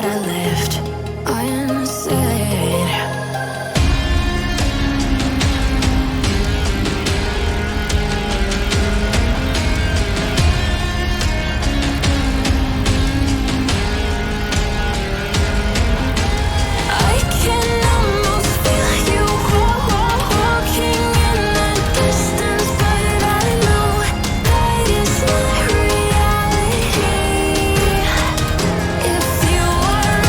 that I left unsaid. I can almost feel you walking in the distance, but I know that is not reality. If you are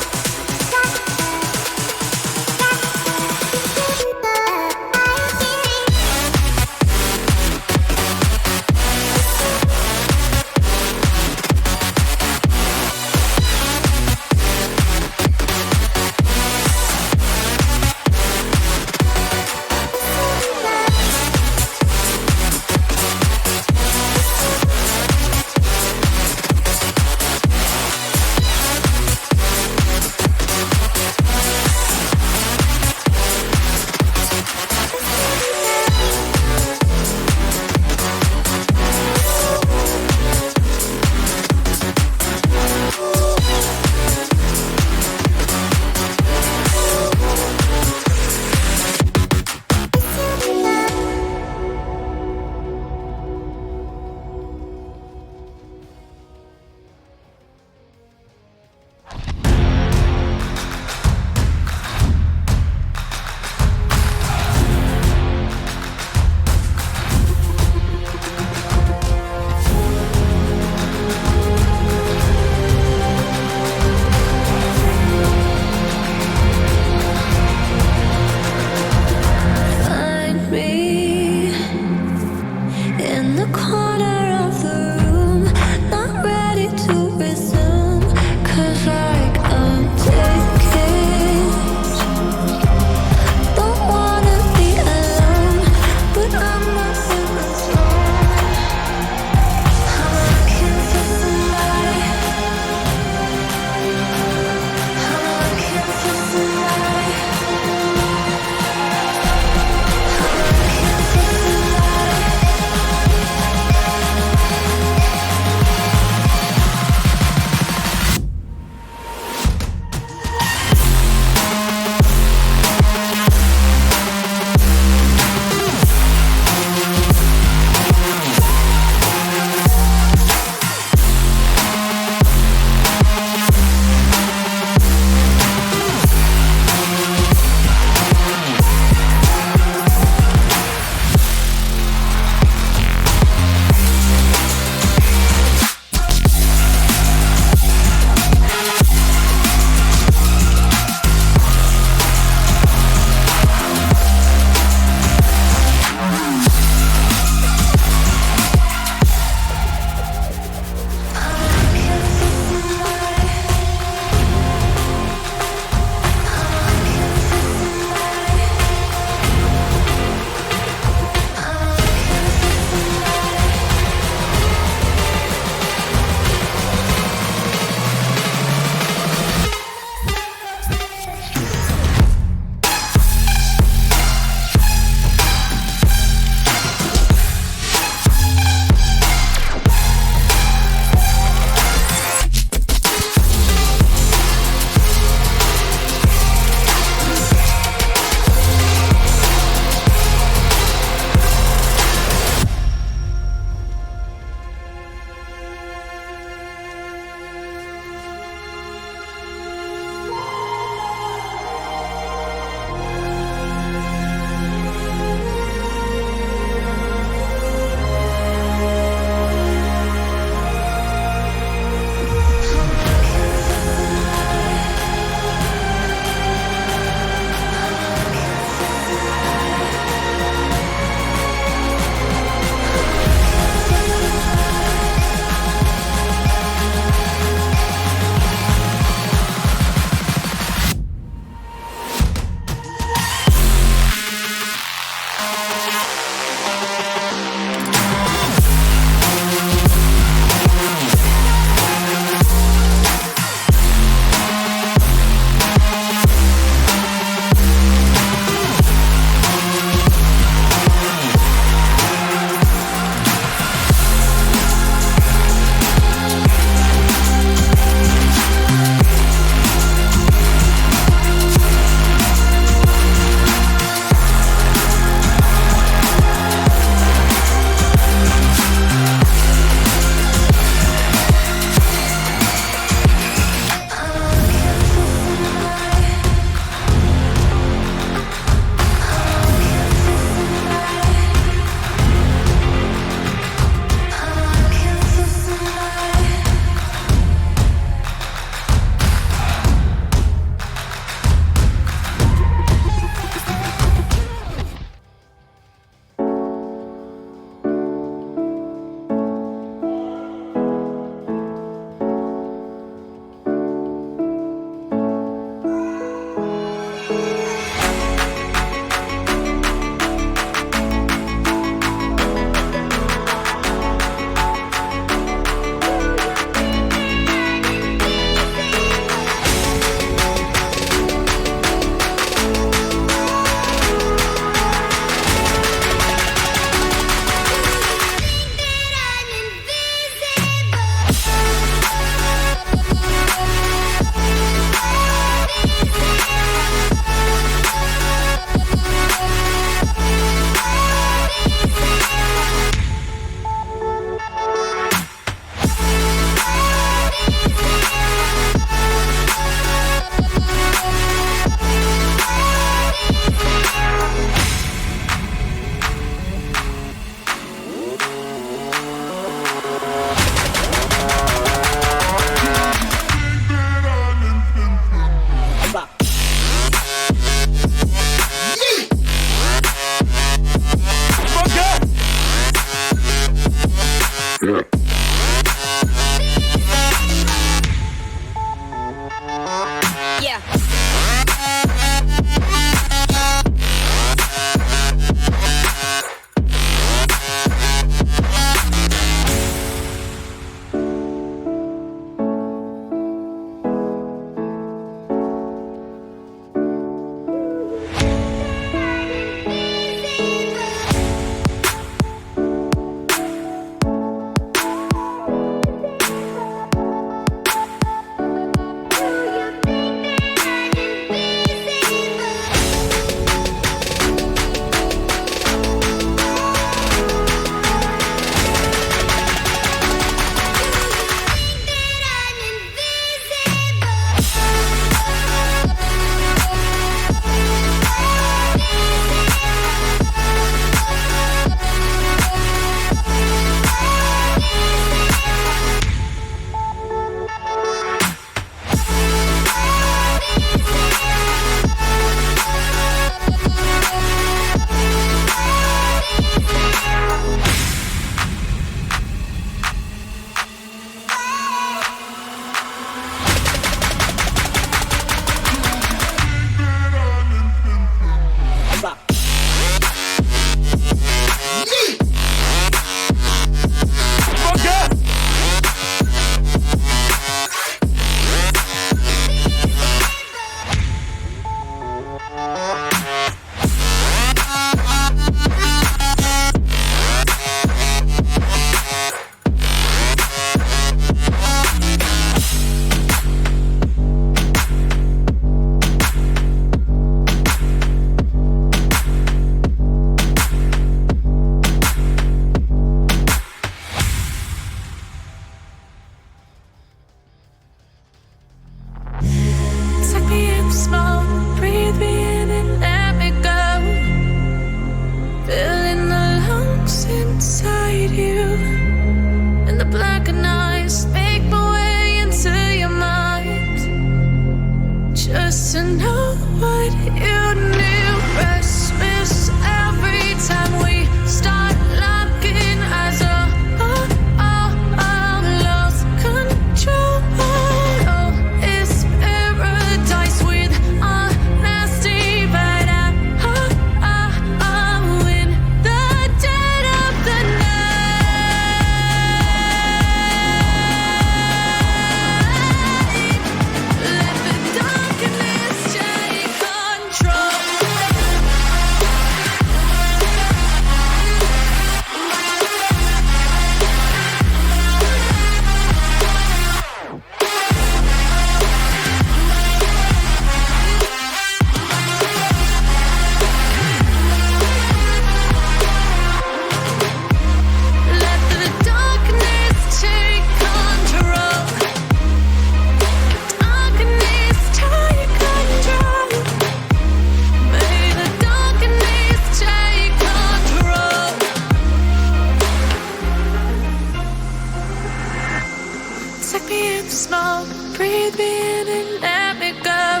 Take me in slow, breathe me in and let me go.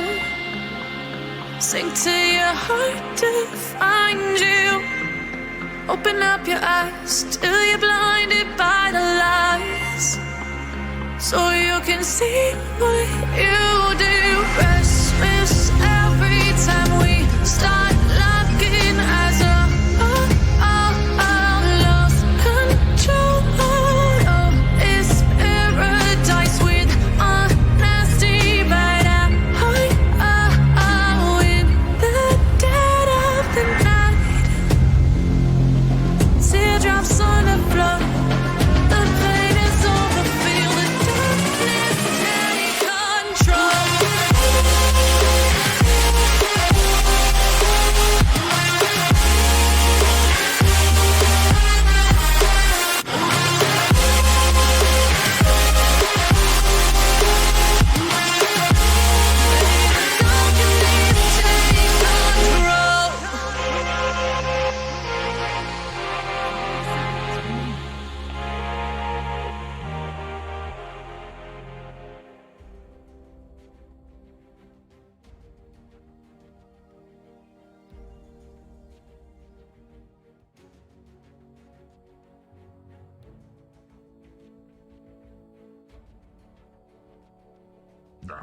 Sink to your heart to find you. Open up your eyes till you're blinded by the lies, so you can see what you do. Restless every time we start locking eyes. Lost control. Oh, it's paradise with honesty, but in the dead of the night, teardrops on the floor. The pain is over, feel the darkness take control.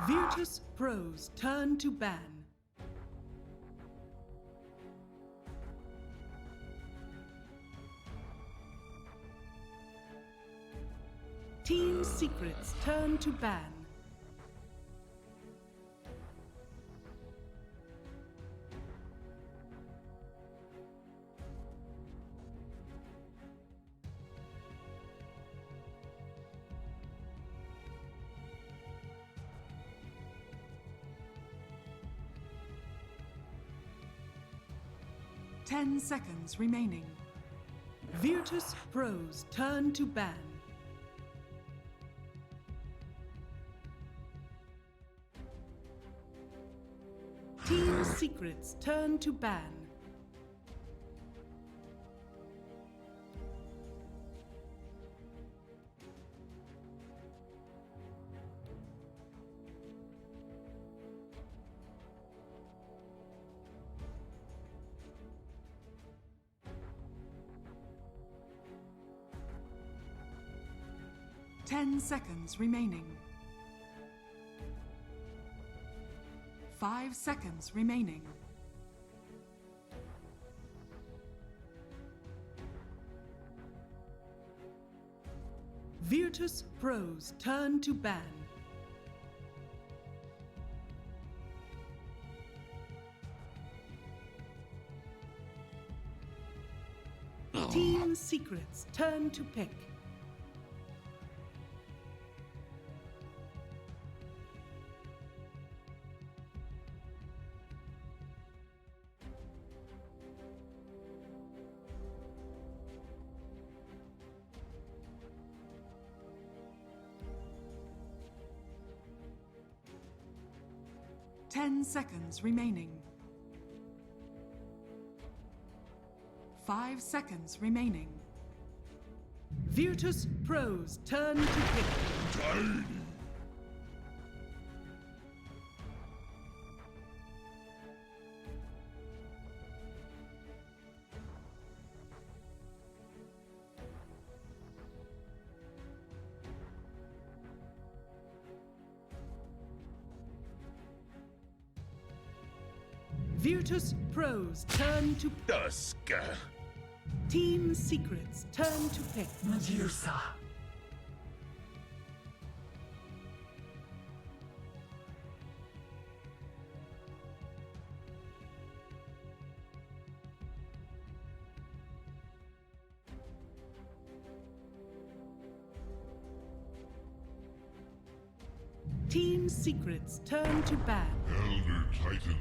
Virtus Pro's turn to ban. Team Secret's turn to ban. Ten seconds remaining. Virtus Pro's turn to ban. Team Secret's turn to ban. Ten seconds remaining. 5 seconds remaining. Virtus Pro's turn to ban. Team Secret's turn to pick. Ten seconds remaining. 5 seconds remaining. Virtus Pro's turn to pick. Virtus Pro's turn to Dusk. Team Secret's turn to pick. Medusa. Team Secret's turn to ban. Elder Titan.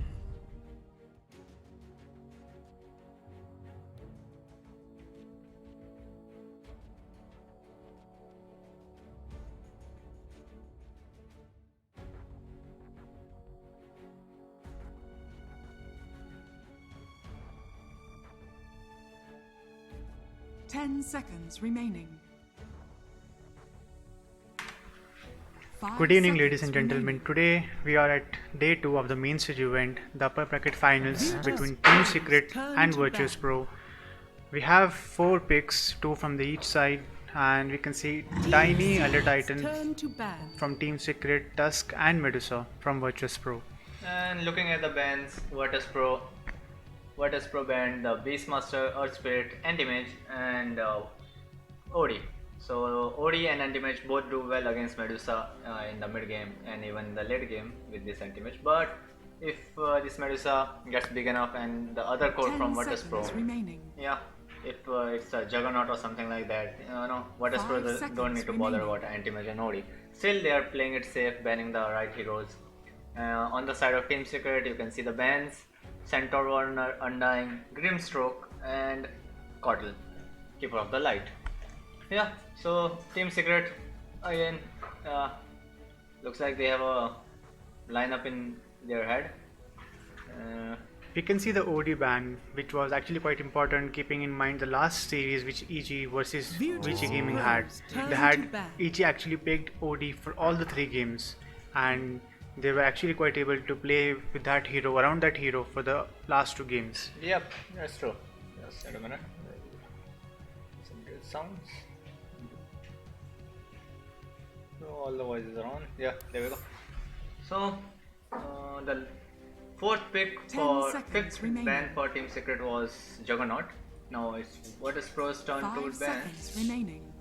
Ten seconds remaining. 5 Good evening, ladies seconds and gentlemen. remaining. Today we are at day 2 of the main stage event, the upper bracket finals Virtus between Team Pro's Secret turn and to Virtus bat. Pro. We have 4 picks, 2 from the each side, and we can see Team Tiny, Elder Secret's Titan turn to ban. from Team Secret, Tusk, and Medusa from Virtus Pro. And looking at the bands, Virtus Pro band, the Beastmaster, Earth Spirit, Anti-Mage, and OD. So OD and Anti-Mage both do well against Medusa in the mid game and even the late game with this Anti-Mage. But if this Medusa gets big enough and the other core 10 from Virtus Pro, seconds remaining. yeah, if it's a Juggernaut or something like that, no, Virtus Pro 5 seconds don't need to bother remaining. about Anti-Mage and OD. Still, they are playing it safe, banning the right heroes. On the side of Team Secret, you can see the bans, Centaur Warner, Undying, Grimstroke, and Cottle, Keeper of the Light. Yeah, so Team Secret, again, looks like they have a lineup in their head. We can see the OD ban, which was actually quite important, keeping in mind the last series which EG versus Virtus VG Gaming Pro's had. turn They to had bat. EG actually picked OD for all the 3 games, and they were actually quite able to play with that hero, around that hero, for the last 2 games. Yep, that's true. Just wait a minute. Some good sounds. So all the voices are on. Yeah, there we go. So the fourth pick 10 for seconds fifth remaining. ban for Team Secret was Juggernaut. Now it's Virtus Pro's turn 5 to ban. seconds remaining.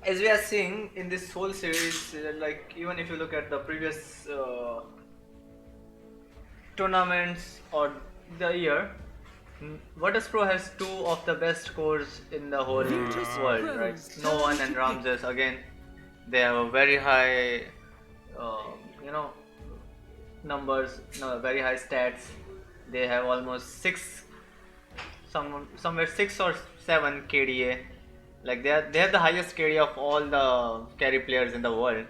As we are seeing in this whole series, like even if you look at the previous tournaments or the year, Virtus Pro has 2 of the best cores in the whole Virtus world, Pro's right? turn No one to and pick. Ramses again. They have a very high, numbers, no, very high stats. They have almost somewhere 6 or 7 KDA. Like they have the highest KDA of all the carry players in the world,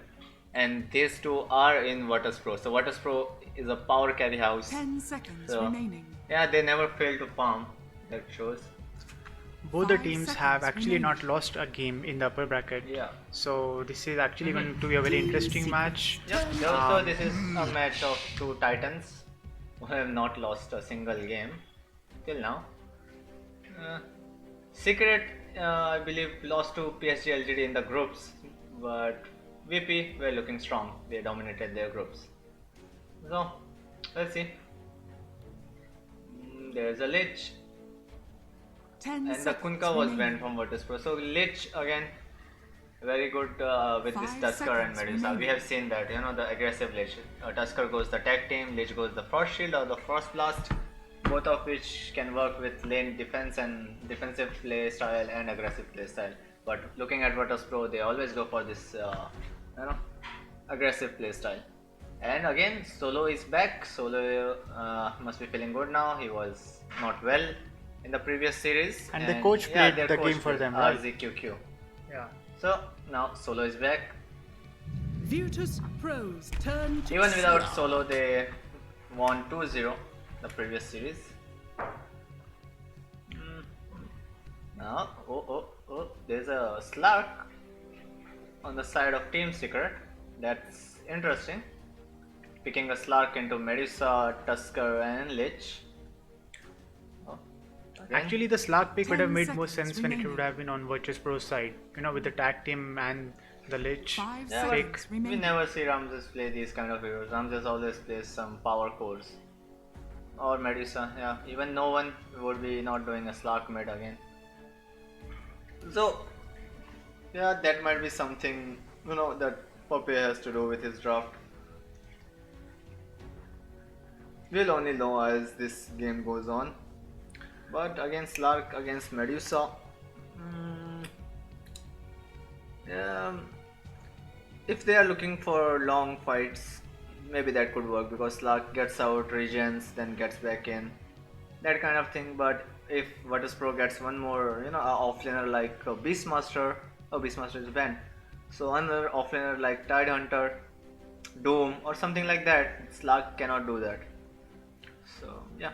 and these 2 are in Virtus Pro. So Virtus Pro is a power carry house. 10 seconds So, remaining. yeah, they never fail to farm. That shows. Both the 5 teams seconds have actually remaining. not lost a game in the upper bracket. Yeah. So this is actually going to be a very interesting match. Yep. So this is a match of 2 titans who have not lost a single game till now. Secret, I believe, lost to PSG LGD in the groups, but VP were looking strong. They dominated their groups. So let's see. There's a Lich, 10 and the seconds Kunka was remaining. banned from Virtus Pro. So Lich again, very good with this 5 Tusker and seconds Medusa. We remaining. have seen that, the aggressive Lich. Tusker goes the tag team, Lich goes the Frost Shield or the Frost Blast, both of which can work with lane defense and defensive play style and aggressive play style. But looking at Virtus Pro, they always go for this, aggressive play style. And again, Solo is back. Solo must be feeling good now. He was not well in the previous series. And the coach played their the coach game for played, them, right? ZQQ. Yeah. So now Solo is back. Virtus Pro's turn to Even without slam. Solo, they won 2-0 the previous series. Now, there's a Slark on the side of Team Secret. That's interesting. Picking a Slark into Medusa, Tusker, and Lich. Oh, again. Actually, the Slark pick would 10 have made more seconds sense when it remaining. would have been on Virtus Pro's side. With the tag team and the Lich. 5 Yeah, seconds but we remaining. never see Ramses play these kind of heroes. Ramses always plays some power cores. Or Medusa, yeah. Even no one would be not doing a Slark mid again. So, yeah, that might be something, that Poppy has to do with his draft. We'll only know as this game goes on. But against Slark, against Medusa, if they are looking for long fights, maybe that could work because Slark gets out, regens, then gets back in, that kind of thing. But if Virtus Pro gets one more, a offlaner like Beastmaster, Beastmaster is banned, so another offlaner like Tidehunter, Doom, or something like that, Slark cannot do that. So yeah.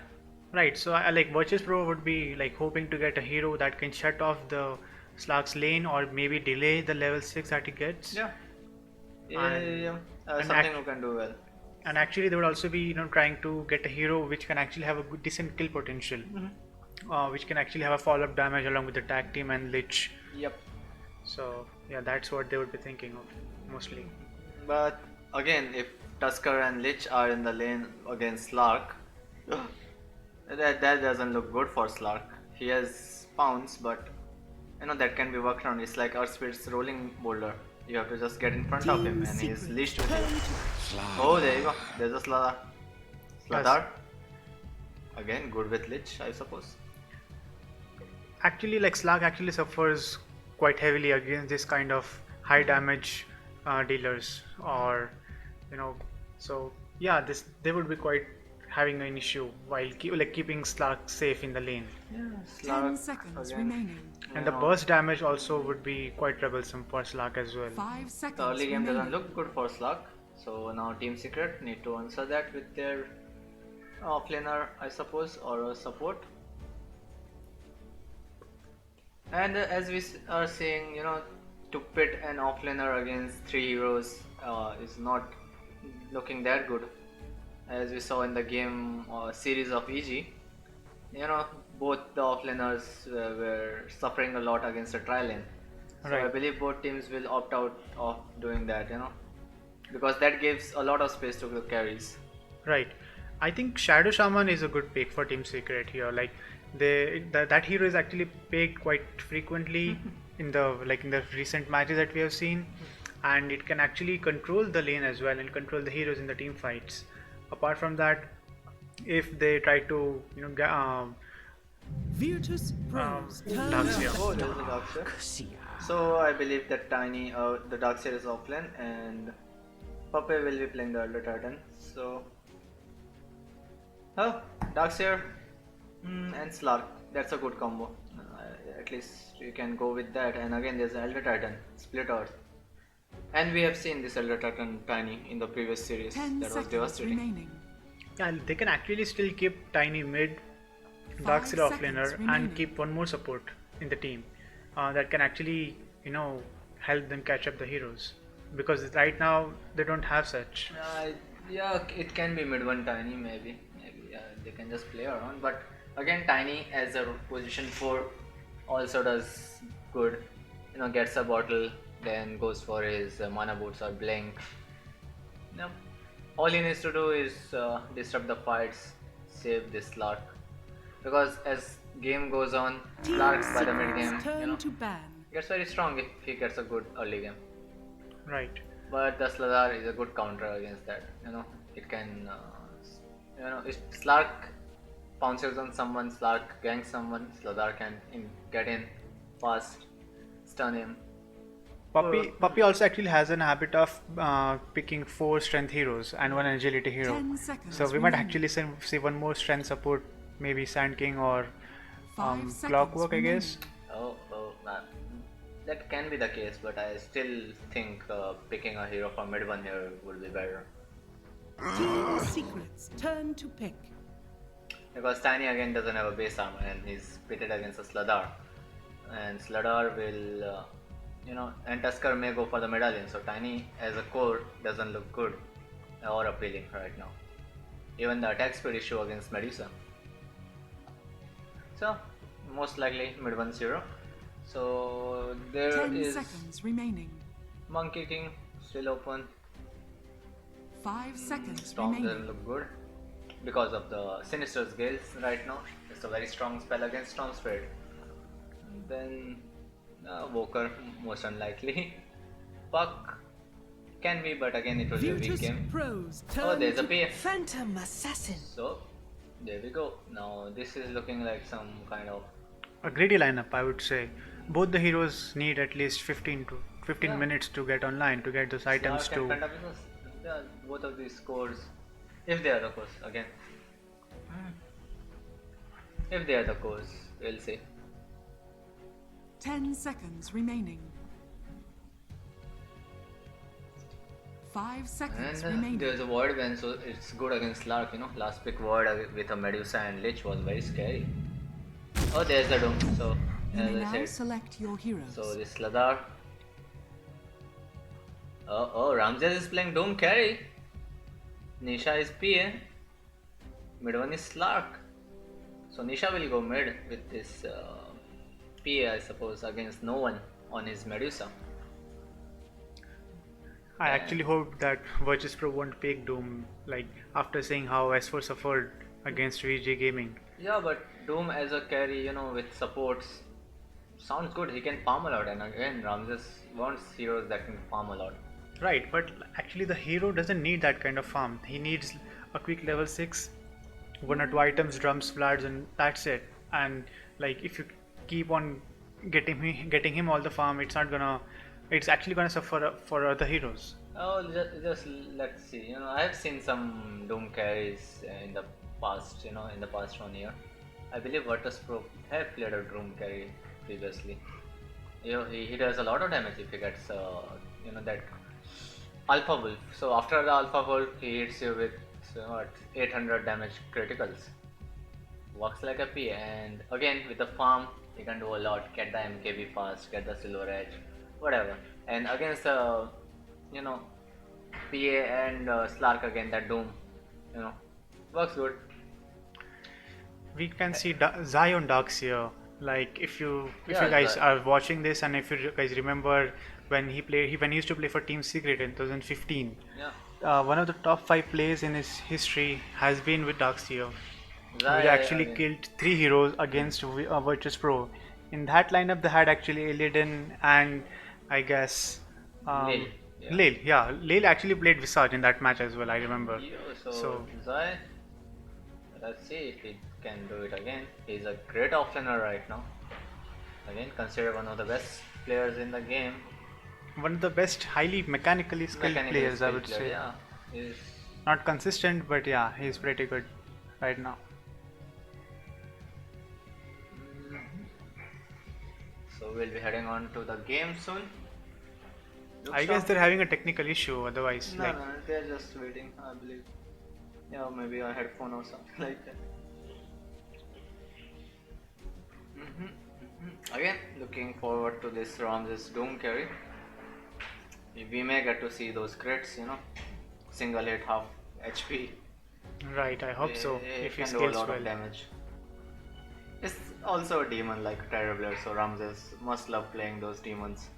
Right, so I like Virtus Pro would be like hoping to get a hero that can shut off the Slark's lane or maybe delay the level 6 that he gets. Yeah. Yeah, and something who can do well. and actually they would also be trying to get a hero which can actually have a good decent kill potential, which can actually have a follow-up damage along with the tag team and Lich. Yep. So yeah, that's what they would be thinking of mostly. But again, if Tusker and Lich are in the lane against Slark, that doesn't look good for Slark. He has pounce, but that can be worked around. It's like Earth Spirit's rolling boulder. You have to just get in front of him, and he's leashed with you. Oh, there you go. There's a Sladar. Sladar. Again, good with Lich, I suppose. Actually, like Slark actually suffers quite heavily against this kind of high damage dealers, or so yeah, they would be quite having an issue while keeping Slark safe in the lane. Yeah, 10 seconds remaining. And the burst damage also would be quite troublesome for Slark as well. 5 seconds The early game remaining. doesn't look good for Slug, so now Team Secret need to answer that with their offlaner, I suppose, or a support. And as we are seeing, to pit an offlaner against 3 heroes is not looking that good. As we saw in the game series of EG, both the offlaners were suffering a lot against the tri lane. So I Right. believe both teams will opt out of doing that, because that gives a lot of space to the carries. Right. I think Shadow Shaman is a good pick for Team Secret here. Like that hero is actually picked quite frequently in the recent matches that we have seen, and it can actually control the lane as well and control the heroes in the team fights. Apart from that, if they try to Virtus Pros turn Darkseer. Oh, there is a Darkseer. So I believe that the Darkseer is offlane, and Puppy will be playing the Elder Titan. So, Darkseer and Slark. That's a good combo. At least you can go with that. And again, there's an Elder Titan, Split Earth. And we have seen this Elder Titan Tiny in the previous series. 10 That was seconds devastating. remaining. Yeah, they can actually still keep Tiny mid, 5 Darkseer seconds offlaner, remaining. and keep one more support in the team that can actually help them catch up the heroes, because right now they don't have such. Yeah, it can be mid one Tiny maybe. They can just play around. But again, Tiny as a position 4 also does good. Gets a bottle, then goes for his mana boots or blink. All he needs to do is disrupt the fights, save this Slark. Because as game goes on, Slark by the mid game, Turn to ban. gets very strong if he gets a good early game. Right. But the Sladar is a good counter against that. It can, if Slark pounces on someone, Slark ganks someone, Sladar can get in fast, stun him. Puppy also actually has an habit of picking 4 strength heroes and 1 agility hero. 10 seconds So we might remaining. actually see one more strength support, maybe Sand King or 5 seconds Clockwork, I guess. That can be the case, but I still think picking a hero from mid one here would be better. Team Secrets turn to pick. Because Tiny again doesn't have a base armor and he's pitted against a Sladar. And Sladar will, and Tusker may go for the medallion. So Tiny as a core doesn't look good or appealing right now. Even the attack speed issue against Medusa. So, most likely mid 1-0. So there 10 is seconds remaining. Monkey King still open. 5 seconds Storm doesn't remaining. look good because of the Sinister's Gales right now. It's a very strong spell against Storm Spirit. And then Woker, most unlikely. Puck can be, but again it will be a weak Virtus game. Pros Oh, turn there's a to PF. Phantom Assassin. So there we go. Now this is looking like some kind of A greedy lineup, I would say. Both the heroes need at least 15 Yeah. minutes to get online to get those items Slark and to. Pentavisus. Yeah, both of these scores, if they are the cores, again. If they are the cores, we'll see. 10 seconds remaining. 5 seconds And remaining. there's a Void Ven, so it's good against Slark, Last pick Void with a Medusa and Lich was very scary. Oh, there's the Doom, so You may as I now said. select your heroes. So this Sladar. Oh, Ramses is playing Doom carry. Nisha is PA. Mid one is Slark. So Nisha will go mid with this PA, I suppose, against no one on his Medusa. I actually hope that Virtus Pro won't pick Doom, like after seeing how S4 suffered against VG Gaming. Yeah, but Doom as a carry, with supports, sounds good. He can farm a lot, and again, Ramses wants heroes that can farm a lot. Right, but actually the hero doesn't need that kind of farm. He needs a quick level 6, 1 or 2 items, drums, floods, and that's it. And like if you keep on getting him all the farm, it's actually gonna suffer for other heroes. Oh, just let's see. I have seen some Doom carries in the past. In the past 1 year, I believe Virtus Pro have played a Doom carry previously. He does a lot of damage if he gets that Alpha Wolf. So after the Alpha Wolf, he hits you with 800 damage criticals. Works like a P, and again with the farm, he can do a lot. Get the MKB fast, get the Silver Edge, whatever. And against PA and Slark again, that Doom, works good. We can see Zion Darks here. Like if you Yeah, guys are watching this, and if you guys remember when when he used to play for Team Secret in 2015, Yeah. one of the top 5 plays in his history has been with Darkseer. Zai, He actually again. killed 3 heroes against Virtus Pro. In that lineup, they had actually Illidan and I guess Lil, yeah. Lil. Yeah, Lil actually played Visage in that match as well. I remember. So Zai, let's see if he can do it again. He's a great offlaner right now. Again, considered one of the best players in the game. One of the best, highly mechanically skilled Mechanically players, I skilled would player, say. Yeah, he's Not consistent, but yeah, he's pretty good right now. so we'll be heading on to the game soon. I guess they're having a technical issue. Otherwise, No, like no, they're just waiting, I believe. Yeah, maybe a headphone or something like that. Again, looking forward to this Ramses Doom carry. We may get to see those crits, single hit half HP. right. I hope so. It If he can do a scales lot well. of damage. It's also a demon like Terribler, so Ramses must love playing those demons.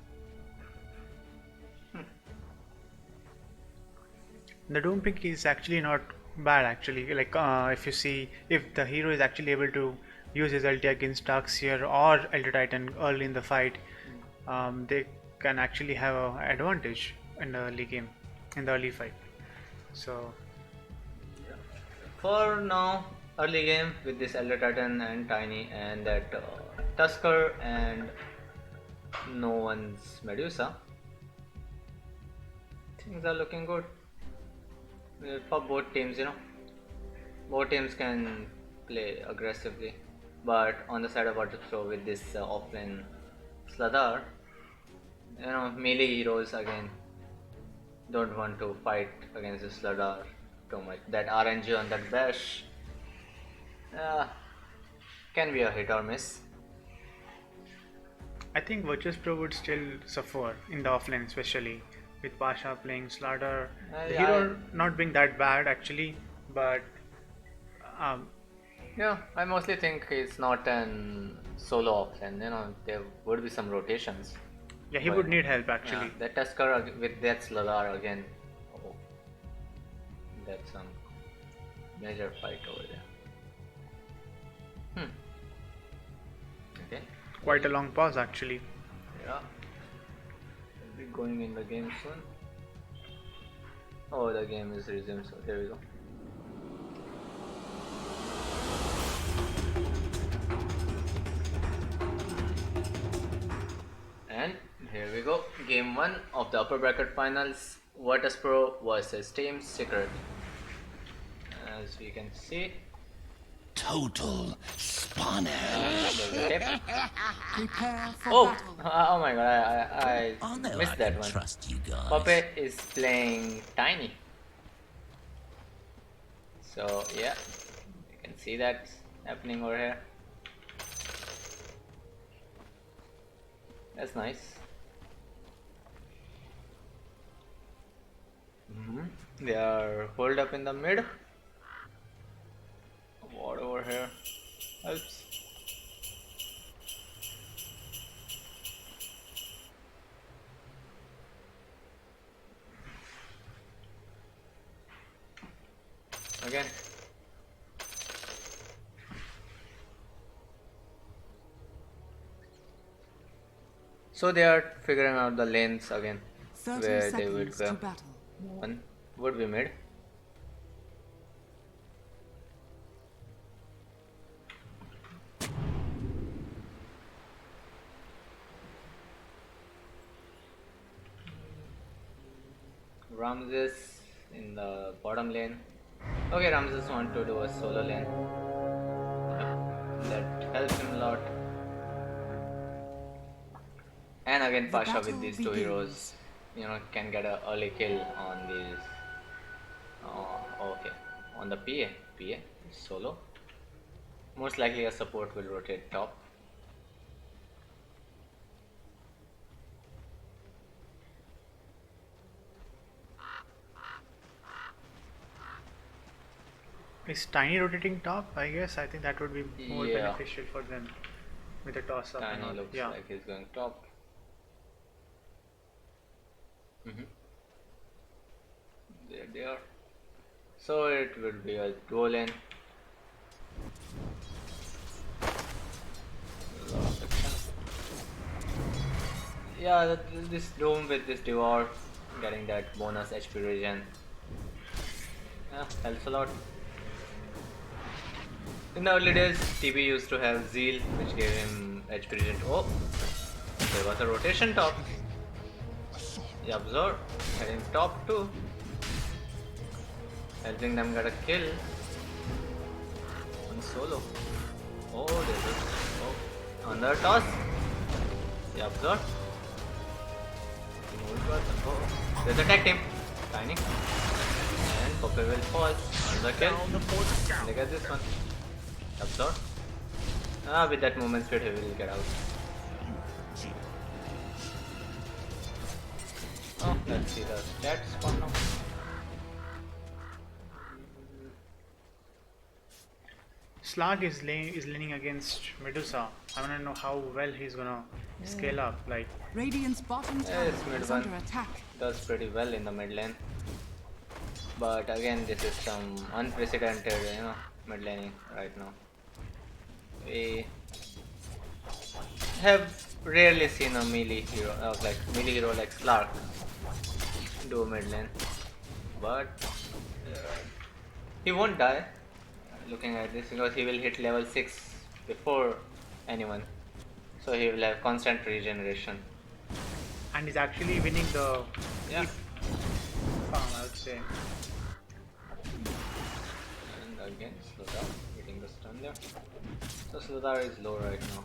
The Doom pick is actually not bad. Actually, like if you see, if the hero is actually able to use his ulti against Darkseer or Elder Titan early in the fight, they can actually have an advantage in the early game, in the early fight. So For now, early game with this Elder Titan and Tiny and that Tusker and no one's Medusa, things are looking good for both teams. Both teams can play aggressively, but on the side of Virtus Pro with this offlane Sladar, melee heroes again don't want to fight against the Sladar too much. That RNG on that bash can be a hit or miss. I think Virtus Pro would still suffer in the offlane, especially with Pasha playing Slaughter. The yeah, hero not being that bad actually, but Yeah, I mostly think it's not an solo offlane. There would be some rotations. yeah, he would need help actually. Yeah, that Tusker with that Sladar again. Oh, that's some major fight over there. Okay. Quite a long pause actually. Yeah. We'll be going in the game soon. Oh, the game is resumed, so there we go. And here we go. Game 1 of the upper bracket finals. Virtus Pro versus Team Secret. As we can see. Total spawner. There's a tip. Prepare for Oh! battle. Oh my god, I I know missed I that can one. trust you guys. Puppet is playing Tiny. So yeah, you can see that happening over here. That's nice. They are holed up in the mid. Ward over here helps. Again. So they are figuring out the lanes again 30 where they would seconds go. to battle. One would be mid. Ramses in the bottom lane. Okay, Ramses want to do a solo lane. Yep, that helps him a lot. And again, The Pasha with battle these two begins. heroes, can get an early kill on these. Okay, on the PA solo. Most likely a support will rotate top. Is Tiny rotating top? I guess I think that would be more Yeah. beneficial for them with the toss up and Tiny all. looks Yeah. like he's going top. There they are. So it will be a duo lane. Yeah, this Doom with this Devour getting that bonus HP regen. Yeah, helps a lot. In the early days, TB used to have Zeal, which gave him HP regen. Oh, there was a rotation top. Yabzor heading top too, helping them get a kill on solo. Oh, there's a another toss. Yabzor. Oh, there's a tag team. Tiny. And Poppy will fall. Another kill. Look at this one. Absorb. With that movement speed, he will get out. Oh, let's see the stats for now. Slag is leaning against Medusa. I want to know how well he's gonna scale up. Like, Radiant's bottom tower Yes, mid is one under attack. does pretty well in the mid lane. But again, this is some unprecedented, mid laning right now. We have rarely seen a melee hero, like Slark, do mid lane. But he won't die. Looking at this, because he will hit level 6 before anyone, so he will have constant regeneration. and he's actually winning the Yeah. farm, I would say. And again, Sludar getting the stun there. So Sludar is low right now.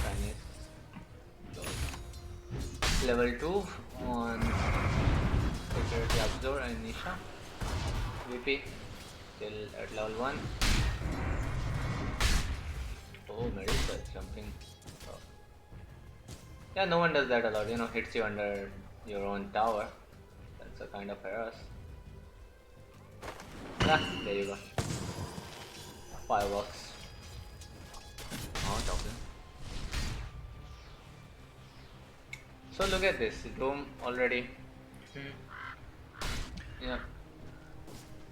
Tiny is low. Level 2 on Security Absorb and Nisha. VP still at level 1. Oh, Medusa is jumping. Oh. Yeah, no one does that a lot, hits you under your own tower. That's a kind of harass. There you go. Fireworks. On top of them. So look at this, Doom already. Yeah.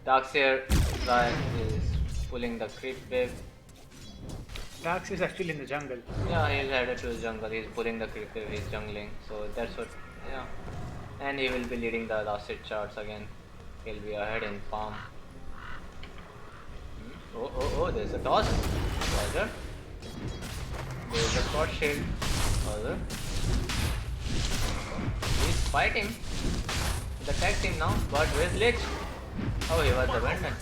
Darkseer guy is pulling the creep wave. Dax is actually in the jungle. Yeah, he's headed to the jungle, he's pulling the creep wave, he's jungling. So that's what, yeah. And he will be leading the last hit charts again. He'll be ahead in farm. Oh, there's a toss. Roger. There's a short shield. Roger. He's fighting the tag team now, but where's Lich? Oh, he was abandoned.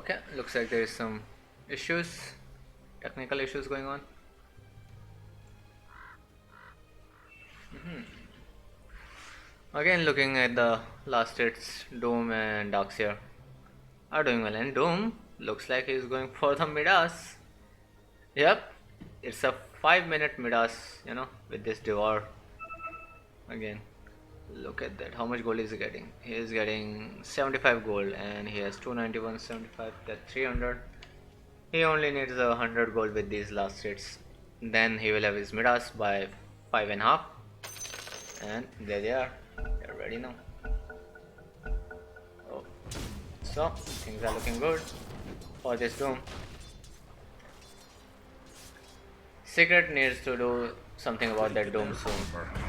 Okay, looks like there is some issues, technical issues going on. Again, looking at the last hits, Doom and Darkseer are doing well, and Doom looks like he's going for the Midas. Yep, it's a 5-minute Midas, with this Devour. Again, look at that. How much gold is he getting? He is getting 75 gold, and he has 291, 75, that's 300. He only needs 100 gold with these last hits. Then he will have his Midas by 5.5. And there they are. They're ready now. Oh. So, things are looking good for this Doom. Secret needs to do something about that Doom soon.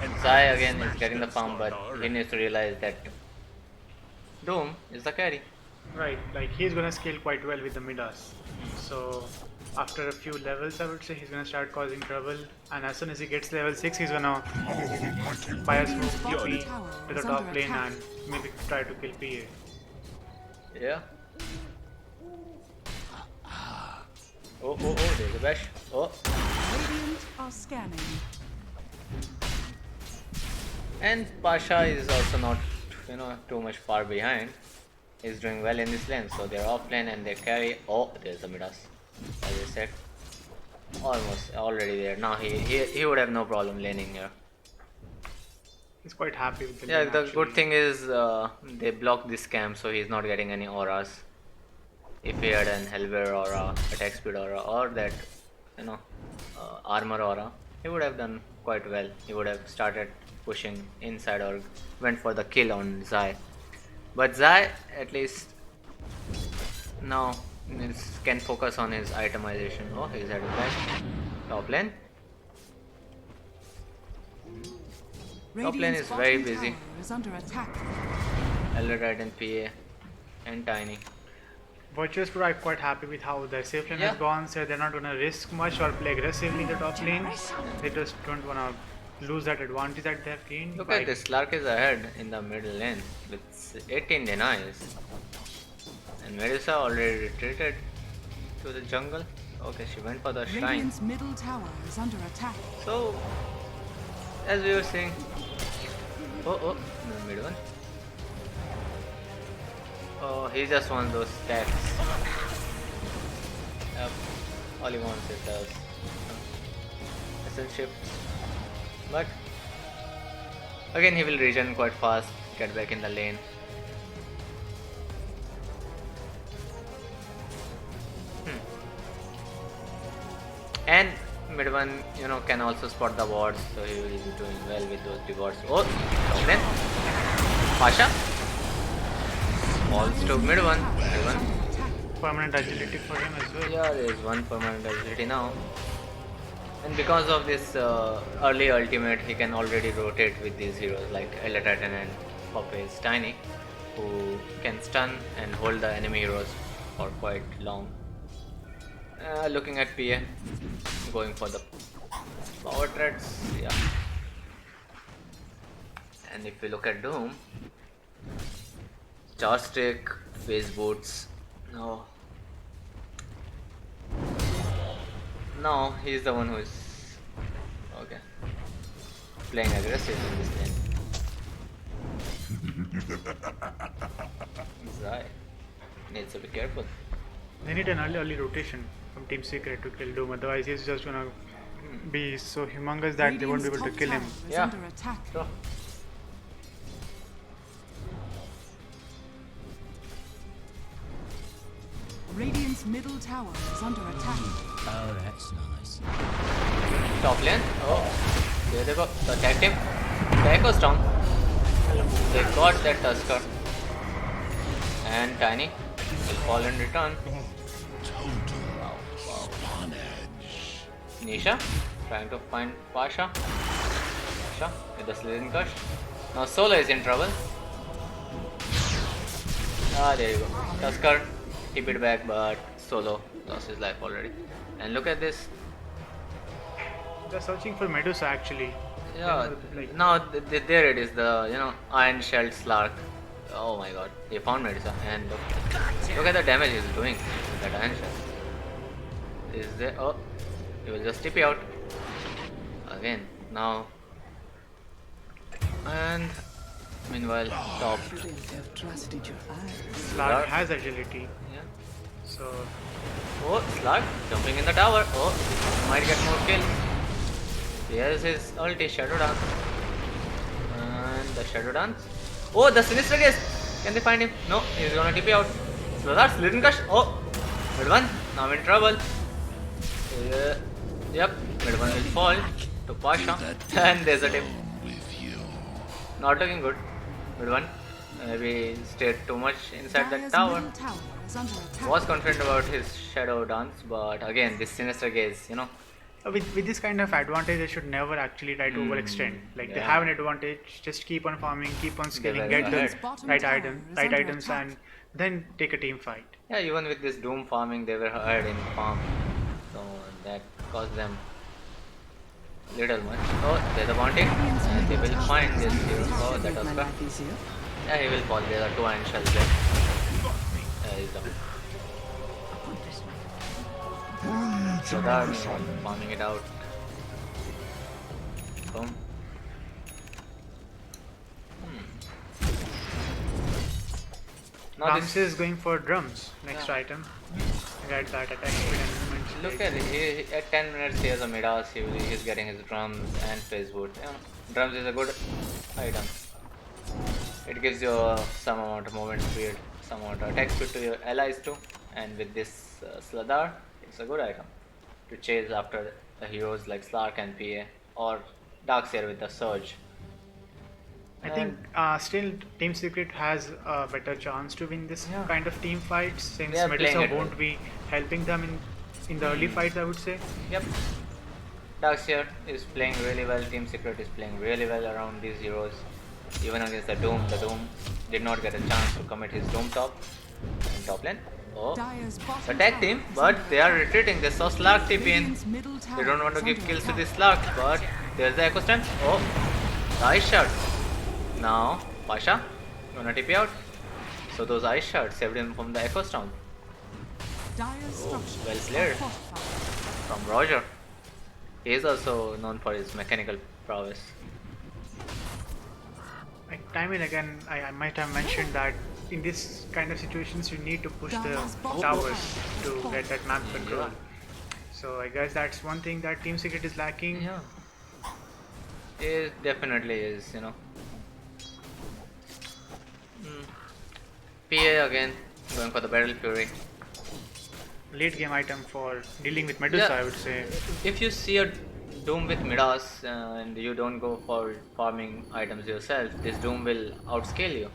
And Zai again is getting the farm, but he needs to realize that Doom is the carry. Right, like he's gonna scale quite well with the Midas. So after a few levels, I would say he's gonna start causing trouble. And as soon as he gets level 6, he's gonna buy a smoke TP to the top lane and maybe try to kill PA. Yeah. Oh, there's a bash. Oh. Radiant are scanning. And Pasha is also not, too much far behind. He's doing well in this lane, so they're off lane and they carry. Oh, there's the Midas. As I said, almost already there. Now he would have no problem laning here. He's quite happy with the Yeah, lane, the actually. good thing is they block this camp, so he's not getting any auras. If he had an Hellbear aura, attack speed aura, or that, armor aura, he would have done quite well. He would have started pushing inside or went for the kill on Zai. But Zai, at least now, can focus on his itemization. Oh, he's at a back. Top lane. Top lane is very busy. Is under attack. Elder Titan, PA, and Tiny. Virtuous Pro are quite happy with how their safe lane Yeah. has gone, so they're not gonna risk much or play aggressively in the top lane. They just don't wanna lose that advantage that they have gained. Look by- at this, Lark is ahead in the middle lane with 18 denies. And Medusa already retreated to the jungle. Okay, she went for the shrine. Radiant's middle tower is under attack. So, as we were saying, the mid one. Oh, he just wants those stacks. Yep, all he wants is those essence shift. But again, he will regen quite fast, get back in the lane. And mid one, can also spot the wards, so he will be doing well with those rewards. Oh, top lane. Pasha. Falls to mid one. Mid one. permanent agility for him as well. Yeah, there is one permanent agility now. And because of this early ultimate, he can already rotate with these heroes like Elder Titan and Popeyes Tiny, who can stun and hold the enemy heroes for quite long. Looking at PA, going for the power threats, yeah. And if we look at Doom, Charge Stick, Phase Boots, no, he's the one who is playing aggressive in this lane. Zai needs to be careful. They need an early rotation from Team Secret to kill Doom, otherwise he's just gonna be so humongous that they won't be able to kill him. Is Yeah. under attack. Sure. Radiant's middle tower is under attack. Oh, that's nice. Top lane. Oh, there they go. The attack team. The Echo's down. They got that Tusker. And Tiny will fall in return. Nisha trying to find Pasha. Pasha with the Slithin Curse. Now Solo is in trouble. There you go. Tusker, he beat back, but Solo lost his life already. And look at this. They're searching for Medusa actually. Yeah, Like, now there it is, the Iron Shelled Slark. Oh my god, he found Medusa and look at the damage he's doing with that iron shell. Is there? Oh, he will just TP out again now. And meanwhile, top. Shouldn't have trusted your eyes. Slark has agility, Yeah. so Oh, Slug jumping in the tower. Oh, might get more kills. Here's his ulti, Shadow Dance. And the Shadow Dance. Oh, the Sinister Gaze. Can they find him? No, he's gonna TP out. So that's Little Crush. Oh, mid one. Now in trouble. Yep, mid one will fall to Pasha. And there's a tip. Not looking good. Mid one. Maybe stayed too much inside that Dire's tower. middle tower is under attack. Was confident about his Shadow Dance, but again, this Sinister Gaze, you know. with this kind of advantage, they should never actually try to overextend. Like they yeah. have an advantage, just keep on farming, keep on scaling, very get well the ahead. Bottom right tower item, is right under items, attack. and then take a team fight. Yeah, even with this Doom farming, they were ahead in farm, so that cost them little much. Oh, there's a bounty, and they will find this hero. Oh, that was bad. Yeah, he will fall. There are two iron shells there. He's down. So that's farming it out. Boom. Now Ramses this, is going for drums, next Yeah. item. Get that attack speed and movement. look at it. At 10 minutes he has a Midas. He's getting his drums and phase wood. Yeah, drums is a good item. It gives you some amount of movement speed, some amount of attack speed to your allies too. And with this Sladar, it's a good item to chase after the heroes like Slark and PA or Darkseer with the Surge. I think still Team Secret has a better chance to win this Yeah. kind of team fights since They are playing Medusa it well. won't be helping them in the early fights, I would say. Yep. Darkseer is playing really well. Team Secret is playing really well around these heroes. Even against the Doom did not get a chance to commit his Doom top in top lane. Oh, Dire's bottom attack tower team, is but under they are attack. retreating. They saw Slark TP in. Radiant's middle tower They don't want to is give under kills to attack. this Slark, but there's the Echo Stand. Oh, the ice shard. Now, Pasha, gonna TP out. So those ice shards saved him from the Echo Storm Dire's structures well are cleared. fortified. from Roger. He is also known for his mechanical prowess. Like time and again, I might have mentioned that in this kind of situations you need to push the towers to get that map control. So I guess that's one thing that Team Secret is lacking. Yeah. It definitely is, you know. PA again, going for the Battle Fury. Late game item for dealing with Medusa, Yeah. I would say. If you see a Doom with Midas and you don't go for farming items yourself, this Doom will outscale you.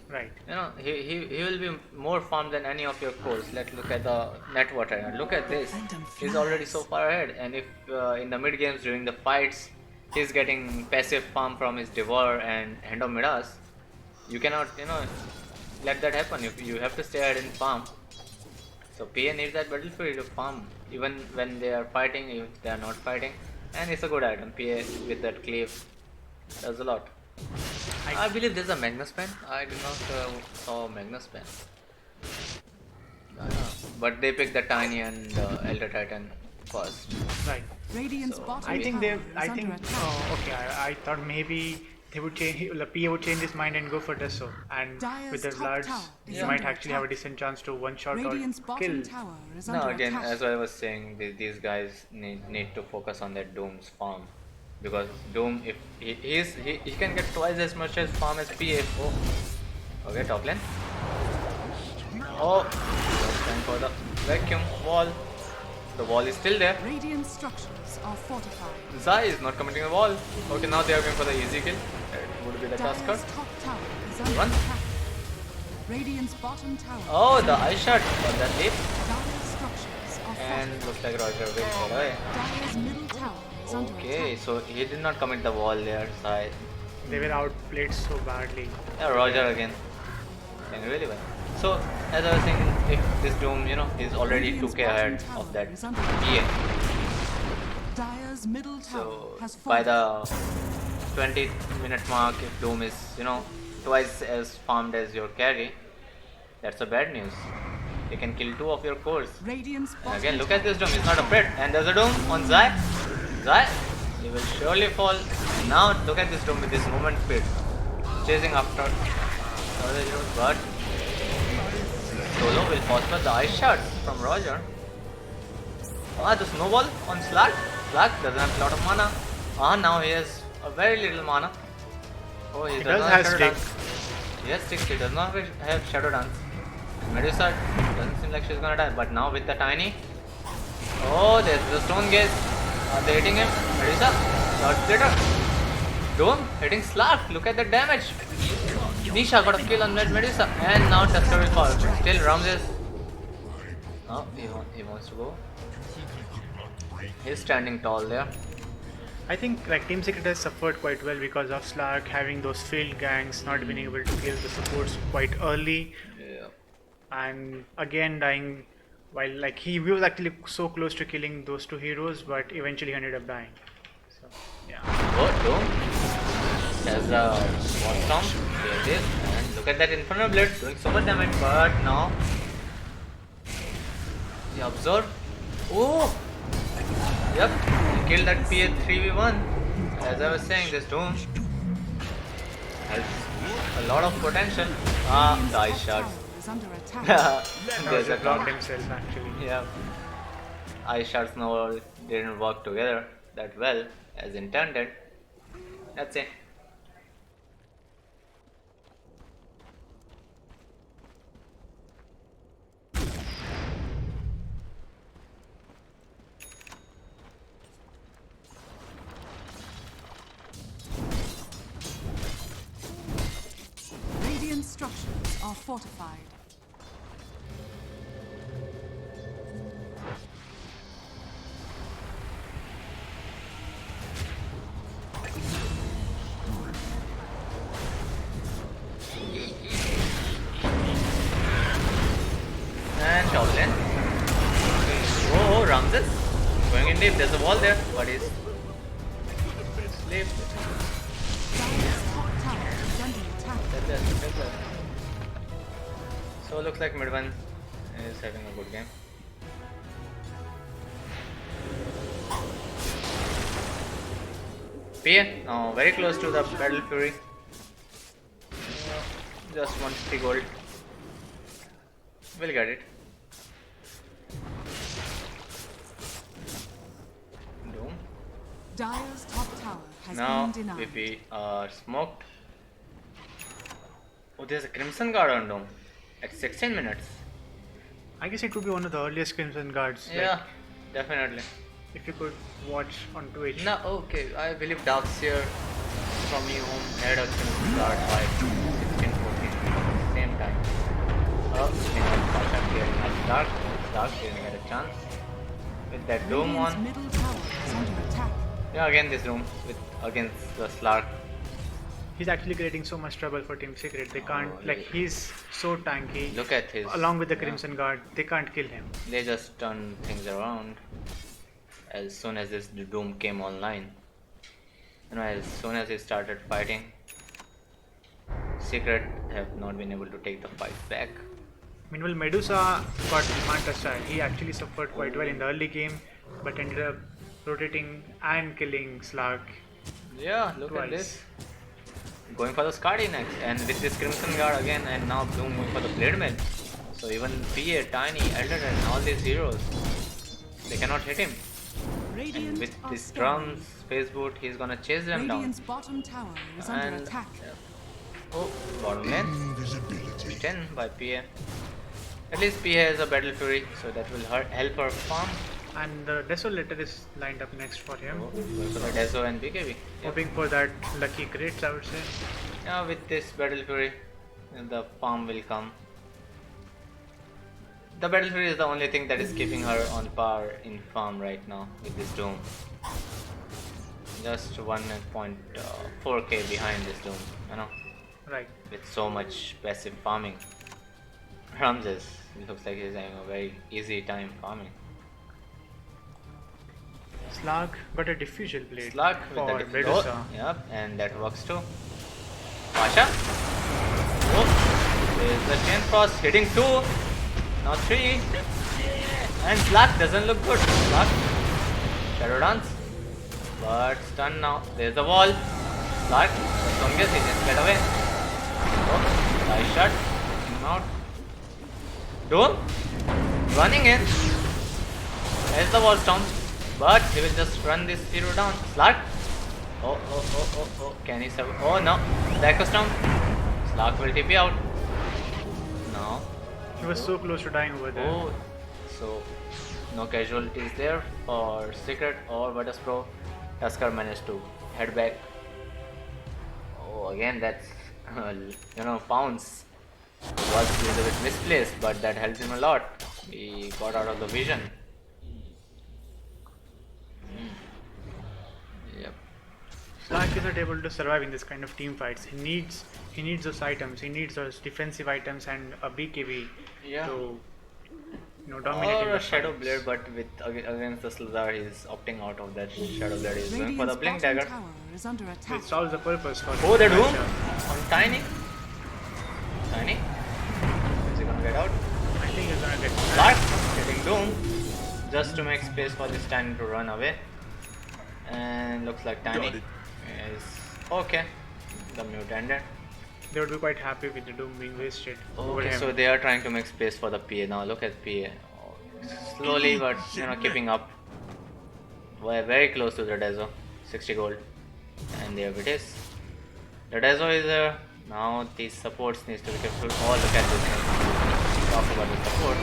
Right. You know, he will be more farmed than any of your cores. Let's look at the net water and look at this. He's already so far ahead, and if in the mid games during the fights he's getting passive farm from his Devour and Hand of Midas, you cannot, you know, let that happen. You have to stay ahead and farm. So PA needs that Battle Fury to farm even when they are fighting, if they are not fighting, and it's a good item. PA with that cleave does a lot. I believe there's a Magnus Pen. I did not saw Magnus Pen. But they picked the Tiny and Elder Titan first. Right. Radiant's So, bottom I think tower they. is I under think. attack. Oh, okay. I thought maybe they would change. The PA would change his mind and go for Deso, and Dire's with the top Vlads, tower is you might under actually have a attack. decent chance to one shot or Radiant's kill. bottom tower is No, under again, attack. as I was saying, these guys need to focus on their Doom's farm. Because Doom, if he can get twice as much as farm as PA. Oh, okay, top lane. Oh, just time for the vacuum wall. The wall is still there. Radiant structures are fortified. Zai is not committing a wall. Okay, now they are going for the easy kill. That would be the Dire's Tusker. top tower is under Run. attack. Radiant's bottom tower. Oh, the ice shot for that leap. Dire's structures are And fortified. looks like Roger will get away. Dire's middle tower is under Okay, attack. so he did not commit the wall there, Zai. They were outplayed so badly. Yeah, Roger again. Playing really well. So, as I was saying, if this Doom, you know, is already Radiant's 2k ahead bottom of tower that is under PA. Dire's middle tower So, has by fallen. the 20-minute mark, if Doom is, you know, twice as farmed as your carry. That's a bad news. They can kill 2 of your cores. Radiant's And bottom again, look at this tower doom. He's is not afraid. And there's a doom on Zai. Zai, he will surely fall. And now look at this doom with this movement speed, chasing after other heroes. But Solo will prosper the ice shards from Roger. Ah, the snowball on Slack. Slack doesn't have a lot of mana. Ah, now he has a very little mana. Oh, he does does not have have stick. Shadow Dance. Yes, stick. He does not have Shadow Dance. Medusa doesn't seem like she's gonna die, but now with the tiny. Oh, there's the stone gaze. Are they hitting him? Medusa, Lord Splitter. Doom hitting Slark. Look at the damage. Nisha got a kill on that Medusa, and now Tusker will fall. Still Ramses. Oh, he wants to go. He's standing tall there. I think like Team Secret has suffered quite well because of Slark having those failed ganks, not being able to kill the supports quite early, Yeah. and again dying while like he was actually so close to killing those 2 heroes, but eventually ended up dying. So yeah, Oh, Doom has a War Storm. There it is. And look at that Infernal Blade doing so much damage, but now he absorbed. Oh! Yep, he killed that PA 3v1. As I was saying, this Doom has a lot of potential. Ah, the ice tower shards. is under attack. There's a blocked clock. himself actually. Yeah. Ice shards now didn't work together that well as intended. That's it. Radiant structures are fortified. And Shaolin. Oh, Ramses. Going in deep. There's a wall there, but he's asleep. Dire's top tower is under attack. So looks like Midwan is having a good game. PA now very close to the Battle Fury. Just 150 gold. We'll get it. Doom. Dire's top tower has Now been denied. if we are smoked. Oh, there's a Crimson Guard on Doom at 16 minutes. I guess it would be one of the earliest Crimson Guards. like, Yeah, definitely. if you could watch on Twitch. No, okay. I believe Darkseer from you home had a Crimson Guard by 16, 14, same time. Oh, Pasha clearing out Darkseer had a chance with that Doom Radiant's on. middle tower is under attack. Yeah, again this Doom with against the Slark. He's actually creating so much trouble for Team Secret. They can't like he's so tanky. Look at his. Along with the yeah. Crimson Guard, they can't kill him. They just turn things around as soon as this Doom came online. You know, as soon as he started fighting, Secret have not been able to take the fight back. Meanwhile, Medusa got Manta style. He actually suffered quite well in the early game, but ended up rotating and killing Slark Yeah, look twice. at this. Going for the Skadi next, and with this Crimson Guard again, and now Doom going for the Blade Mill. So even PA, Tiny, Elder, and all these heroes, they cannot hit him. And Radiant with are this scanning. drums, Facebook, he's gonna chase them Radiant's down. bottom tower is under And attack. oh, bottom lane, 10 by PA. At least PA has a Battle Fury, so that will help her farm. And the Desolator is lined up next for him, So the Deso and BKB. Yep. hoping for that lucky crits, I would say. Yeah, with this Battle Fury, the farm will come. The Battle Fury is the only thing that is keeping her on par in farm right now with this Doom. Just 1.4k behind this Doom, you know, Right. with so much passive farming. Ramses, it looks like he's having a very easy time farming. Slark got a diffusion blade Slug with for the Medusa. Yep, and that works too. Pasha? There's the chain frost hitting 2. Now 3. And Slack doesn't look good. Slack. Shadow dance. But stun now. There's the wall. Slack. The strongest. He just get away. Oh, nice shot. Him out. Doom. Running in. There's the wall storm. But he will just run this hero down. Slack. Oh. Can he survive? Oh no. The Echo Storm. Slack will TP out. No. He was so close to dying over there. Oh. So, no casualties there for Secret or Virtus Pro. Tusker managed to head back. Oh, again that's, Pounce was a little bit misplaced, but that helped him a lot. He got out of the vision. Yep. Slack is not able to survive in this kind of team fights. He needs those items. He needs those defensive items and a BKB Yeah. to dominate in Or the a Shadow fights. Blade, but against the Slazar, he's opting out of that Shadow Blade. He's going for the Radiant's Blink bottom Dagger. tower is under attack. It solves the purpose for Oh, the the Doom matchup. on Tiny. Tiny. Is he gonna get out? I think he's gonna get Clark getting Doom just to make space for this Tiny to run away. And looks like Tiny is okay. The mute ended. They would be quite happy with the Doom being wasted over Okay, him. so they are trying to make space for the PA. Now look at PA. Oh, slowly but keeping up. We're very close to the Dezo. 60 gold. And there it is. The Dezo is there. Now these supports needs to be careful. Oh, look at this. Talk about the support.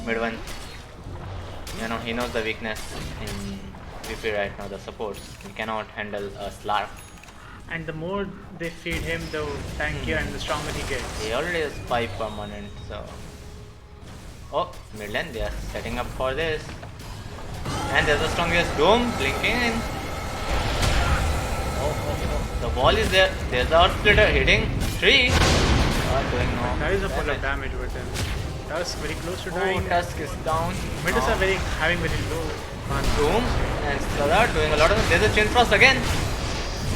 Mid one. He knows the weakness in VP right now, the supports. He cannot handle a Slark. And the more they feed him, the tankier and the stronger he gets. He already has 5 permanent, so. Oh, mid lane, they are setting up for this. And there's the strongest Doom blinking in. Oh. The wall is there. There's the Earth Splitter hitting 3. Doing no That is a full of damage. damage with him. Tusk very close to Oh, dying. Tusk is down. Midas Now are having very low mana. Doom and Slazar doing a lot of. There's a Chain Frost again.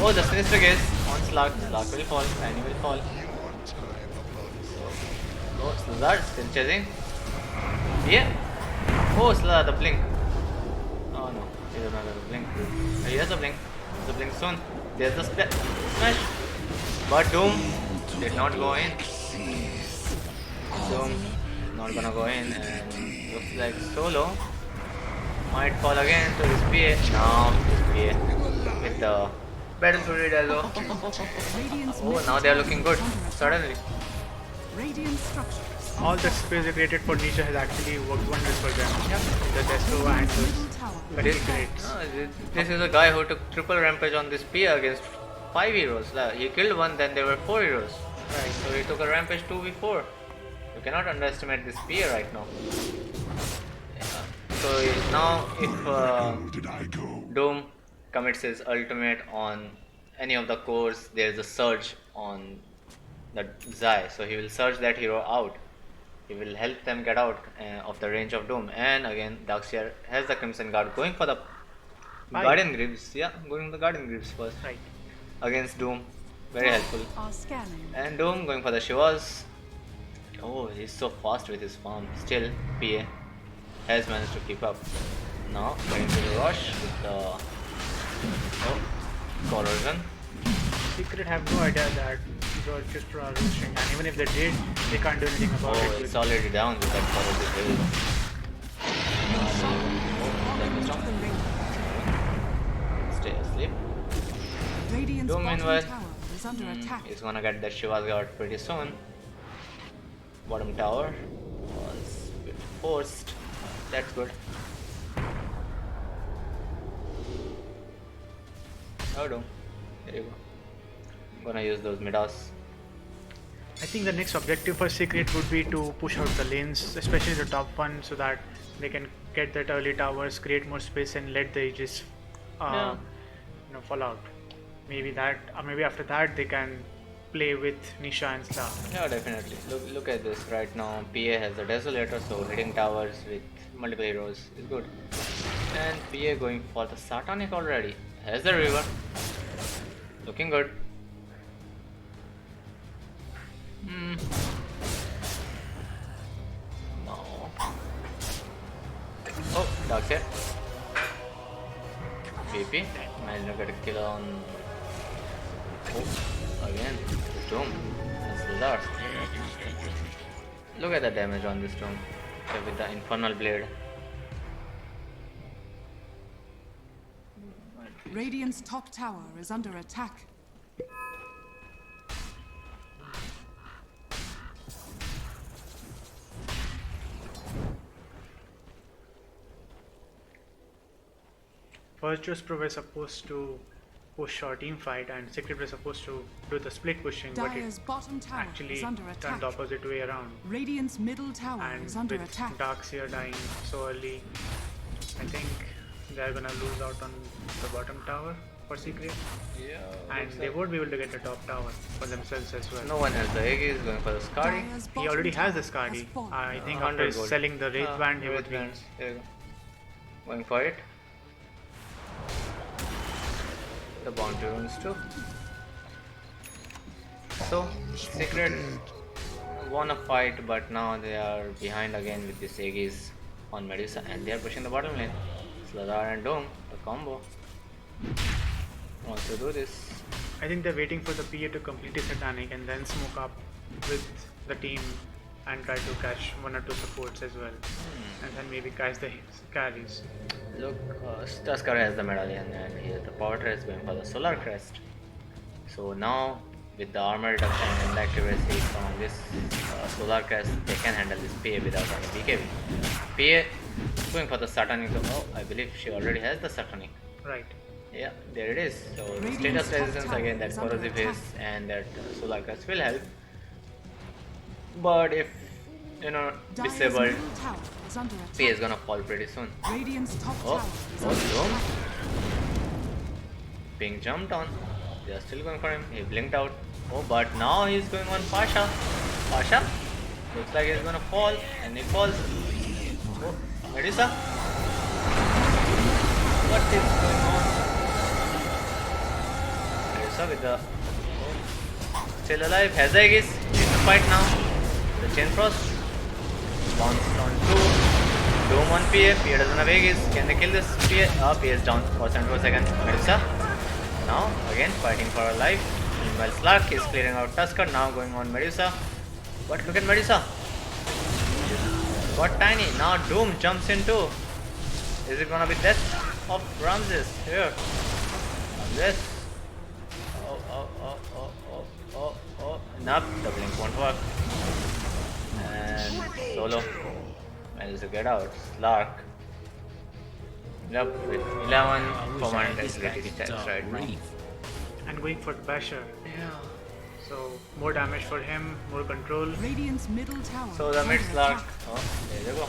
Oh, the Sinister Gaze on Slug. Slug will fall. Tiny will fall. Oh, Slazar still chasing. Yeah. Oh, Slazar, the blink. Oh no, he does not have a blink. He has a blink. The blink soon. There's the smash. But Doom did not go in. Doom not gonna go in, and looks like Solo might fall again to his PA. Now his PA with the Battle Fury Dezo. Radiant's Oh, middle now they are tower looking is good. under attack. Suddenly. Radiant structures. All that space they created for Nisha has actually worked wonders for them. The Desto and Middle the tower But is it's great. This is a guy who took triple rampage on this PA against 5 heroes. He killed one, then there were 4 heroes. Right, so he took a rampage 2v4. You cannot underestimate this PA right now. Yeah. So now if Doom commits his ultimate on any of the cores, there's a surge on the Zai, so he will surge that hero out. He will help them get out of the range of Doom. And again, Darkseer has the Crimson Guard going for the Guardian Greaves. Yeah, going for the Guardian Greaves first. Right. Against Doom. Very helpful. are scanning. And Doom going for the Shivas. Oh, he's so fast with his farm. Still, PA has managed to keep up. Now, going to the rush with the Corrosion. Secret have no idea that these are just for our rushing, and even if they did, they can't do anything about Oh, it. it's already down with that Corrosion. Stay asleep. Radiant's Doom bottom meanwhile, tower is under attack. he's gonna get that Shiva's Guard pretty soon. Bottom tower was a bit forced. That's good. Oh, Doom. There you go. I'm gonna use those Midas. I think the next objective for Secret would be to push out the lanes, especially the top one, so that they can get that early towers, create more space, and let the Aegis, fall out. Maybe that, or maybe after that they can play with Nisha and stuff. Yeah, definitely. Look at this right now. PA has the Desolator, so hitting towers with multiple heroes is good. And PA going for the Satanic already. Has the River. Looking good. Darkseid. BP. Managed to get a kill on. Oh, again. Doom. That's Lizard. Look at the damage on this Doom. With the Infernal Blade. Radiant's top tower is under attack. Virtuous Pro was supposed to push our team fight, and Secret was supposed to do the split pushing, but Dire's it bottom tower actually is under turned attack. the opposite way around. Radiant's middle tower And is under with attack. Darkseer dying so early, I think they're gonna lose out on the bottom tower for Secret, Yeah. and they won't be able to get the top tower for themselves as well. No one has the egg. He's going for the Skadi. Dire's He bottom already has tower the Skadi. fallen. I think 100 after gold. selling the Wraith Band, he would Wraith be. Bands. There you go. Going for it. The bounty runes too. So, Secret won a fight, but now they are behind again with this Aegis on Medusa, and they are pushing the bottom lane. Sladar and Doom, the combo. Wants to do this. I think they're waiting for the PA to complete his Satanic and then smoke up with the team and try to catch one or two supports as well, and then maybe catch the carries. Look, Tusker has the medallion and he has the power crest going for the solar crest. So now with the armor reduction and the accuracy from this solar crest, they can handle this PA without any BKB. PA going for the Satanic. Oh, I believe she already has the Satanic. Right. Yeah, there it is. So the Radiant's status top resistance tower again, that is under corrosive attack. is and that solar crest will help. But if Dire's disabled, middle tower is under attack. PA is gonna fall pretty soon. Radiant's top Oh, tower is oh, under Doom. attack. Being jumped on. They are still going for him. He blinked out. Oh, but now he's going on Pasha. Pasha? Looks like he's gonna fall. And he falls. Oh, Medusa? What is going on? Medusa with the... Oh, still alive. Has Aegis. Needs to fight now. The Chain Frost. Bounced on 2. Doom on PA. PA doesn't have Aegis. Can they kill this PA? Ah, PA is down for 74 seconds. Medusa. Now again fighting for her life. Meanwhile Slark is clearing out Tusker, now going on Medusa. But look at Medusa. Got tiny. Now Doom jumps in too. Is it gonna be death of Ramses here? Ramses. Oh. Nope, the blink won't work. And solo. Medusa get out. Slark. Yep, with 11 permanent ability stats right now. And going for the Basher. Yeah. So more damage for him, more control. Radiant's middle tower So the is mid under Slark. attack. Oh, there you go.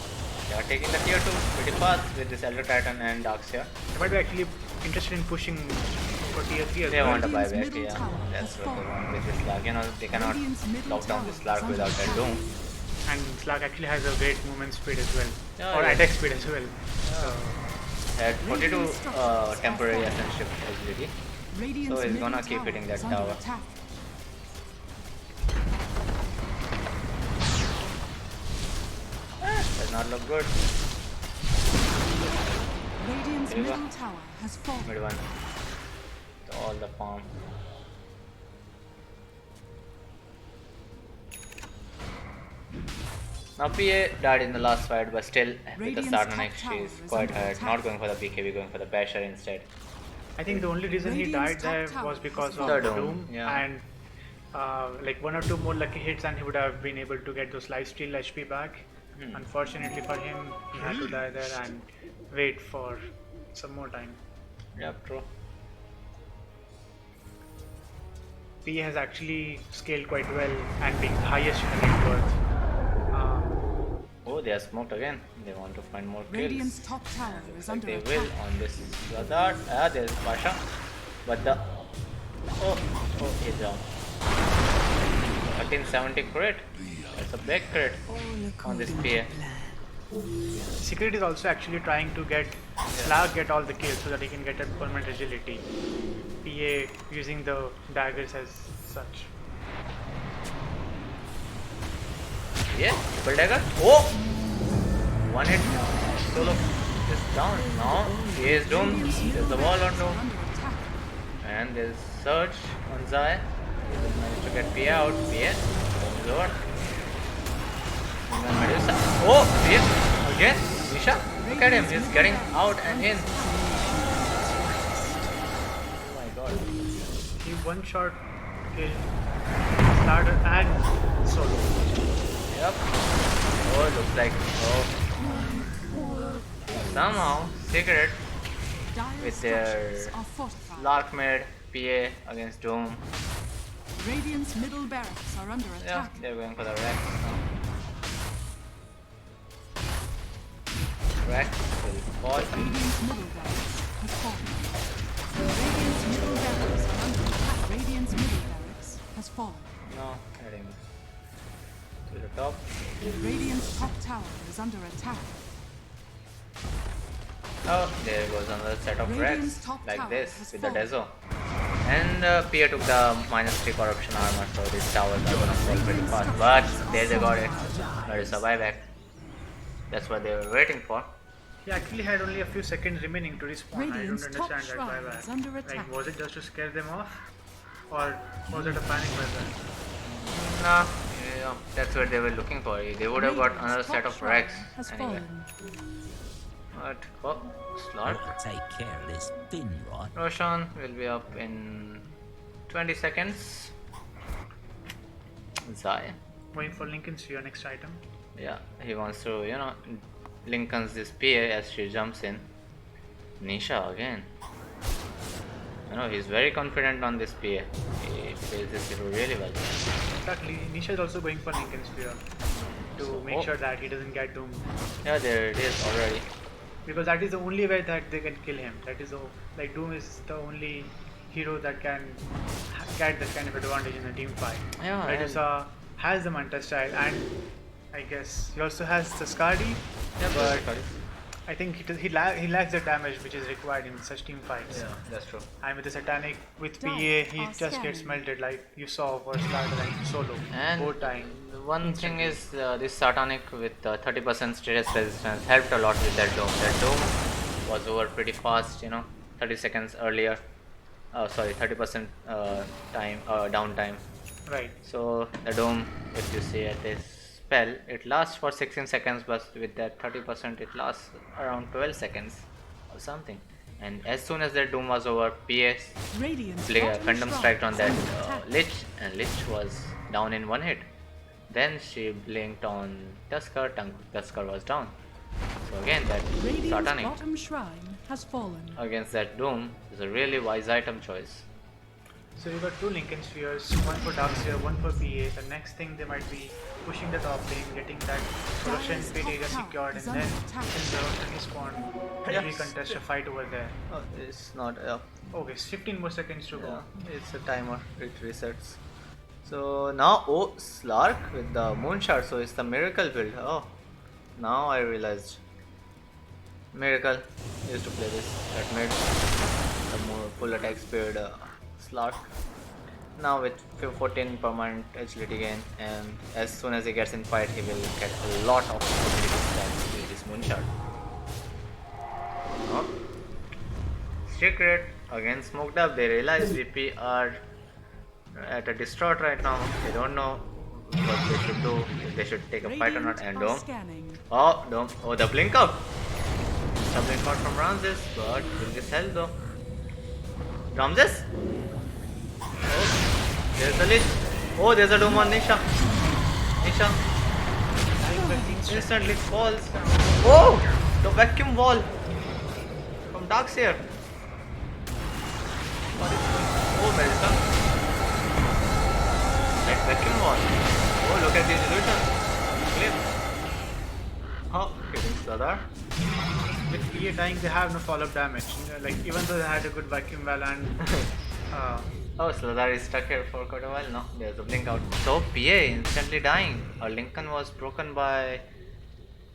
They are taking the tier 2 pretty fast with this Elder Titan and Darkseer. They might be actually interested in pushing for tier 3 as They well. want a Radiant's buyback, middle yeah. tower That's has what they fallen. want with this Slark. You know, they cannot Radiant's middle lock down tower this Slark is without under that Doom. And Slark actually has a great movement speed as well, Yeah, or yeah. attack speed as well. So Had 42 temporary ascension agility. Radiant's So he's middle gonna keep tower hitting that is under tower. attack. Does not look good. Radiant's There you go. middle tower has fallen. Mid one. All the farm. Now PA died in the last fight, but still with the Radiant's Sarnanek top she is tower is quite under hurt. attack. Not going for the BKB, going for the Basher instead. I think the only reason he Radiant's died there top tower was because is of The the Doom, Doom, yeah. and like one or two more lucky hits, and he would have been able to get those lifesteal HP back. Unfortunately for him, he had to die there and wait for some more time. Yep, true. P has actually scaled quite well and being the highest in the net worth. Oh, they are smoked again. They want to find more kills. Radiant's top tower is Like under they attack. will on this Lazard. Ah, there's Pasha. But the... Oh, he's down. 1370 crit. That's a big crit on this PA. Secret is also actually trying to get Slark get all the kills so that he can get a permanent agility. PA using the daggers as such. Yeah, triple dagger. Oh! One hit. Solo. this down. Now he is doomed. There's a wall on Doom. Under attack. And there's Surge on Zai. He will manage to get P out. PS. Doom is over. And then Medusa. Oh! PS! Again? Nisha? Look at him. He's getting out and in. Oh my god. He one shot killed starter and solo. Yep. Oh, looks like. Oh. Somehow, Secret Dire with their structures are fortified. Lark mid PA against Doom. Radiant's middle barracks are under Yeah, attack. they're going for the Rex now. Rex will fall. Radiant's middle barracks has fallen. Radiant's middle barracks are under attack. Radiant's middle barracks has fallen. No, heading to the top. Radiant's top tower is under attack. Oh, there goes another set of Radiant's Rex top like tower this has with the fallen. Dezo. And PA took the -3 corruption armor, so these towers are gonna fall pretty fast. But there they got it. There is a buyback. That's what they were waiting for. He actually had only a few seconds remaining to respawn. Radiant's I don't top understand that shrine is under buyback. attack. Like, was it just to scare them off? Or was it a panic buyback? Nah, yeah, that's what they were looking for. They would have got Radiant's another top set of shrine Rex has anyway. fallen. But oh, Slark. Gotta take care of this bin, right? Roshan will be up in 20 seconds. Zai. Going for Lincoln Sphere, next item. Yeah, he wants to, Lincoln's this PA as she jumps in. Nisha again. He's very confident on this PA. He plays this hero really well. Exactly, Nisha is also going for Lincoln Sphere to make sure that he doesn't get doomed. Yeah, there it is already. Because that is the only way that they can kill him. That is like Doom is the only hero that can get that kind of advantage in a team fight. Yeah, Medusa has the Manta style, and I guess he also has the Skadi. Yeah, but I think he lacks the damage which is required in such team fights. Yeah, that's true. And with the Satanic, with PA, Dire he are just gets scanning. melted like you saw for Starter and Solo. And both time. one thing is this Satanic with 30% status resistance helped a lot with that Dome. That Dome was over pretty fast, 30 seconds earlier. 30% downtime. Right. So the Dome, if you see at this spell, it lasts for 16 seconds, but with that 30% it lasts around 12 seconds or something. And as soon as that Doom was over, PS Radiant's Phantom Strike on that Lich, and Lich was down in one hit. Then she blinked on Tusker, Tusker was down. So again, that Radiant's Satanic bottom shrine has fallen. against that Doom is a really wise item choice. So you got two Lincoln Spheres, one for Darkseer, one for PA. The next thing they might be pushing the top lane, getting that Russian Dire's pit top area tower secured, and is then under attack. since the Russian spawn, maybe contest a fight over there. Oh, it's not. Okay, it's 15 more seconds to go. It's a timer. It resets. So now, Slark with the Moonshot. So it's the Miracle build. Oh, now I realized. Miracle used to play this at mid. The more full attack speed Slark. Now with 14 permanent agility gain, and as soon as he gets in fight, he will get a lot of ability stats with this Moonshot. Oh. Secret again smoked up. They realize VP are at a distraught right now. They don't know what they should do, if they should take a fight or not. And Radiant are Dome. scanning. Oh, Dome. Oh, the blink out. The blink out from Ramses, but will this help though? Ramses? Oh, there's the Lich. Oh, there's a Dome on Nisha. Nisha. Instantly falls. Oh, the vacuum wall from Darkseer. Oh, Medusa. That vacuum wall. Oh, look at these illusions. Clip. Oh, hitting Sladar. With PA dying, they have no follow-up damage. Like even though they had a good vacuum well and Oh, Sladar is stuck here for quite a while now. There's a blink out. So, PA instantly dying. Our Lincoln was broken by...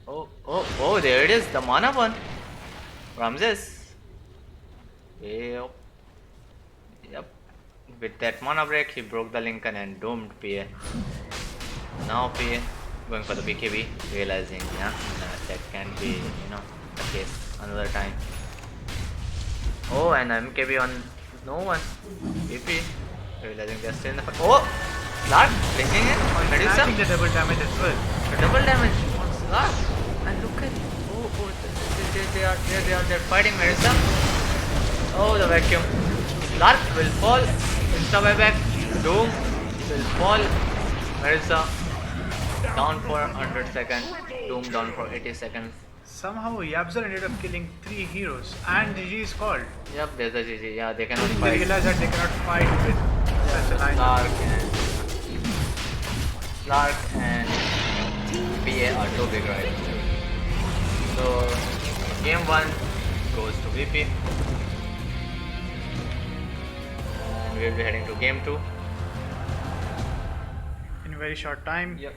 Oh, there it is. The mana one. Ramses. Yep. With that mana break, he broke the Lincoln and doomed PA. Now PA going for the BKB, realizing, that can't be, the case. another time. Oh, and MKB on no one. BP. Realizing they're still in the fight. Oh! Slark blinking in on Medusa. Catching the double damage as well. Double damage on Slark. And look at they're fighting Medusa. Oh, the vacuum. Slark will fall. Insta buyback. Doom will fall. Medusa down for 100 seconds. Doom down for 80 seconds. Somehow Yabzor ended up killing 3 heroes and GG is called. Yep, there's a GG. Yeah, they cannot They fight. realized that they cannot fight with such a line. Slark and BA are too big right now. So game 1 goes to VP. And we'll be heading to game 2. In a very short time. Yep.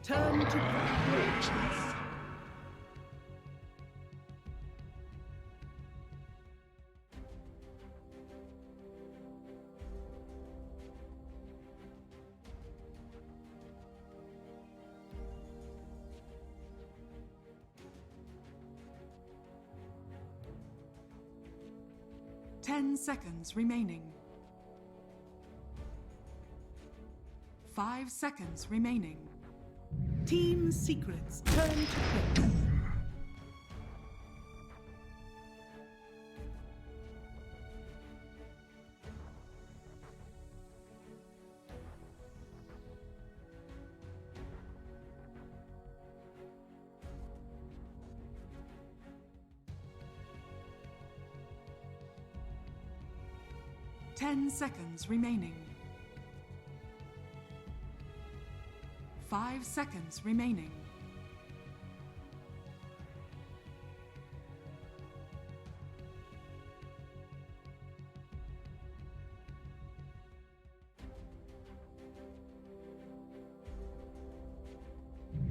turn to preparations. Ten seconds remaining. 5 seconds remaining. Team secrets turn to pick. Ten seconds remaining. 5 seconds remaining.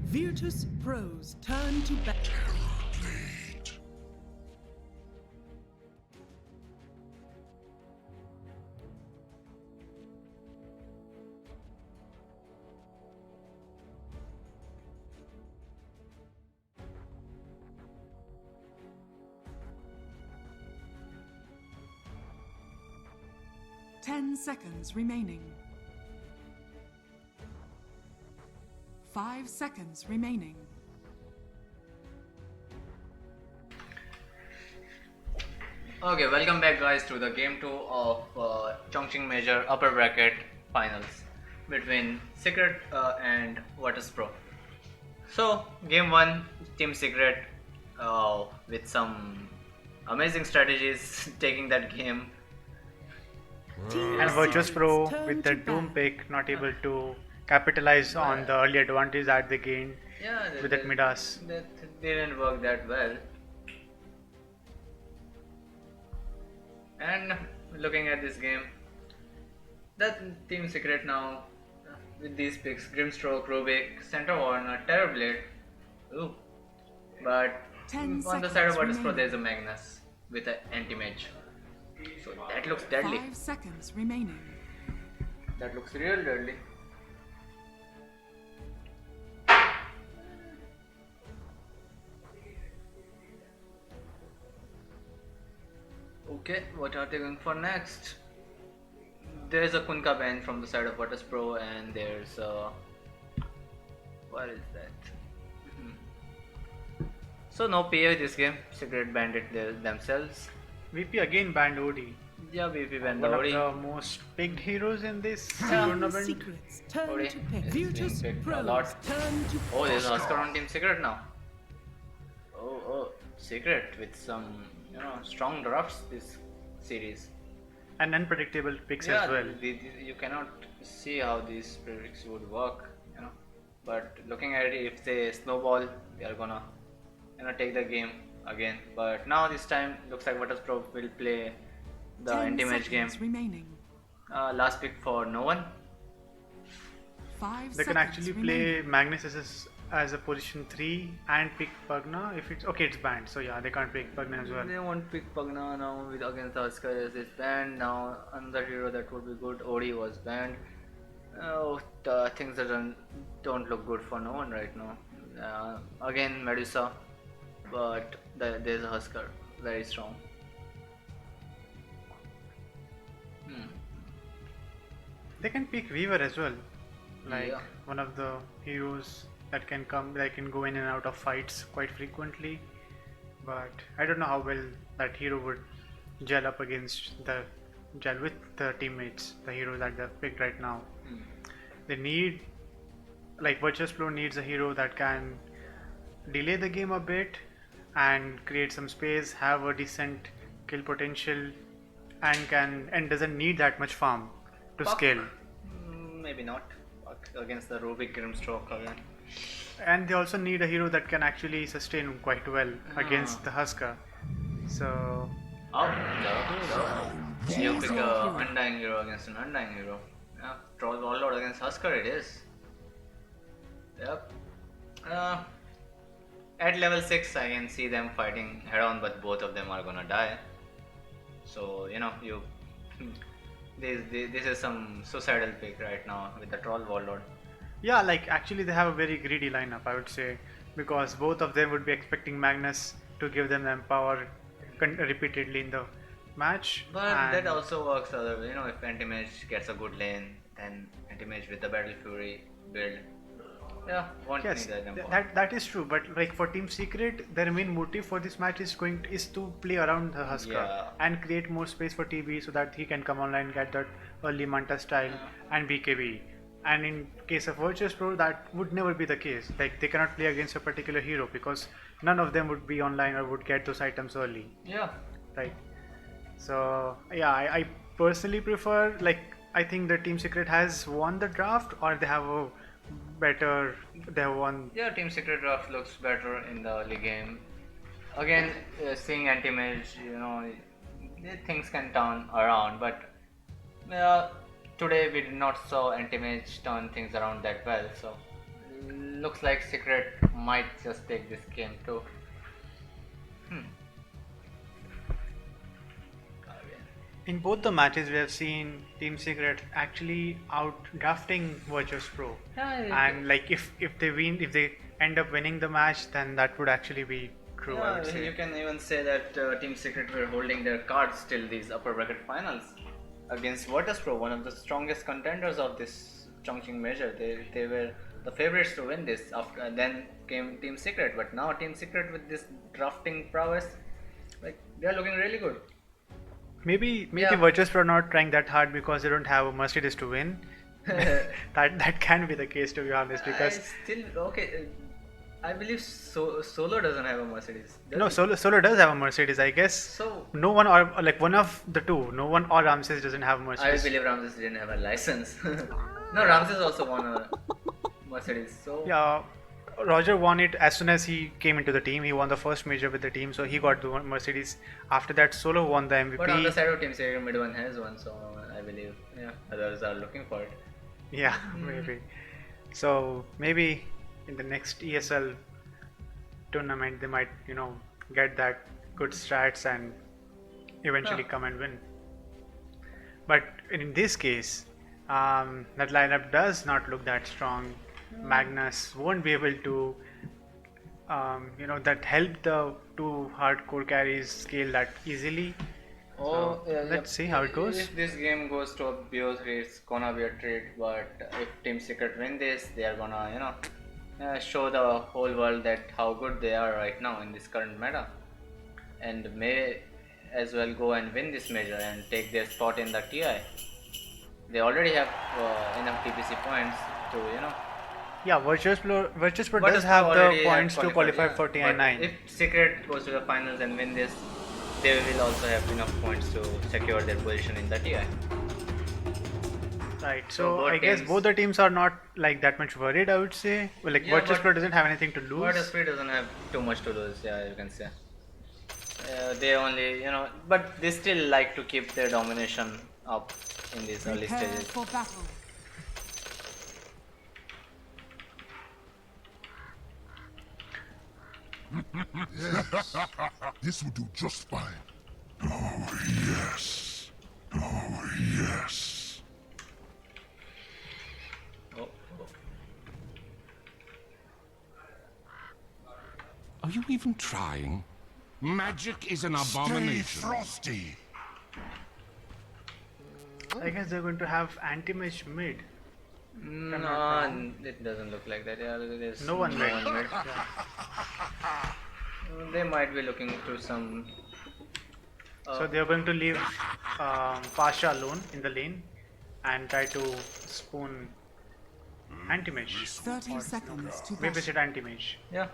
Virtus Pros turn to battle. 10 seconds remaining. 5 seconds remaining. Okay, welcome back guys to the game 2 of Chongqing Major upper bracket finals between Secret and Virtus Pro. So game 1, Team Secret with some amazing strategies taking that game. And Virtus Pro with the Doom pick not able to capitalize on the early advantage that they gained with that Midas. That didn't work that well. And looking at this game, that Team Secret now with these picks, Grimstroke, Rubik, Centaur Warner, Terrorblade. Ooh. But on the side of Virtus Pro there's a Magnus with an anti-mage. So that looks deadly. 5 seconds remaining. That looks real deadly. Okay, what are they going for next? There's a Kunka ban from the side of Virtus Pro, and there's a... what is that? So no PA this game. Secret banned it themselves. VP again banned OD. Yeah, VP banned One the of OD. the most picked heroes in this Team tournament. secrets turn OD to pick. is being Virtus picked a Pros lot. turn to Oh, there's a Husker on Team Secret now. Oh, Secret with some, strong drafts this series. And unpredictable picks Yeah, as well. you cannot see how these predicts would work, But looking at it, if they snowball, they are gonna, take the game again. But now this time, looks like Virtus Pro will play the 10 anti-match game. seconds remaining. Last pick for no one. 5 They can seconds actually play remaining. Magnus as a position 3 and pick Pugna if it's okay. It's banned, so yeah, they can't pick Pugna as well. They won't pick Pugna now with against the Husker as it's banned. Now another hero that would be good, OD was banned. Oh, the things that don't look good for no one right now. Again Medusa, but there's a Husker, very strong. They can pick Weaver as well, like Yeah. one of the heroes that can go in and out of fights quite frequently. But I don't know how well that hero would gel with the teammates, the heroes that they've picked right now. They need, like Virtus Pro needs a hero that can delay the game a bit and create some space, have a decent kill potential, and doesn't need that much farm to Puck? scale. Maybe not. Puck against the Rubik Grimstroke again. And they also need a hero that can actually sustain quite well against the Husker. So You pick a Undying hero against an Undying hero. Yeah, Troll Warlord against Husker it is. Yep. Uh, at level 6, I can see them fighting head on, but both of them are gonna die. So, you. This is some suicidal pick right now with the Troll Warlord. Yeah, like actually they have a very greedy lineup, I would say, because both of them would be expecting Magnus to give them empower repeatedly in the match. But that and also works other way. If Anti-Mage gets a good lane, then Anti-Mage with the Battle Fury build. Yeah, won't yes, need that empower. that is true. But like for Team Secret, their main motive for this match is to play around the Husker Yeah. and create more space for TB so that he can come online, get that early Manta style and BKB. And in case of Virtus Pro, that would never be the case. Like they cannot play against a particular hero because none of them would be online or would get those items early, Yeah. right? So yeah, I personally prefer, like, I think the Team Secret has won the draft, or they have a they have won. Yeah, Team Secret draft looks better in the early game. Again, seeing Anti-Mage, things can turn around, but today we did not saw Anti-Mage turn things around that well, so looks like Secret might just take this game too. In both the matches, we have seen Team Secret actually out drafting Virtus Pro, and like if they win, if they end up winning the match, then that would actually be true. I would Yeah, say. you can even say that Team Secret were holding their cards till these upper bracket finals against Virtus Pro, one of the strongest contenders of this Chongqing major. They were the favorites to win this. After then came Team Secret, but now Team Secret with this drafting prowess, like they are looking really good. Maybe Yeah. Virtus Pro are not trying that hard because they don't have a Mercedes to win. that can be the case, to be honest, because Still okay. I believe Solo doesn't have a Mercedes. does no, he? Solo does have a Mercedes, I guess. So No one, or like one of the two, no one or Ramses doesn't have a I Mercedes. believe Ramses didn't have a license. No, Ramses also won a Mercedes. So Yeah, Roger won it as soon as he came into the team. He won the first major with the team, so he got the Mercedes. After that, Solo won the MVP. but on the side of Team Secret, mid one has one, so I believe others are looking for it. Yeah, maybe. So maybe in the next ESL tournament, they might, get that good strats and eventually Yeah. come and win. But in this case, that lineup does not look that strong. Magnus won't be able to, that help the two hardcore carries scale that easily. So, let's see how it goes. If this game goes to a BO3, it's gonna be a treat. But if Team Secret win this, they are gonna, show the whole world that how good they are right now in this current meta, and may as well go and win this major and take their spot in the TI. They already have enough TPC points to, Yeah, Virtus Pro Virtus does Pro have the already had points to qualify for But TI9. if Secret goes to the finals and win this, they will also have enough points to secure their position in the TI. Right, So so both I guess teams- both the teams are not like that much worried, I would say. Well, like Yeah, Virtus but- Pro doesn't have anything to lose. Virtus Pro doesn't have too much to lose, yeah, you can say. They only, but they still like to keep their domination up in these early Prepare stages. for battle. This will do just fine. Oh, yes. Oh, yes. Oh, Are you even trying? Magic is an Stay abomination. frosty. I guess they're going to have anti-mage mid. No, it doesn't look like that. Yeah, there's No one mid. mid. They might be looking to some. So they're going to leave Pasha alone in the lane and try to spoon anti-mage. 30 seconds to Maybe battle. it's anti-mage. Yeah.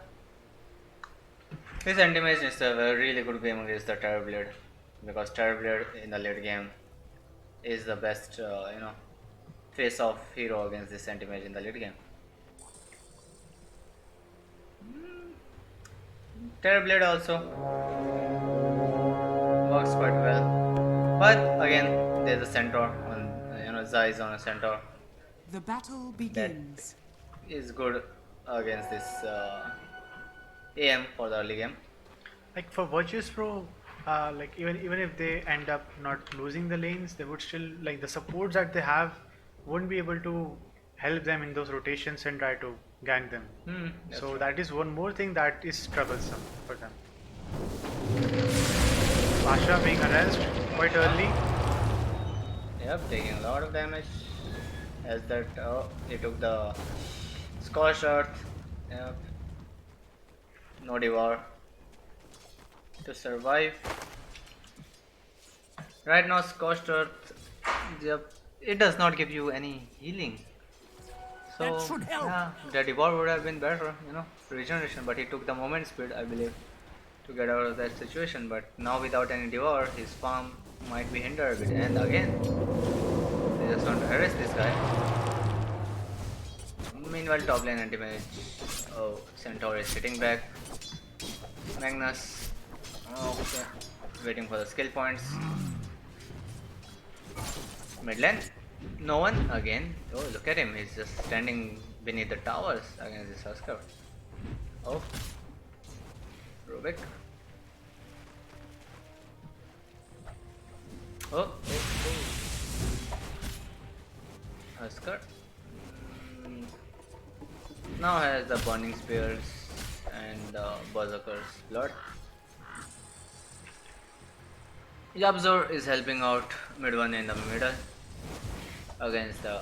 This Anti-Mage is a really good game against the Terror Blade, because Terror Blade in the late game is the best, face-off hero against this Anti-Mage in the late game. Terror Blade also works quite well, but again, there's a centaur on, Zai is on a centaur. The battle begins. Is good against this AM for the early game. Like for Virtus Pro, like even if they end up not losing the lanes, they would still like the supports that they have won't be able to help them in those rotations and try to gank them. That's So true. that is one more thing that is troublesome for them. Pasha being harassed quite early. Yep, taking a lot of damage. As that, he took the Scorched Earth. Yep. No Devour to survive. Right now, Scorched Earth, yep, it does not give you any healing. So, That should help. yeah, the Devour would have been better, regeneration, but he took the moment speed, I believe, to get out of that situation. But now, without any Devour, his farm might be hindered a bit. And again, they just want to harass this guy. Meanwhile, top lane anti-mage. Oh, Centaur is sitting back. Magnus. Oh, okay. Waiting for the skill points. Mid lane. No one again. Oh, look at him. He's just standing beneath the towers against this Husker. Oh. Rubik. Oh. Husker. Now has the burning spears and berserker's blood. Yabzor is helping out mid one in the middle against the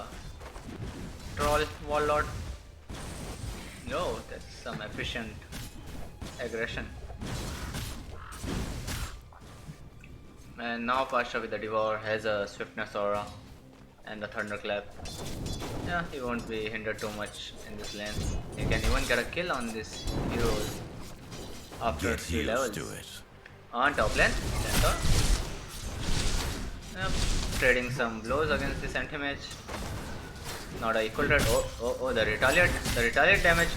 troll warlord. Yo, that's some efficient aggression. And now Pasha with the Devour has a swiftness aura and the thunderclap. Yeah, he won't be hindered too much in this lane. He can even get a kill on this hero after Get 3 used levels. to it. On top lane, Centaur. Yep, trading some blows against this anti-mage. Not a equal trade. Oh, the retaliate damage.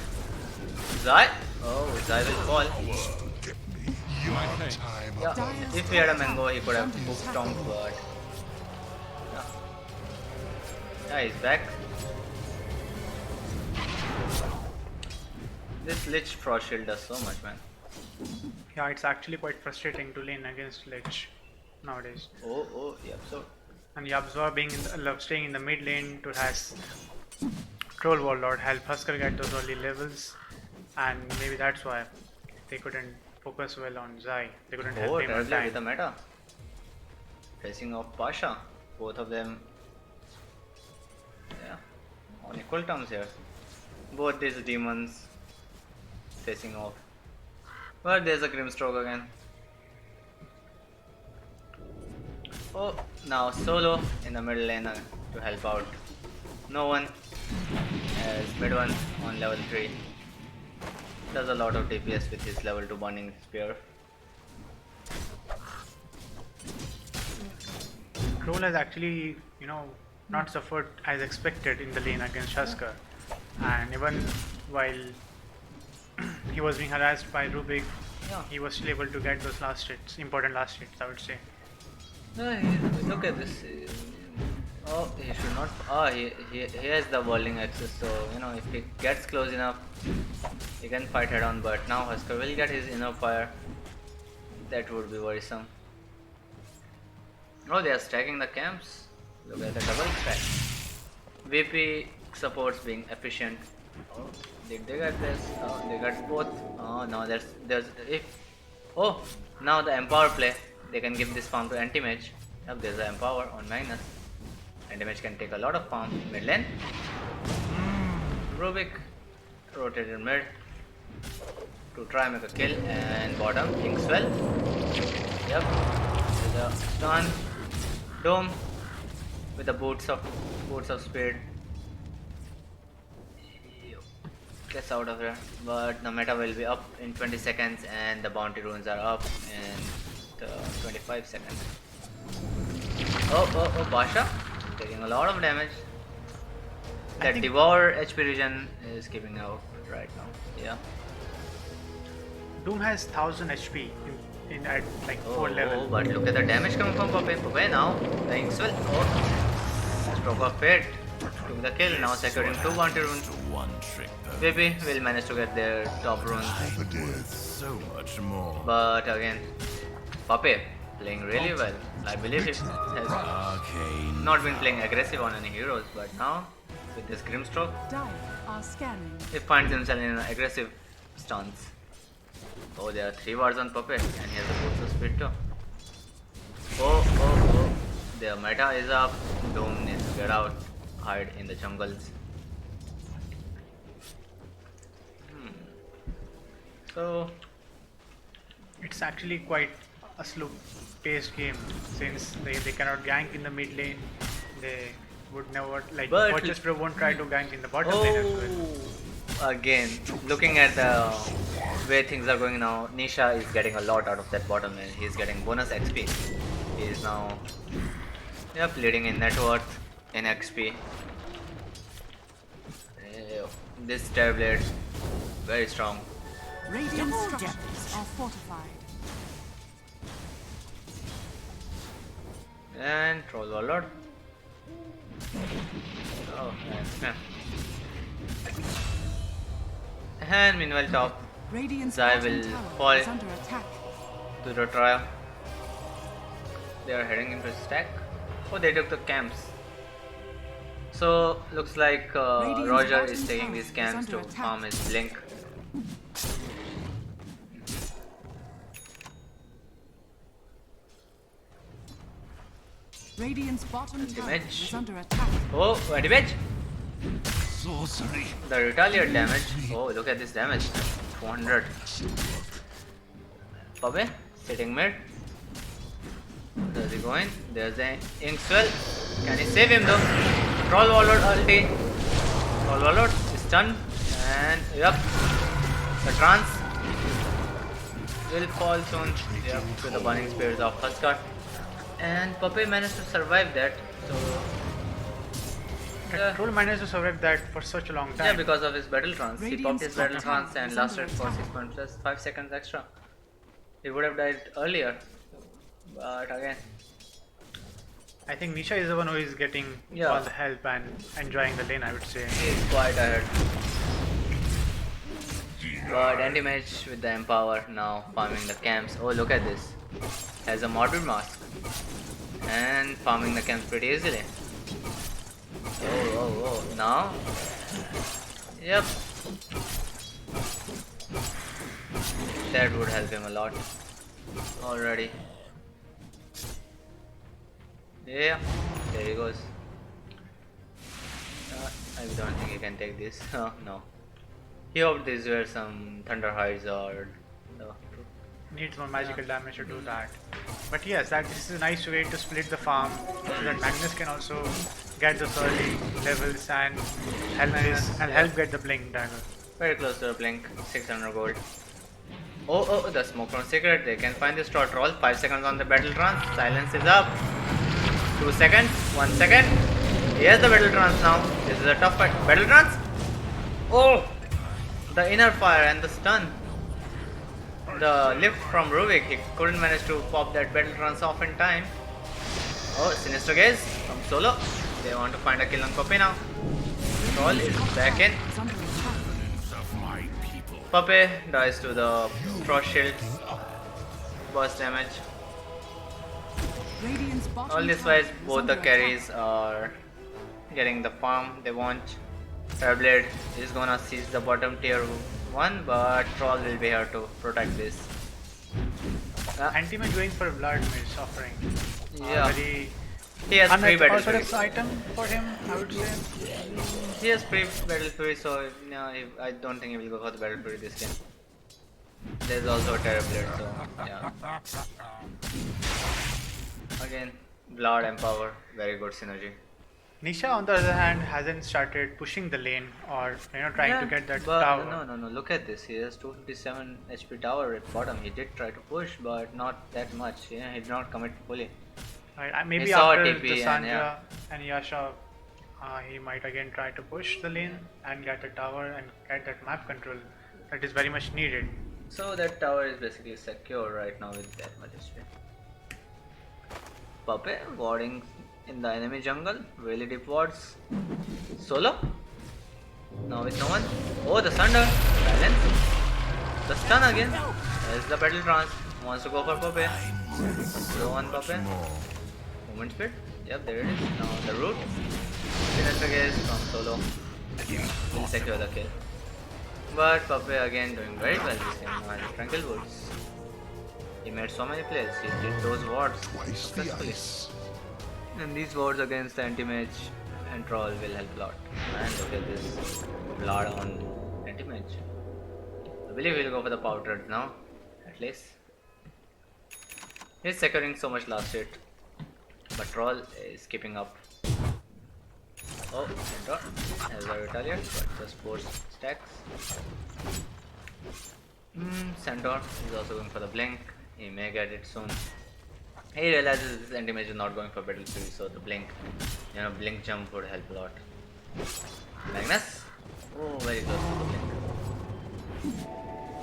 Zai. Oh, Zai will fall. Time Yeah, if he had a mango, he could have book stomp, but yeah, he's back. This Lich Frost Shield does so much, man. Yeah, it's actually quite frustrating to lane against Lich nowadays. Oh, yep, so. And Yabzwa being staying in the mid lane to has Troll Warlord help Husker get those early levels, and maybe that's why they couldn't focus well on Zai. They couldn't help him on Terribly with the time. meta. Facing off Pasha. Both of them, yeah, on equal terms here. Both these demons facing off. But there's a Grimstroke again. Oh, now solo in the middle lane to help out. No one, as mid one on level 3. Does a lot of DPS with his level 2 burning spear. Troll has actually, not suffered as expected in the lane against Husker, and even while he was being harassed by Rubik, Yeah. he was still able to get those last hits, important last hits, I would say. No, look at this. Oh, he should not. Oh, he has the whirling access, so if he gets close enough, he can fight head on. But now Husker will get his inner fire. That would be worrisome. Oh, they are stacking the camps. Look at the double stack. VP supports being efficient. Oh, did they get this? Oh, they got both. Oh no, there's if. Oh, now the empower play. They can give this farm to anti-mage. Yep, there's an empower on Magnus. Anti-mage can take a lot of farm. Mid lane. Rubik rotated mid to try and make a kill, and bottom Kingswell. Yep, there's a stun. Dome with the boots of speed. Gets out of here, but the meta will be up in 20 seconds, and the bounty runes are up in 25 seconds. Oh, Pasha taking a lot of damage. That Devour HP regen is giving out right now. Yeah. Doom has 1000 HP at like 4 level. But look at the damage coming from Puppet now. The Inkswell. Oh, stroke of fate. Took the kill. Now securing 2 bounty runes. one trick though. Maybe we'll manage to get their top runes. Worth so much more. But again, Pape playing really well. I believe he has Arcane. not been playing aggressive on any heroes, but now with this Grimstroke, Dire are scanning. he finds himself in an aggressive stance. Oh, there are 3 wards on Pape, and he has a boost of speed too. Oh. Their meta is up. Doom needs to get out, hide in the jungles. So It's actually quite a slow paced game since they cannot gank in the mid lane. They would never, like, But- Purchase Pro won't try to gank in the bottom lane as well. again, looking at the way things are going now, Nisha is getting a lot out of that bottom lane. He's getting bonus XP. He is now leading in net worth, in XP. This Terrorblade, very strong. Radiant structures are fortified. And Troll Warlord. Oh, nice. And meanwhile, top Radiant's Zai bottom will tower fall. is under attack. to the trial. They are heading into stack. Oh, they took the camps. So looks like Radiant's Roger bottom is taking tower these is camps to under attack. farm his blink. Radiant's bottom tower Damage. is under attack. Oh, damage! Sorcery. The retaliate damage. Oh, look at this damage. 400. Pabe, sitting mid. Where's he going? There's the Inkswell. Can he save him though? Troll Warlord ulti. Troll Warlord is stunned. And yep. The trance will fall soon. Yep, to the burning spears of Huskar. And Pape managed to survive that. So The Troll managed to survive that for such a long time. yeah, because of his battle trance. He popped Radiant's his battle top trance tower and is lasted under for attack. 6.5 seconds extra. He would have died earlier. But again, I think Nisha is the one who is getting Yeah. all the help and enjoying the lane, I would say. he is quite ahead. But anti-mage with the empower now farming the camps. Oh, look at this. Has a morbid mask. And farming the camps pretty easily. Oh. Now. Yep. That would help him a lot. Already. Yeah, there he goes. I don't think he can take this. No. He hoped these were some thunder hides or. No. Needs more magical damage to do that. But yes, this is a nice way to split the farm so that Magnus can also get those early levels and help get the blink dagger. Very close to the blink. 600 gold. Oh, the smoke from secret. They can find this troll. 5 seconds on the battle trance. Silence is up. 2 seconds. 1 second. Here's the battle trance now. This is a tough fight. Battle trance. Oh, the inner fire and the stun. The lift from Ruvik. He couldn't manage to pop that battle trance off in time. Oh, Sinister Gaze from Solo. They want to find a kill on Pape now. Troll is back in. Is under attack. Of my people. Pape dies to the frost shield. Burst damage. Radiant's bottom All this tower wise, is both under the attack. carries are getting the farm they want. Terrorblade is gonna seize the bottom tier 1, but Troll will be here to protect this. Anti-mage going for a blood mage offering. Yeah. Very He has free battle fury. unorthodox item for him, I would say. He has free battle fury, so no, I don't think he will go for the battle fury this game. There's also a Terrorblade, so yeah. Again, Blood Empower, very good synergy. Nisha, on the other hand, hasn't started pushing the lane or trying to get that but tower. No. Look at this. He has 257 HP tower at bottom. He did try to push, but not that much. Yeah, he did not commit fully. Right, maybe He saw after TP the and Sandra and Yasha, he might again try to push the lane and get the tower and get that map control that is very much needed. So that tower is basically secure right now with that much HP. Pape warding in the enemy jungle, really deep wards. Solo? Now with no one. Oh, the thunder. Silence. The stun again. There's the battle trance. Wants to go for Poppy. Low on Poppy. Movement speed. Yep, there it is. Now the root. Signature gaze from solo. Will secure the kill. But Poppy again doing very well this game. Now has Tranquil Woods. He made so many plays. He did those wards Twice the successfully. ice. And these wards against the anti-mage and troll will help a lot. And look at this blood on anti-mage. I believe he'll go for the power treads now, at least. He's securing so much last hit, but troll is keeping up. Oh, Centaur has a retaliate, but just 4 stacks. Centaur is also going for the blink. He may get it soon. He realizes this anti-mage is not going for battle fury, so the blink, blink jump would help a lot. Magnus, oh, very close to the blink.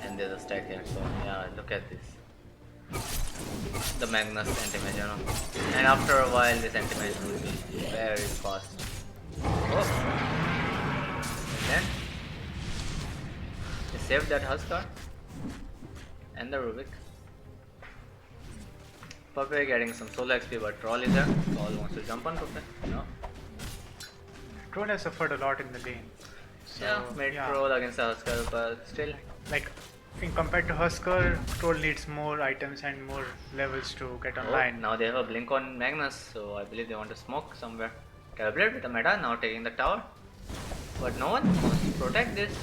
And there's a stack here, so yeah, look at this. The Magnus anti-mage, and after a while, this anti-mage will be very fast. Oh, and then he saved that Huskar and the Rubik. Puppy getting some solo XP, but Troll is there. Troll wants to jump on Puppy. No. Troll has suffered a lot in the lane. So, Yeah, made Troll against the Huskar, but still. Like, in compared to Husker, Troll needs more items and more levels to get online. Now they have a blink on Magnus, so I believe they want to smoke somewhere. Calibrate with the meta, now taking the tower. But no one wants to protect this.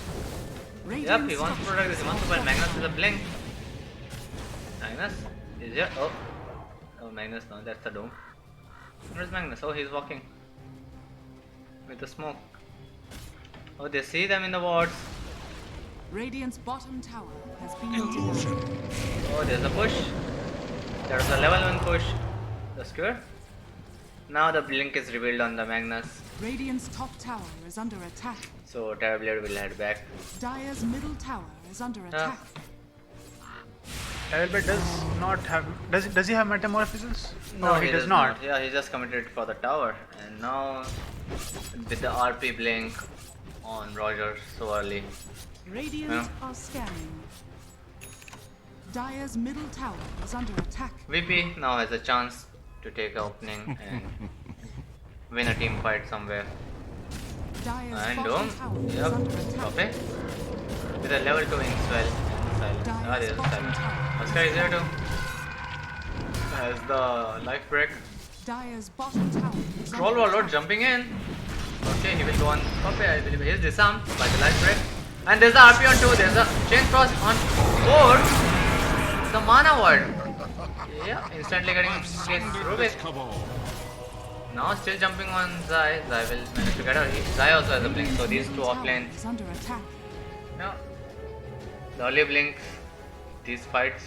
Yep, he wants to protect this. He wants to buy Magnus with a blink. Magnus is here. Oh, Magnus, no, that's the Doom. Where's Magnus? Oh, he's walking with the smoke. Oh, they see them in the wards. Radiant's bottom tower has been denied. Oh, there's a push. There's a level 1 push. The skewer. Now the blink is revealed on the Magnus. Radiant's top tower is under attack. So Terrorblade will head back. Dire's middle tower is under attack. Terrorblade does not have. Does he have metamorphosis? No, he does not. Yeah, he just committed for the tower. And now with the RP blink on Roger so early. Radiant are scanning. Dire's middle tower is under attack. VP now has a chance to take an opening and win a team fight somewhere. Dire's And bottom Dome, tower is yep, under attack. copy. With a level 2 Inkswell and silence. Ah, Dire's there's a bottom silence. tower. Huskar is here too. Has the life break. Dire's bottom tower is Troll under Warlord attack. jumping in. Okay, he will go on copy. I believe he is disarmed by the life break. And there's a RP on 2. There's a Chain Frost on 4. The mana ward. Yeah, instantly getting Rubik. Now still jumping on Zai. Zai will manage to get her. Zai also has a blink, so these two off lanes. Is under attack. Yeah. The early blinks, these fights.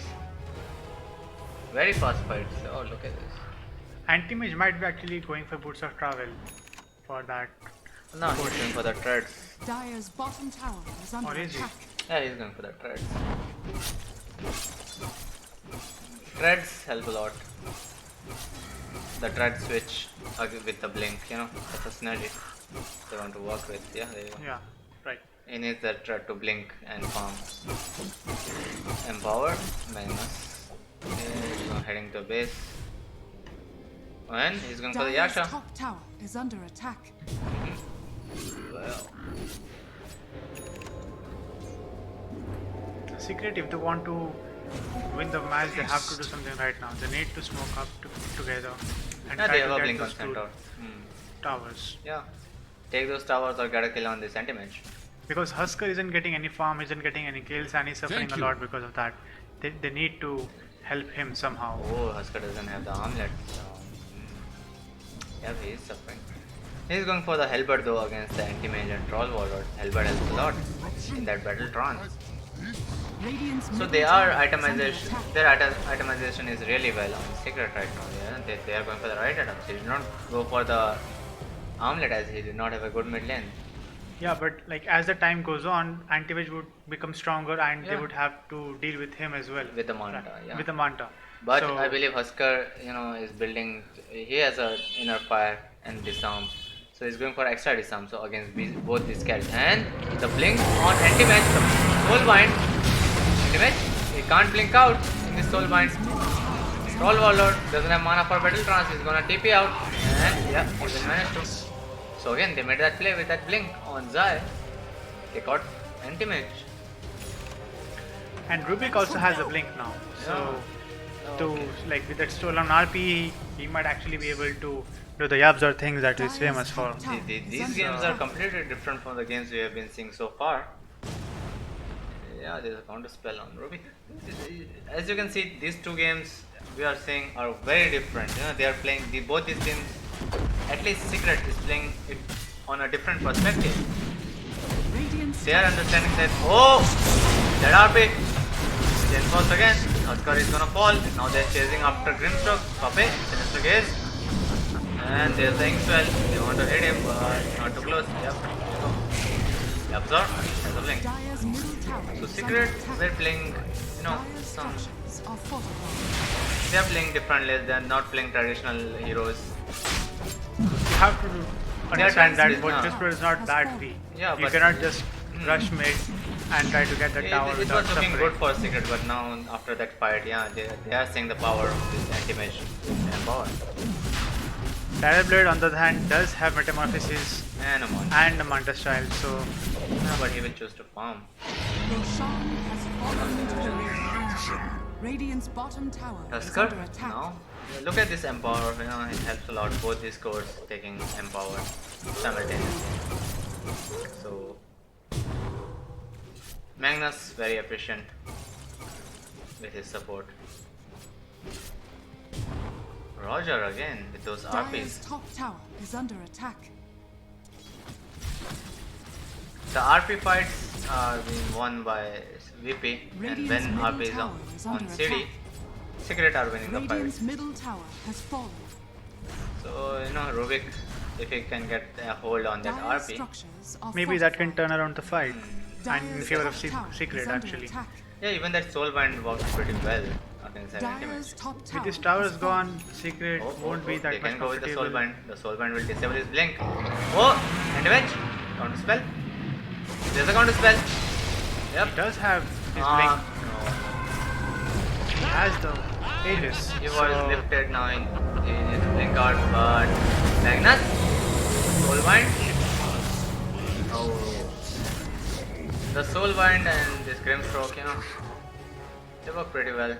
Very fast fights. Oh, look at this. Anti-mage might be actually going for Boots of Travel for that. No, he's going for the treads. Dire's bottom tower is under Or is he? attack. Yeah, he's going for the treads. Treads help a lot. The tread switch with the blink, that's a synergy they want to work with. Yeah, there you go. Yeah, right. He needs that tread to blink and farm. Empower, Magnus. Okay, heading to base. And he's going for the Dire's Yasha. top tower is under attack. Well, Secret, if they want to win the match, they have to do something right now. They need to smoke up together and yeah, try they have to a get blink on those two Centaur. towers. Yeah, take those towers or get a kill on this anti-mage. Because Husker isn't getting any farm, isn't getting any kills, and he's suffering Thank a you. lot because of that. They need to help him somehow. Oh, Husker doesn't have the armlet. So, yeah, he is suffering. He's going for the Halberd though against the anti-mage and troll warlord. Halberd helps a lot in that battle trance. Radiant's So middle they are tower is under itemization. attack. Their itemization is really well on secret right now. Yeah, they are going for the right items. He did not go for the armlet as he did not have a good mid lane. Yeah, but like as the time goes on, anti-mage would become stronger, and they Yeah. would have to deal with him as well. With the Manta, Right, yeah. With the Manta. But So- I believe Husker, is building. He has a inner fire and disarm, so So he's going for extra disarm. So against both these carries. And the blink on anti-match, the soulbind. Anti-match, he can't blink out in this soulbind. Troll Warlord doesn't have mana for battle trance. He's gonna TP out. And yeah, he will manage to. So again, they made that play with that blink on Zai. They got anti-match. And Rubik also has a blink now. So like with that stolen RP, he might actually be able to do the Yabzor things that he's famous for. These games are completely different from the games we have been seeing so far. Yeah, there's a counter spell on Ruby. As you can see, these two games we are seeing are very different. You know, they are playing both these games. At least Secret is playing it on a different perspective. They are understanding that that RP. Then falls again. Huskar is gonna fall. Now they're chasing after Grimstroke. Pape, finish the case. And there's the Inkswell. They want to hit him, but not too close. Yep. Yabzor has a blink. So Secret, they're playing, you know, they are playing differently. They are not playing traditional heroes. You have to understand that BO3 is not that weak. Yeah, you but cannot just rush mid and try to get the tower. It without was looking suffering. good for Secret, but now after that fight, yeah, they are seeing the power of this anti-mage and power. Terrorblade on the other hand does have Metamorphosis And a monster. and a Manta style, so Yeah, but he will choose to farm. Roshan has fallen to the Radiant's bottom tower is Huskar, under attack. now look at this empower. You know, it helps a lot. Both these cores taking empower simultaneously. So Magnus very efficient with his support. Roger again with those Dire's RPs. top tower is under attack. The RP fights are being won by VP, and when RP is on CD, Secret are winning the Radiant's fight. middle tower has fallen. So you know, Rubik, if he can get a hold on that Dire's RP, structures are maybe that can fortified. turn around the fight and in Dire's favor of top tower Secret is under actually. attack. yeah, even that Soulbind works pretty well against that Dire's anti-mage. top tower With his towers has fallen. gone, Secret Oh, won't be they that much can go with the comfortable. Soulbind. The Soulbind will disable his blink. Oh, anti-mage, counter spell. There's a counter spell. Yep. He does have his No. blink, he has the Aegis. He was so lifted now in his blink out, but Magnus, Soulbind. Oh, the Soulbind and this Grimstroke, you know, they work pretty well.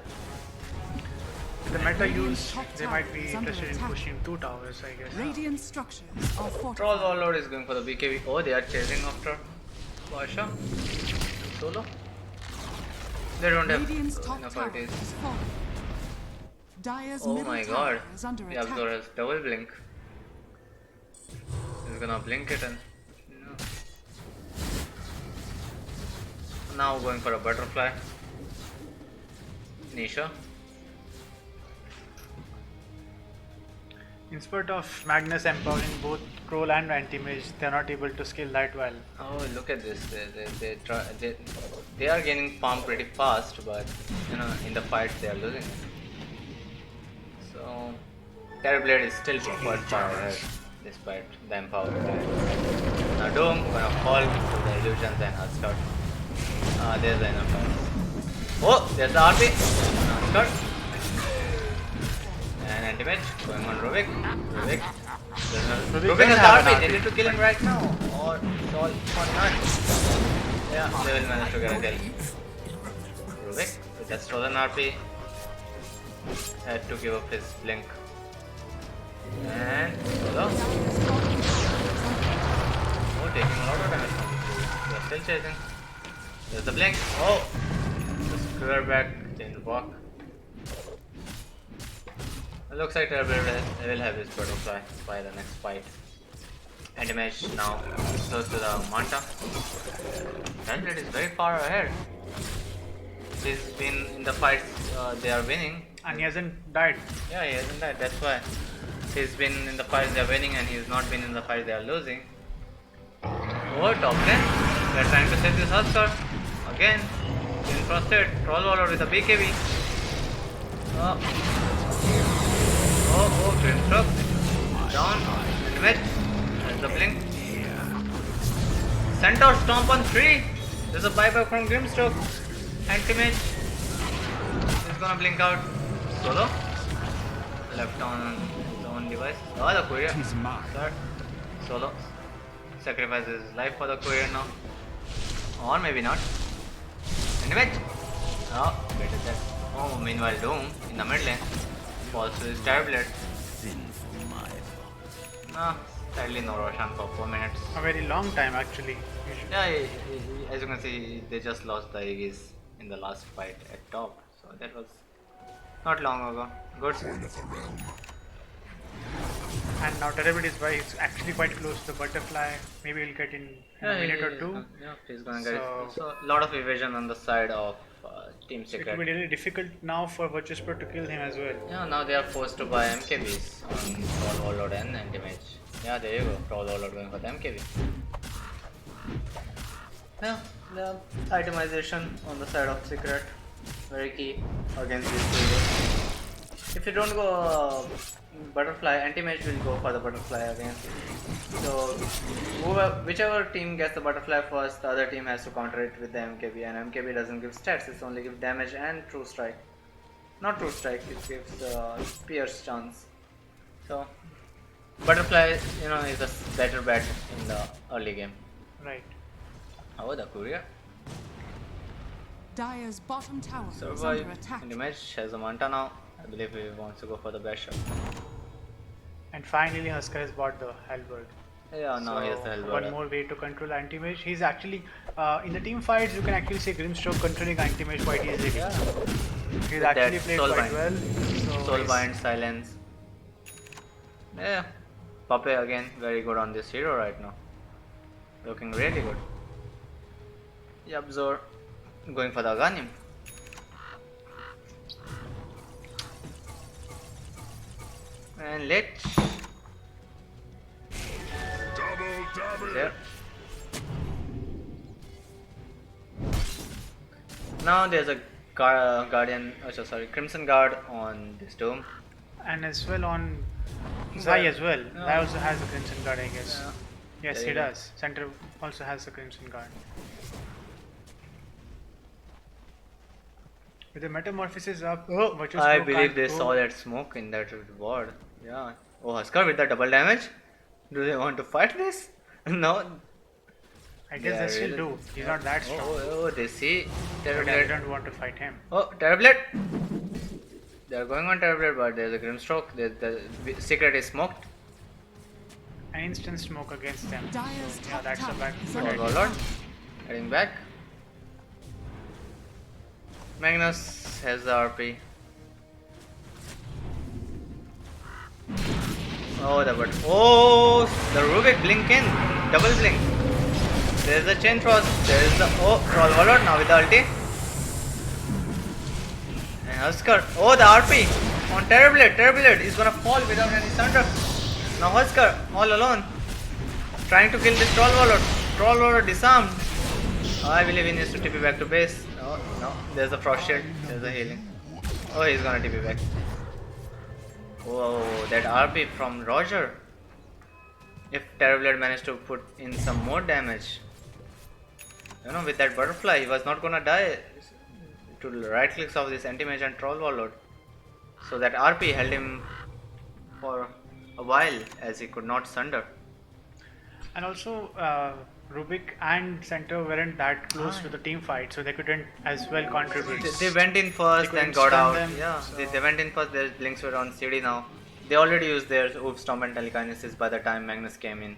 the meta use, top they tower might be is under interested in attack. pushing 2 towers, I guess. Radiant structures are Troll fortified. Warlord is going for the BKB. Oh, they are chasing after Basha. Solo. They don't have Radiant's top enough tower artists. is fallen. Dire's Oh middle my tower god. is under The Abzor attack. has double blink. He's gonna blink it and no. Now going for a butterfly. Nisha. In spite of Magnus empowering both Troll and Anti-Mage, they are not able to scale that well. Oh, look at this. They are gaining farm pretty fast, but you know, in the fights they are losing it. So Terrorblade is still quite far ahead despite the empowerment. Now Doom gonna fall to the illusions and Huskar. There's the enough fight. Oh, there's the RP. Huskar. And anti-mage going on Rubik. Rubik Rubik has has an RP. They RP. need to kill him right now, or it's all for none. Yeah, they will manage to get a kill. Rubik with that stolen RP had to give up his blink. And hello. Oh, taking a lot of damage from this Rubik. They are still chasing. There's the blink. Oh, the square back didn't work. It looks like Terrorblade will have his butterfly by the next fight. Anti-mage now close to the Manta. Terrorblade is very far ahead. He's been in the fights they are winning. And he hasn't died. Yeah, he hasn't died, that's why. He's been in the fights they are winning and he's not been in the fights they are losing. Oh, top 10. They're trying to save this Huskar. Again, being frosted. Troll Warlord with a BKB. Oh, Grimstroke. Down. And mid. There's the blink. Centaur Stomp on 3. There's a buyback from Grimstroke. Anti-mage. He's gonna blink out. Solo. Left on his own device. Oh, the courier. Tis mine. Sir. Solo. Sacrifices his life for the courier now. Or maybe not. Anti-mage. Oh, better that. Oh, meanwhile Doom in the mid lane falls to his tablet. Sinful my fault. No, sadly no Roshan for 4 minutes. A very long time actually. Yeah, as you can see, they just lost the Aegis in the last fight at top. So that was not long ago. Good. One of the realm. And now Terrible is by it's actually quite close to the butterfly. Maybe we'll get in a minute or two. Yeah, he's gonna get So- it. So a lot of evasion on the side of Team So it Secret. will be really difficult now for Virtus Pro to kill him as well. Yeah, now they are forced to buy MKBs on Troll Warlord and Anti-Mage. Yeah, there you go. Troll Warlord going for the MKB. Yeah, the itemization on the side of Secret very key against these two heroes. If you don't go Butterfly, Anti-Mage will go for the Butterfly again. So whichever team gets the Butterfly first, the other team has to counter it with the MKB, and MKB doesn't give stats, it only gives damage and True Strike. Not True Strike, it gives Pierce chance. So Butterfly, you know, is a better bet in the early game. Right. How the courier? Dire's bottom tower is Survive. under attack. Image has a Manta now. I believe he wants to go for the best shot. And finally Husker has bought the Halberd. Yeah, now he has the One Hellborn. more way to control anti-mage. He's actually in the team fights you can actually see Grimstroke controlling anti-mage quite easily. Yeah. He's With actually that played Soul quite Bind. well. So Soulbind, Silence. Yeah. Pape again, very good on this hero right now. Looking really good. Yabzor going for the Aghanim. And Lich Double damage. there. Now there's a Guardian, sorry, Crimson Guard on this dome. and as well on Zai as well. Yeah. Zai also has a Crimson Guard, I guess. Yeah. Yes, There he you go. does. Center also has a Crimson Guard. With the metamorphosis up, oh, Virtus I Pro believe can't they go. saw that smoke in that ward. Yeah. Oh, Husker with the double damage. Do they want to fight this? No. I guess Yeah, they still really. do. He's not that strong. Oh, they see But I Terrorblade. don't want to fight him. Oh, Terrorblade. They are going on Terrorblade, but there's a Grimstroke. The secret is smoked. An instant smoke against them. Dire's Yeah, top that's a tower bad is good under idea. Warlord heading back. Magnus has the RP. Oh, the Rubik blink in, double blink. There's the chain frost. There's the Troll Warlord now with the ulti. And Husker. Oh, the RP on Terrorblade. Terrorblade is gonna fall without any thunder. Now Husker all alone, trying to kill this Troll Warlord. Troll Warlord disarmed. I believe he needs to TP back to base. No, there's the frost shield. There's the healing. Oh, he's gonna TP back. Whoa, that RP from Roger. If Terrorblade managed to put in some more damage, you know, with that butterfly, he was not gonna die to right clicks of this anti-mage and Troll Warlord. So that RP held him for a while as he could not sunder. And also, Rubik and Center weren't that close to the team fight, so they couldn't as well contribute. They went in first, They then couldn't got stun out. them, Yeah, so- they went in first. Their blinks were on CD now. They already used their Oof Stomp and Telekinesis by the time Magnus came in.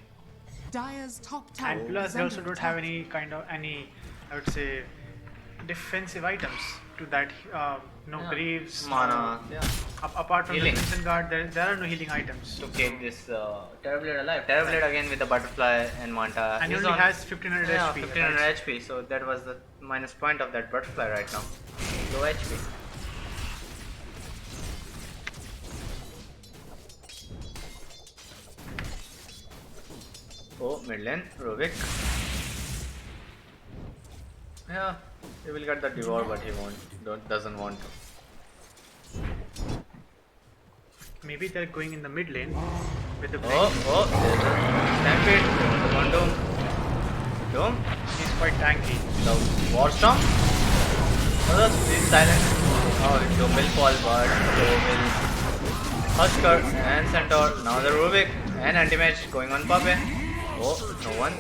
Dire's top tower And plus, is they also under don't have attack. any, I would say, defensive items to that. No Yeah. Greaves, Mana, yeah. apart from Healing. the Crimson Guard, there are no healing items. To keep this Terrorblade alive. Terrorblade again with the butterfly and Manta. And he He's only on- has 1500 yeah, HP. 1500 that's- HP. So that was the minus point of that butterfly right now. Low HP. Oh, mid lane, Rubik. Yeah, he will get the devour, but he doesn't want to. Maybe they're going in the mid lane with the blink. Oh, there's a stampede, there's a one doom. Doom. He's quite tanky. The War Storm. Oh, that's silent. Oh, Doom will fall, but so will Husker and Centaur. Now the Rubik and Anti-Mage going on Puppet. Oh, no one.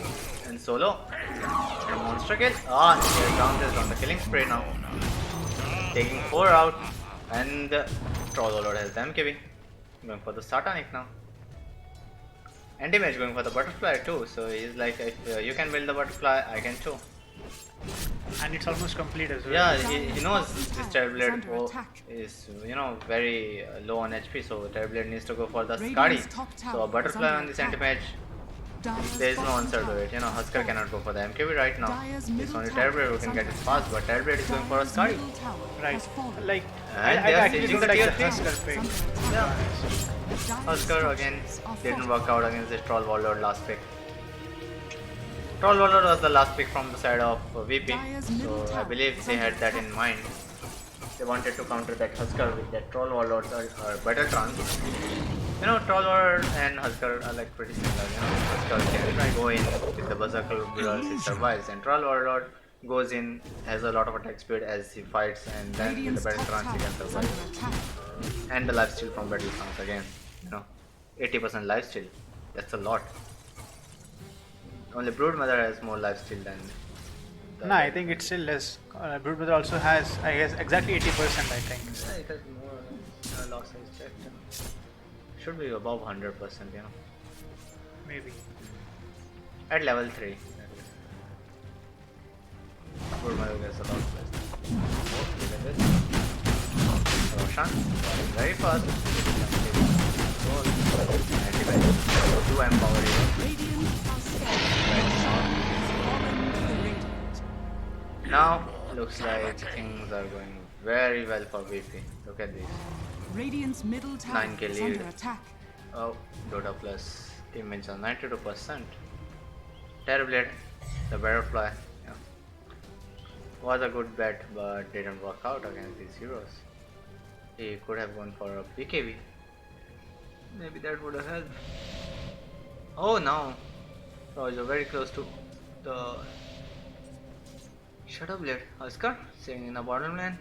And Solo. And Monster kill. Ah, here Rounds on the killing spree now. Taking 4 out. And Troll Overlord has the MKB. Going for the Satanic now. Anti-Mage going for the Butterfly too. So he's like, if you can build the Butterfly, I can too. And it's almost complete as well. Yeah, he knows this Terrorblade is, you know, very low on HP, so Terrorblade needs to go for the Skadi. So a Butterfly on this Anti-Mage, there is no answer to it. You know, Husker cannot go for the MKB right now. It's only Terrorblade who can get it fast, but Terrorblade is going for a Skadi. Right. Like, And I they are actually changing don't the like the tier Husker pick. Yeah. Husker again didn't work out against this Troll Warlord last pick. Troll Warlord was the last pick from the side of VP, so I believe they had that in mind. They wanted to counter that Husker with that Troll Warlord or better trance. You know, Troll Warlord and Husker are like pretty similar. You know, Husker can go in with the Berserker Burals, he survives, and Troll Warlord goes in, has a lot of attack speed as he fights, and then with the battle trance he can survive. And the lifesteal from battle trance again, you know, 80% lifesteal. That's a lot. Only Broodmother has more lifesteal than. No, I think it's still less. Broodmother also has, I guess, exactly 80%, I think. Yeah, it has more loss size checked. Should be above 100%, you know. Maybe. At level 3. Broodmother gets a lot less. Oh, look at this. Roshan, very fast. Do empower you. Now looks like things are going very well for VP. Look at this. Radiant's middle tower 9k is lead. under attack. Oh, Dota plus team wins on 92%. Terrorblade, the Butterfly, yeah, was a good bet but didn't work out against these heroes. He could have gone for a BKB. Maybe that would have helped. Oh no! Roger very close to the Shadow Blade. Husker staying in the bottom lane.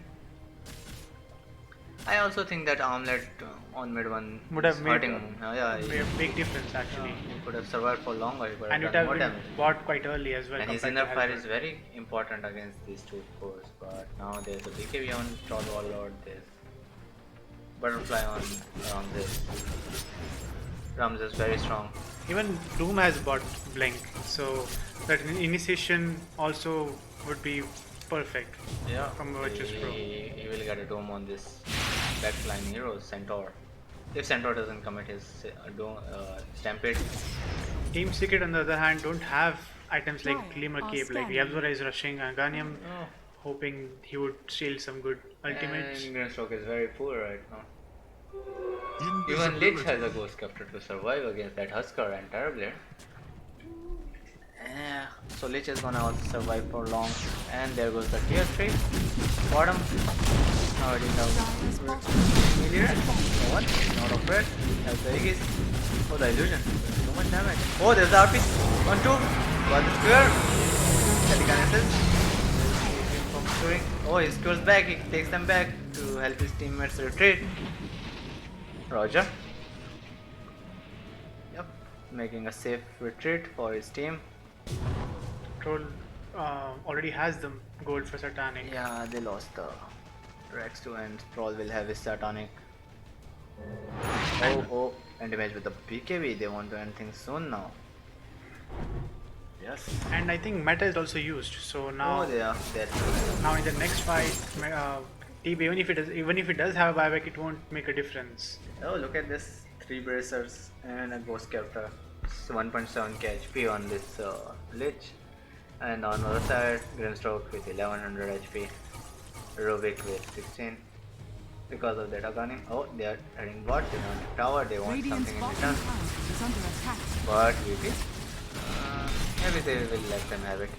I also think that Armlet on mid one Would have is made hurting him. Yeah, made a big difference actually. he could have survived for longer. He could And have it done have more been damage. bought quite early as well. And his compared inner to fire Halberd. is very important against these two cores. But now there's a BKB on Troll Warlord, there's Butterfly on Ramses. Ramses is very strong. Even Doom has bought Blink, so that initiation also would be perfect. Yeah, From Virtus Pro. he will get a dome on this backline hero, Centaur. If Centaur doesn't commit his Stampede. Team Secret on the other hand don't have items like Dire Glimmer are Cape, like scanning. Yabzora is rushing Aganium, Oh. hoping he would steal some good ultimates. And Greenstroke is very poor right now. Even Lich has a Ghost Scepter to survive against that Husker and Terrorblade. Yeah, so Lich is gonna also survive for long. And there goes the tier 3 bottom. Now it is out. Meteor. No one. Not afraid. Has the Aegis. Oh, the illusion. So much damage. Oh, there's the RP. 1-2. Got the square. Telekinesis. Oh, he scores back. He takes them back to help his teammates retreat. Roger. Yep. Making a safe retreat for his team. Troll already has the gold for Satanic. Yeah, they lost the Rex 2 and Troll will have his Satanic. Oh, Anti-Mage with the BKB. They want to end things soon now. Yes. And I think Meta is also used, so now Oh, they are. now in the next fight, TB even if it does have a buyback, it won't make a difference. Oh, look at this. 3 bracers and a Ghost Scepter. 1.7k HP on this Lich. And on the other side, Greenstroke with 1100 HP. Rubik with 16. Because of that Agani. Oh, they are heading bot. They want a tower. They want Radiant's something in bottom return. tower is under attack. But VP, maybe they will let them have it.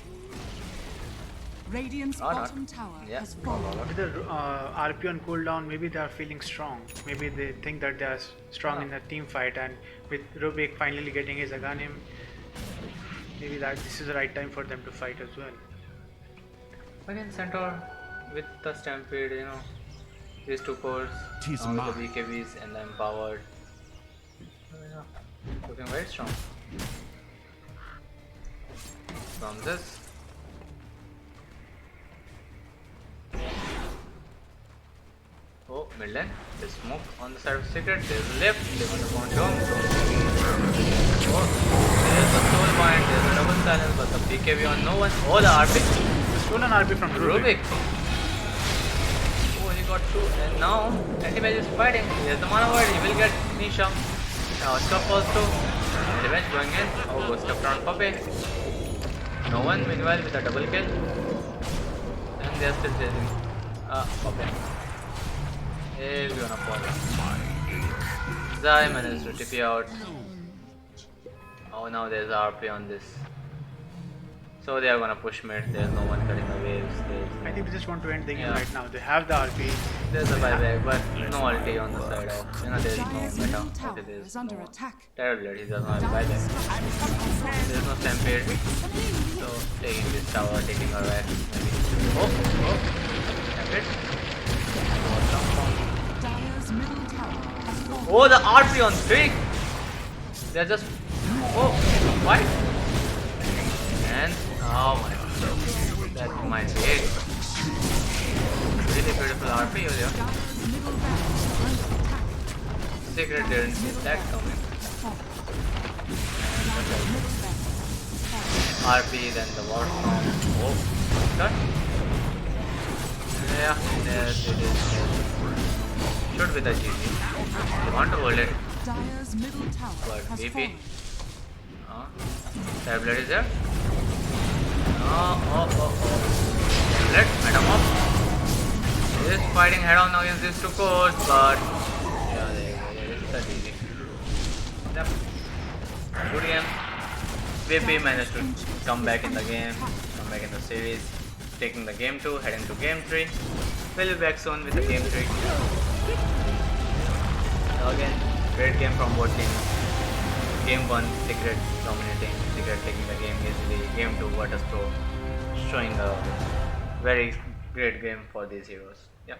Radiant's Or not. bottom tower Yeah, has fallen. With the RP on cooldown, maybe they are feeling strong. Maybe they think that they are strong in a team fight, and with Rubik finally getting his Aganim, maybe that this is the right time for them to fight as well. Again, Centaur with the Stampede, these two cores, Tis with the mine. BKBs and the Empowered. Yeah, looking very strong. From this. Oh, mid lane. There's smoke on the side of Secret. There's left. They want to go on Dome. Oh, there's a soul point. There's a double silence, but the BKB on no one. Oh, the RP. The stolen RP from Rubik. Rubik. Oh, he got two. And now, Anti-Mage is fighting. There's the Mana Void. He will get Nisha. Now, Stuff falls too. Revenge going in. Oh, go stuff around Puppy. No one, meanwhile, with a double kill. And they're still chasing. Puppy. He's gonna fall. Zai managed to TP out. Oh, now there's RP on this. So they are gonna push mid. There's no one cutting the waves. I think they just want to end the game Yeah. right now. They have the RP. There's a buyback, but no ulti on the side of. There's no Dire's meta. middle tower Okay, there's is under no attack. Terrible, he does not have Dire's buyback. structures are falling. There's no stampede. So taking this tower, taking her back. Maybe. Oh, stampede. Dire's middle tower has fallen. Oh, the RP on 3! They're just. Oh, why? And. Oh my god. That might be it. Really beautiful RP over there. Dire's middle barracks are under attack. Secret didn't see that coming. Dire's middle barracks has fallen. RP, then the war storm. Oh, cut. Yeah, yes, it is. Should be the GG. You want to hold it, Dire's middle tower but has BP. fallen. Tablet is there. Oh. Tablet, metamorph. He is fighting head on against these two cores, but yeah, there is the GG. Yep. Good game. BP managed to come back in the game, come back in the series, taking the game 2, heading to game 3. We'll be back soon with the game 3. So again, great game from both teams. Game 1, Secret dominating, Secret taking the game easily. Game 2, Virtus Pro showing a very great game for these heroes. Yep.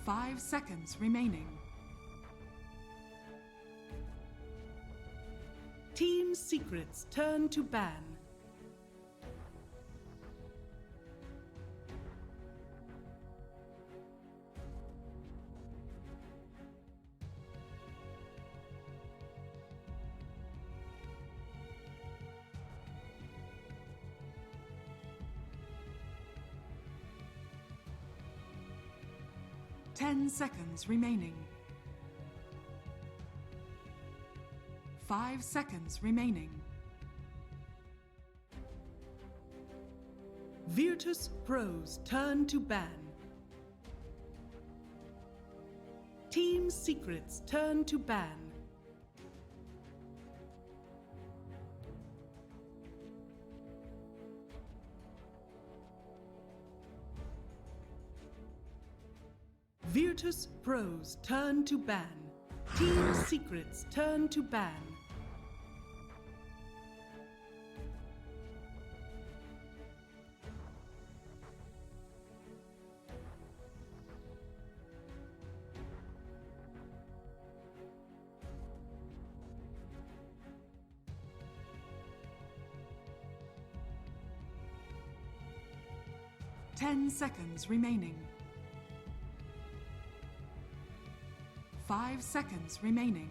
5 seconds remaining. Team Secret's turn to ban. Ten seconds remaining. 5 seconds remaining. Virtus Pro's turn to ban. Team Secret's turn to ban. Virtus Pro's turn to ban. Team Secret's turn to ban. Ten seconds remaining. 5 seconds remaining.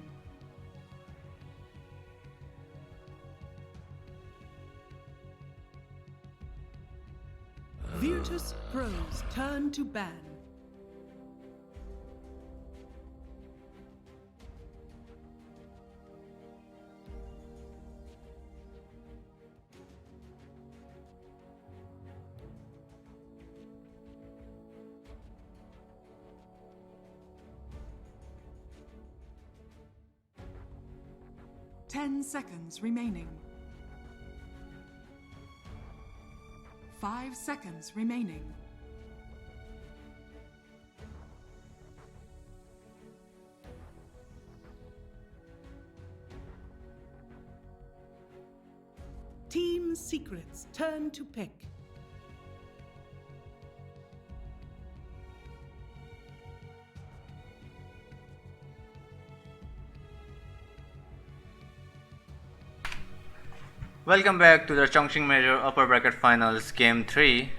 Virtus Pro's turn to ban. Ten seconds remaining. 5 seconds remaining. Team Secret's turn to pick. Welcome back to the Chongqing Major Upper Bracket Finals Game 3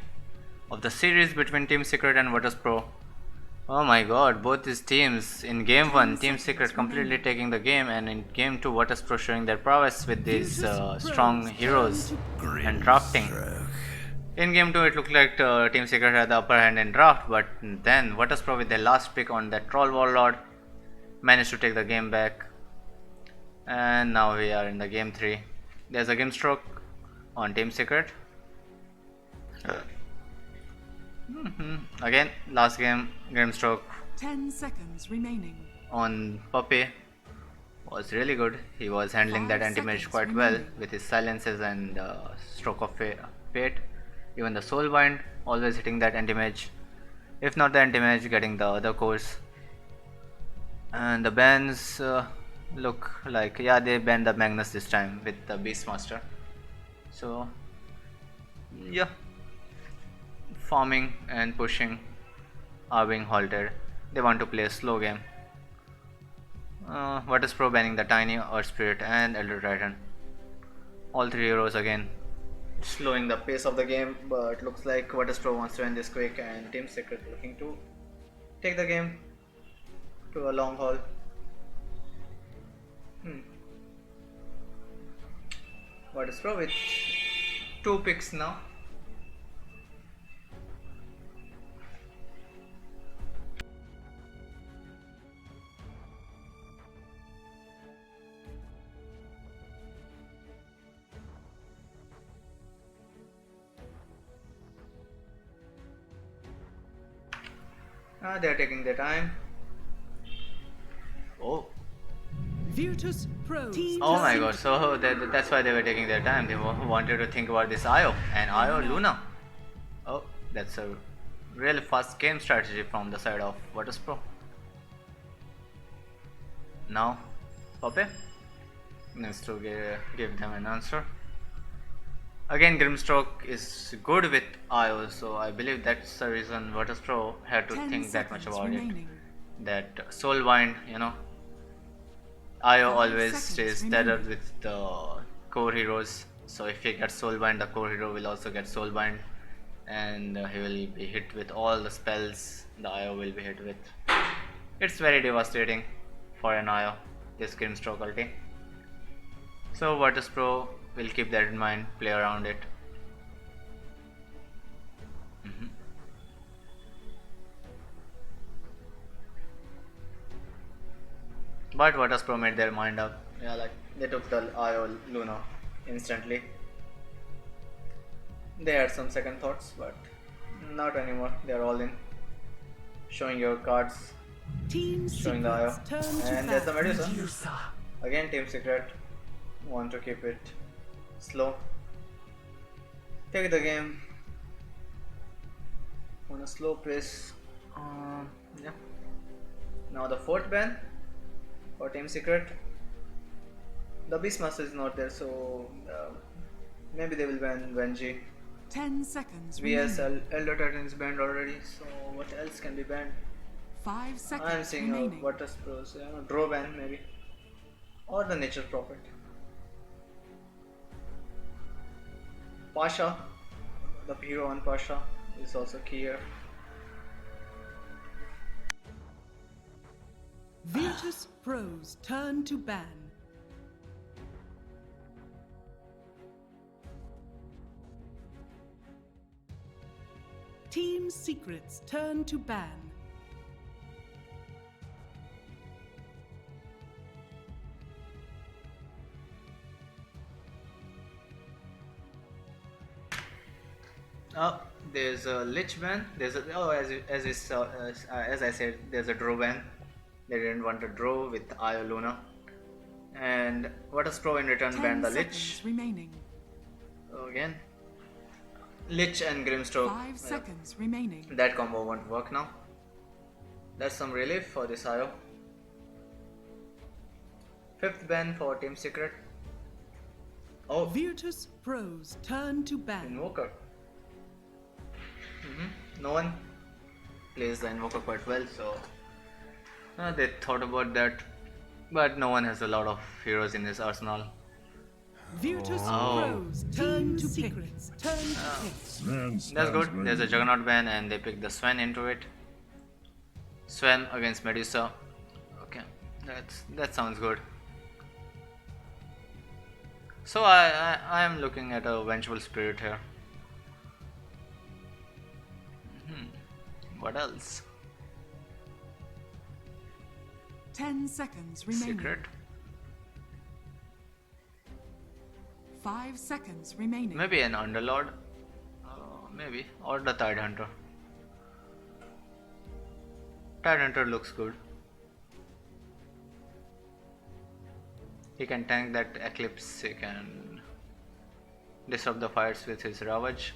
of the series between Team Secret and Virtus Pro. Oh my god, both these teams in Game 1, Team Secret completely taking the game, and in Game 2, Virtus Pro showing their prowess with these strong heroes and drafting. In Game 2, it looked like Team Secret had the upper hand in draft, but then Virtus Pro with their last pick on that Troll Warlord managed to take the game back. And now we are in the Game 3. There's a game stroke on Team Secret. Again, last game stroke 10 seconds remaining. on Puppy was really good. He was handling that 5 anti-mage seconds quite well remaining. with his silences and stroke of fate. Even the soul bind always hitting that anti-mage. If not the anti-mage, getting the other course. And the bans look like, yeah, they banned the Magnus this time with the Beastmaster. So yeah, farming and pushing are being halted. They want to play a slow game. Virtus Pro banning the Tiny, Earth Spirit and Elder Titan. All three heroes again slowing the pace of the game, but looks like Virtus Pro wants to end this quick, and Team Secret looking to take the game to a long haul. Virtus Pro with 2 picks now. They are taking their time. Oh. Virtus Pro. Oh my god, so that's why they were taking their time. They wanted to think about this IO and IO Luna. Oh, that's a really fast game strategy from the side of Virtus Pro. Now, Poppe needs to give them an answer. Again, Grimstroke is good with IO, so I believe that's the reason Virtus Pro had to 10 think that much seconds about remaining. it. That Soulbind, you know, IO 5 always seconds stays remaining. tethered with the core heroes. So if he gets Soulbind, the core hero will also get Soulbind, and he will be hit with all the spells the IO will be hit with. It's very devastating for an IO, this Grimstroke ulti. So Virtus Pro will keep that in mind, play around it. But Virtus Pro made their mind up. Yeah, like they took the IO Luna instantly. They had some second thoughts, but not anymore. They are all in. Showing your cards, Team showing the IO. Secrets turn to And there's the battle. Medusa. Again, Team Secret want to keep it slow. Take the game on a slow pace. Yeah. Now the fourth ban for Team Secret. The Beastmaster is not there, so maybe they will ban Venji. 10 seconds VS remaining. Elder Titan is banned already, so what else can be banned? 5 seconds I am seeing remaining. Virtus Pros, Draw ban maybe, or the Nature Prophet. Pasha, the hero on Pasha is also key here. Virtus Pros turn to ban. Team Secrets turn to ban. There's a Lich ban. There's a as I said, there's a Draw ban. They didn't want to draw with Io Luna, and Virtus Pro in return 10 banned the seconds Lich. remaining. So again, Lich and Grimstroke. 5 seconds remaining. That combo won't work now. That's some relief for this IO. Fifth ban for Team Secret. Oh, Virtus Pros turn to ban. Invoker. No one plays the Invoker quite well, so they thought about that. But no one has a lot of heroes in his arsenal. Virtus Oh. Pros turn to Secrets turn to pick. That's good. There's a Juggernaut ban and they pick the Sven into it. Sven against Medusa. Okay, that sounds good. So I am looking at a Vengeful Spirit here. What else? 10 seconds remaining. Secret. 5 seconds remaining. Maybe an Underlord. Maybe. Or the Tide Hunter. Tide Hunter looks good. He can tank that Eclipse. He can disrupt the fights with his Ravage.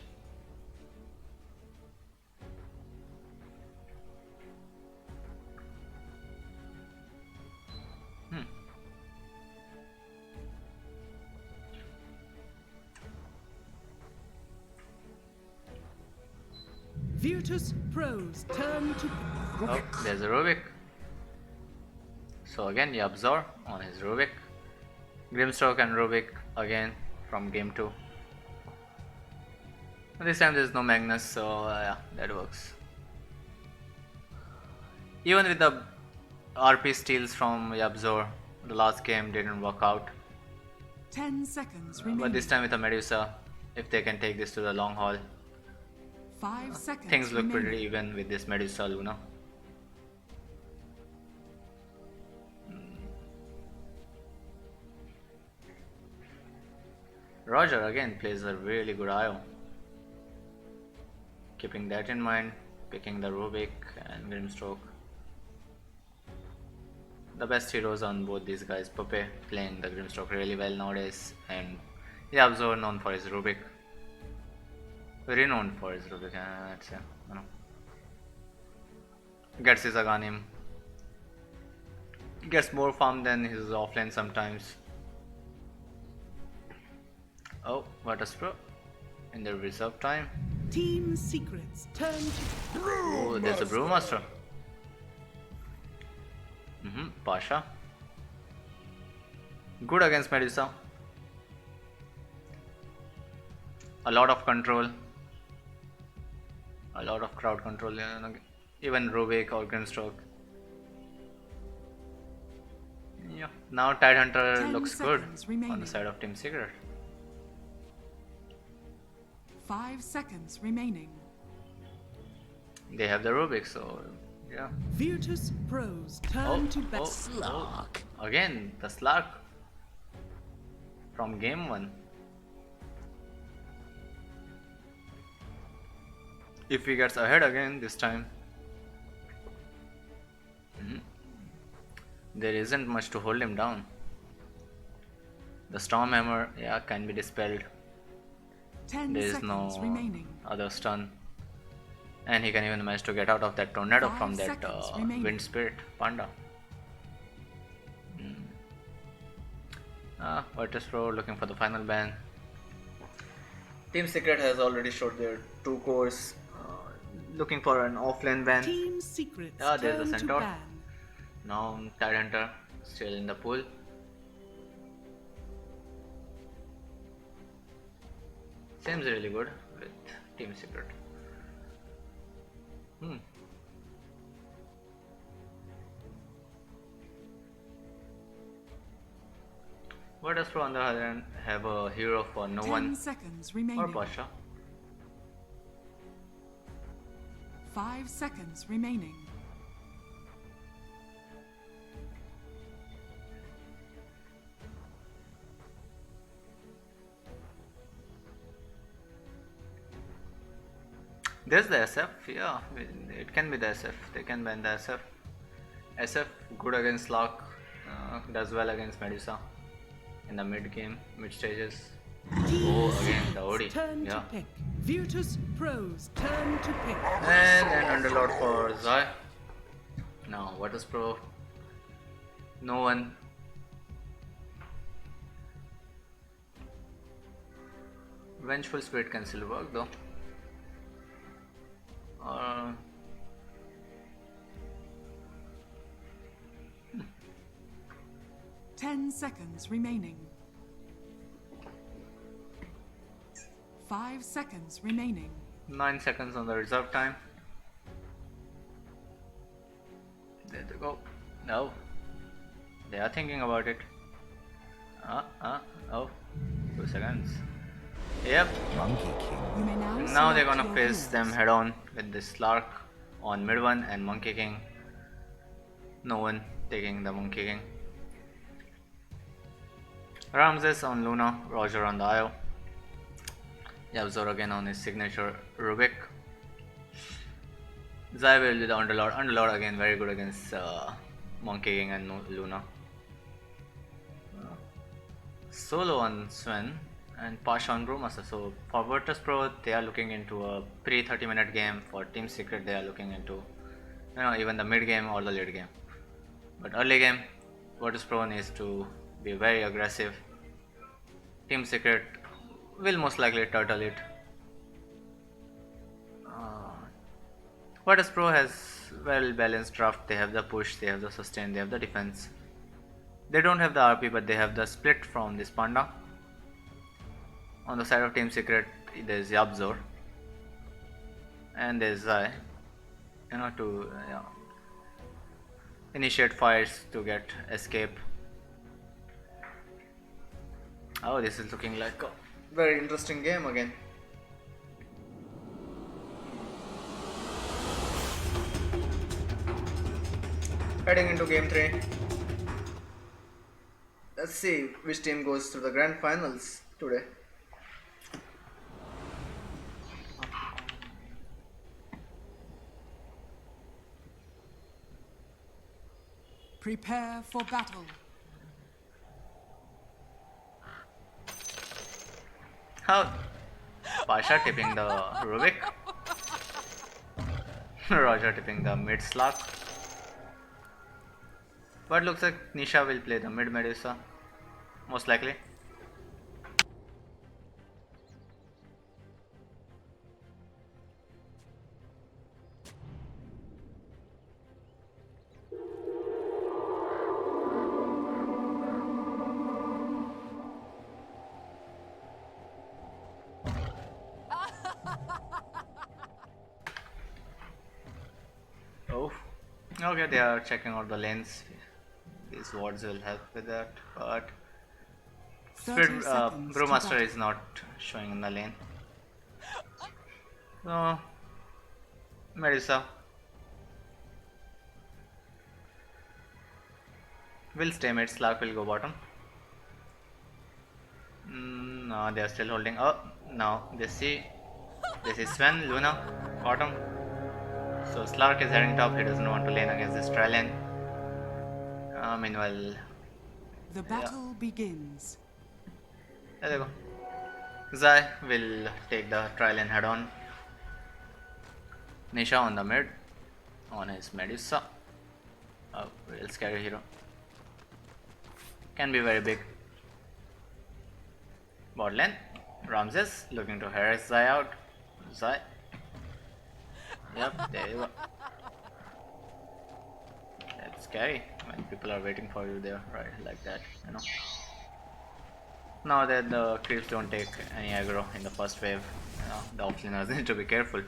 Virtus Pros turn to Oh, there's a Rubik. So again, Yabzor on his Rubik. Grimstroke and Rubik again from game 2. This time there's no Magnus, so yeah, that works. Even with the RP steals from Yabzor, the last game didn't work out. 10 seconds remaining. But this time with the Medusa, if they can take this to the long haul, 5 seconds things look remaining. pretty even with this Medusa Luna. Roger again plays a really good IO. Keeping that in mind, picking the Rubik and Grimstroke. The best heroes on both these guys. Puppe playing the Grimstroke really well nowadays, and Yabzor known for his Rubik. Renowned for his Rubik, I'd say. You know. Gets his Aghanim. Gets more farm than his offlane sometimes. Oh, Virtus Pro. in the reserve time. Team Secrets, turn to Oh, there's a Brewmaster. Pasha. Good against Medusa. A lot of control. A lot of crowd control. Yeah, even Rubik or Grinstroke. Yeah. Now Tidehunter 10 looks good seconds on the remaining. side of Team Secret. 5 seconds remaining. They have the Rubik, so yeah. Virtus Pros, turn to battle. Slark. Again, the Slark from game 1. If he gets ahead again this time, there isn't much to hold him down. The Storm Hammer, yeah, can be dispelled. 10 There is seconds no remaining. other stun. And he can even manage to get out of that tornado 5 from that seconds remaining. Wind Spirit Panda. Virtus Pro looking for the final ban. Team Secret has already showed their 2 cores. Looking for an offlane ban. Team Secrets, Yeah, there's turn the to Centaur. ban. Now Tidehunter still in the pool. Seems really good with Team Secret. Virtus Pro on the other hand have a hero for no 10 one seconds or remaining. Pasha. 5 seconds remaining. There's the SF, yeah, it can be the SF. They can ban the SF. SF good against Lock, does well against Medusa in the mid game, mid stages. Team Oh, again the Secrets, Odi, turn yeah. to pick. Virtus Pros, turn to pick. And an Underlord for Zai. Now, Virtus Pro? No one. Vengeful Spirit can still work though. 10 seconds remaining. 5 seconds remaining. 9 seconds on the reserve time. There they go. No. They are thinking about it. Oh. 2 seconds. Yep. Monkey King. You may now Now they're select gonna your face heroes. them head on with this Slark on mid one and Monkey King. No one taking the Monkey King. Ramses on Luna, Roger on the Io. Yabzor again on his signature Rubik. Zai will be the Underlord. Underlord again very good against Monkey King and Luna. Solo on Sven and Pasha on Brewmaster. So for Virtus Pro they are looking into a pre 30-minute game. For Team Secret they are looking into even the mid game or the late game. But early game Virtus Pro needs to be very aggressive. Team Secret will most likely turtle it. Virtus Pro has well balanced draft. They have the push, they have the sustain, they have the defense. They don't have the RP, but they have the split from this Panda. On the side of Team Secret, there's Yabzor and there's Zai. To initiate fights to get escape. Oh, this is looking like a very interesting game again. Heading into game 3. Let's see which team goes to the grand finals today. Prepare for battle. How? Pasha tipping the Rubik. Roger tipping the mid Slark. But looks like Nisha will play the mid Medusa. Most likely. Oh, okay, they are checking out the lanes. These wards will help with that, but 30 Spirit seconds to Brewmaster battle. is not showing in the lane. So, Medusa will stay mid, Slark will go bottom. No, they are still holding. Oh, now they see. This is Sven, Luna, bottom. So Slark is heading top, he doesn't want to lane against this Trillian. Meanwhile, The battle begins. there they go. Zai will take the Trillian head on. Nisha on the mid, on his Medusa. Oh, real scary hero. Can be very big. Bot lane, Ramses looking to harass Zai out. Zai. Yep, there you go. That's scary when people are waiting for you there, right? Like that, you know. Now that the creeps don't take any aggro in the first wave, you know, the offlaners need to be careful.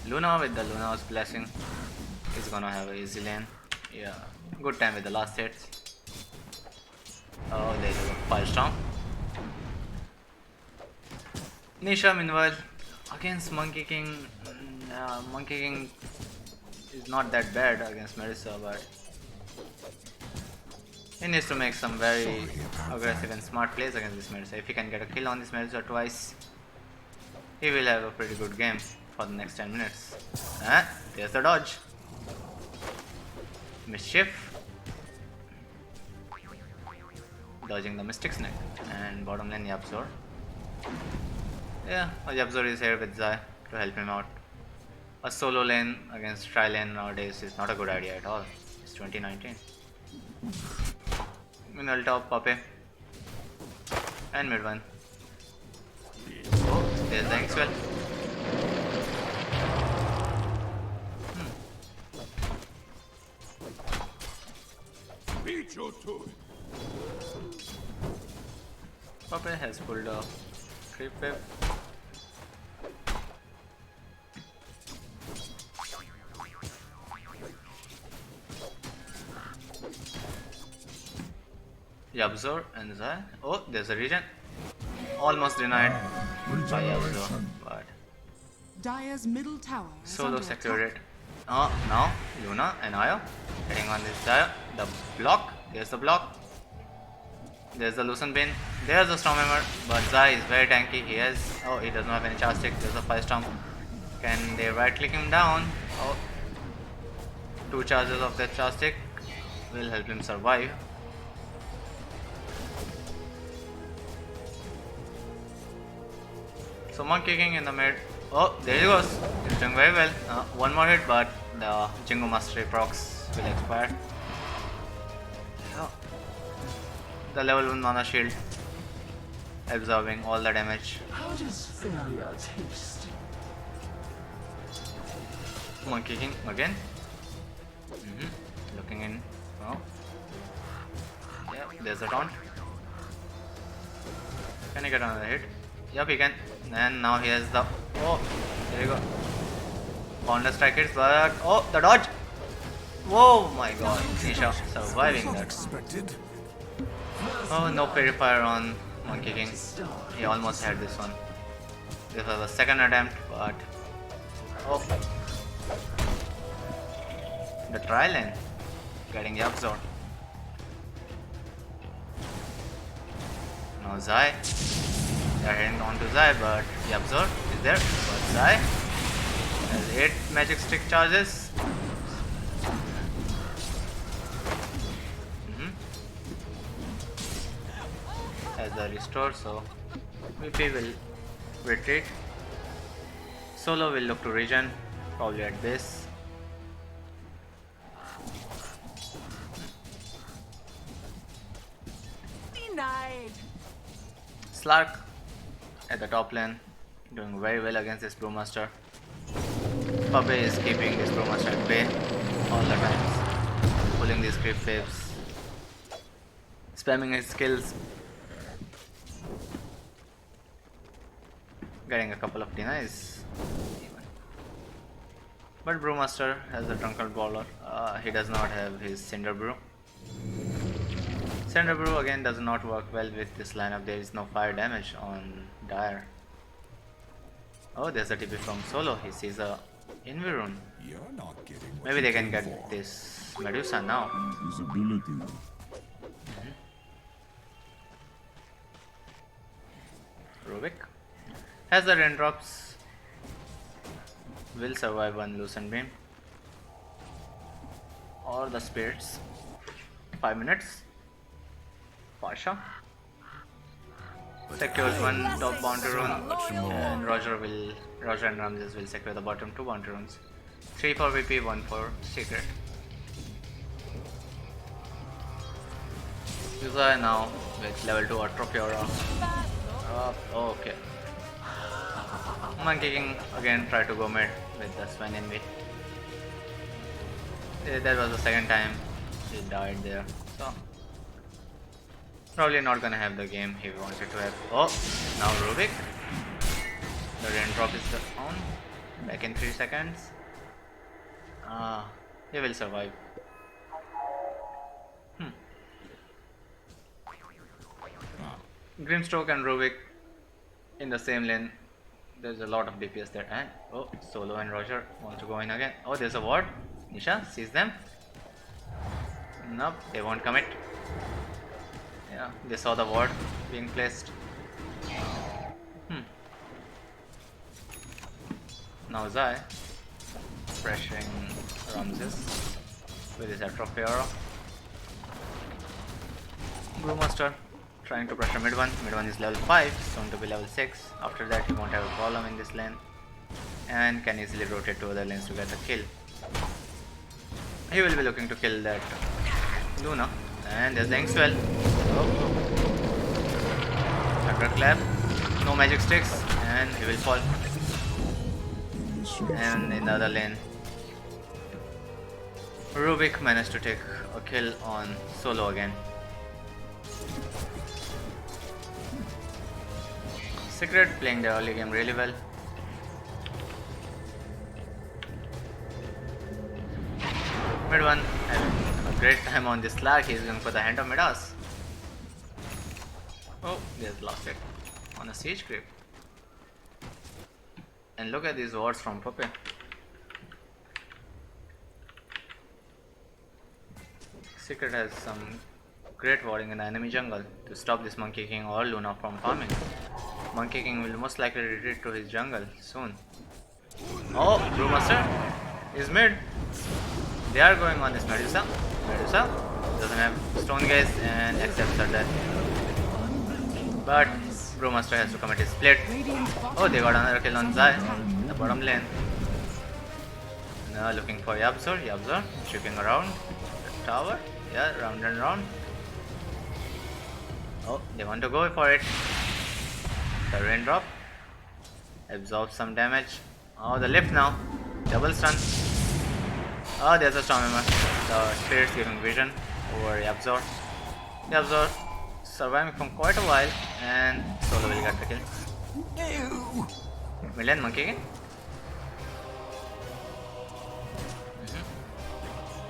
Luna with the Luna's blessing is gonna have an easy lane. Yeah, good time with the last hits. Oh, there's a firestorm. Nisha, meanwhile, against Monkey King. Monkey King is not that bad against Medusa, but he needs to make some very aggressive and smart plays against this Medusa. If he can get a kill on this Medusa twice, he will have a pretty good game for the next 10 minutes. Ah, there's the dodge. Mischief. Dodging the Mystic Snake. And bottom lane Yapzor. Yeah, Yapzor is here with Zai to help him out. A solo lane against tri-lane nowadays is not a good idea at all. It's 2019. Mineral top, Pape. And mid one. Oh, there's the X-Well. Beat you to it. Pape has pulled a creep wave. Yabzor and Zai. Oh, there's a regen. Almost denied by Yabzor, but Dire's middle tower is solo under secured attack. it. Oh, now Luna and Ayo heading on this Dire. The block. There's the block. There's the Lucent Bin. There's the Stormhammer, but Zai is very tanky. He has. Oh, he does not have any charge stick. There's a Firestorm. Can they right click him down? Oh, 2 charges of that charge stick will help him survive. So Monkey King in the mid. Oh, there he goes. He's doing very well. One more hit, but the Jingo Mastery procs will expire. Oh. The level 1 mana shield absorbing all the damage. How does failure taste? Monkey King again. Looking in. Oh. Yeah, there's a taunt. Can he get another hit? Yep, he can. And now he has the. Oh, there you go. Founder strike hits, but. Oh, the dodge! Whoa, my god. Nisha surviving that. Expected. Oh, no Purifier on Monkey King. He almost had this one. This was the second attempt, but. Oh. The trial lane. Getting Yapzor. Now Zai. They are heading on to Zai, but Yapzor is there. But Zai has 8 magic stick charges. As the restore, so VP will retreat. Solo will look to regen, probably at base. Denied. Slark at the top lane, doing very well against this Brewmaster. Pape is keeping this Brewmaster at bay all the times, pulling these creep waves, spamming his skills. getting a couple of denies. Even. But Brewmaster has a Drunken Brawler. He does not have his Cinder Brew. Cinder Brew again does not work well with this lineup. There is no fire damage on Dire. Oh, there's a TP from Solo. He sees a Invirun. You're not getting what Maybe you they can came get for. this Medusa now. Invisibility. Rubik has the raindrops. Will survive one Lucent Beam. Or the spirits. 5 minutes. Pasha secures one top bounty rune, and Roger and Ramses will secure the bottom 2 bounty runes. 3 for VP, 1 for secret. Yuzai now with level 2 Atropiora. Oh, okay. Monkey King again tried to go mid with the Sven Envy. That was the second time he died there. So probably not gonna have the game he wanted to have. Oh, now Rubik. The raindrop is on. Back in 3 seconds. He will survive. Grimstroke and Rubik in the same lane. There's a lot of DPS there. And oh, Solo and Roger want to go in again. Oh, there's a ward. Nisha sees them. Nope, they won't commit. Yeah, they saw the ward being placed. Now Zai pressuring Ramses with his Atropiora. Brewmaster trying to pressure mid one. Mid one is level 5, soon to be level 6. After that, he won't have a problem in this lane and can easily rotate to other lanes to get a kill. He will be looking to kill that Luna, and there's the Inkswell. Thunderclap, no magic sticks, and he will fall. And in the other lane, Rubik managed to take a kill on Solo again. Secret playing the early game really well. Mid one having a great time on this slag. He's going for the Hand of Midas. Oh, there's lost it on a siege creep. And look at these wards from Poppy. Secret has some great warding in the enemy jungle to stop this Monkey King or Luna from farming. Monkey King will most likely retreat to his jungle soon. Oh, Brewmaster is mid. They are going on this Medusa. Medusa doesn't have stone gaze and accepts her death. But Brewmaster has to commit his split. Oh, they got another kill on Zai in the bottom lane. Now looking for Yabzor. Yabzor chipping around the tower. Yeah, round and round. Oh, they want to go for it. The raindrop absorbs some damage. Oh, the lift now. Double stun. Oh, there's a Stormhammer. The spirits giving vision over Yabzor. Yabzor surviving from quite a while, and Solo will get the kill. Million Monkey King.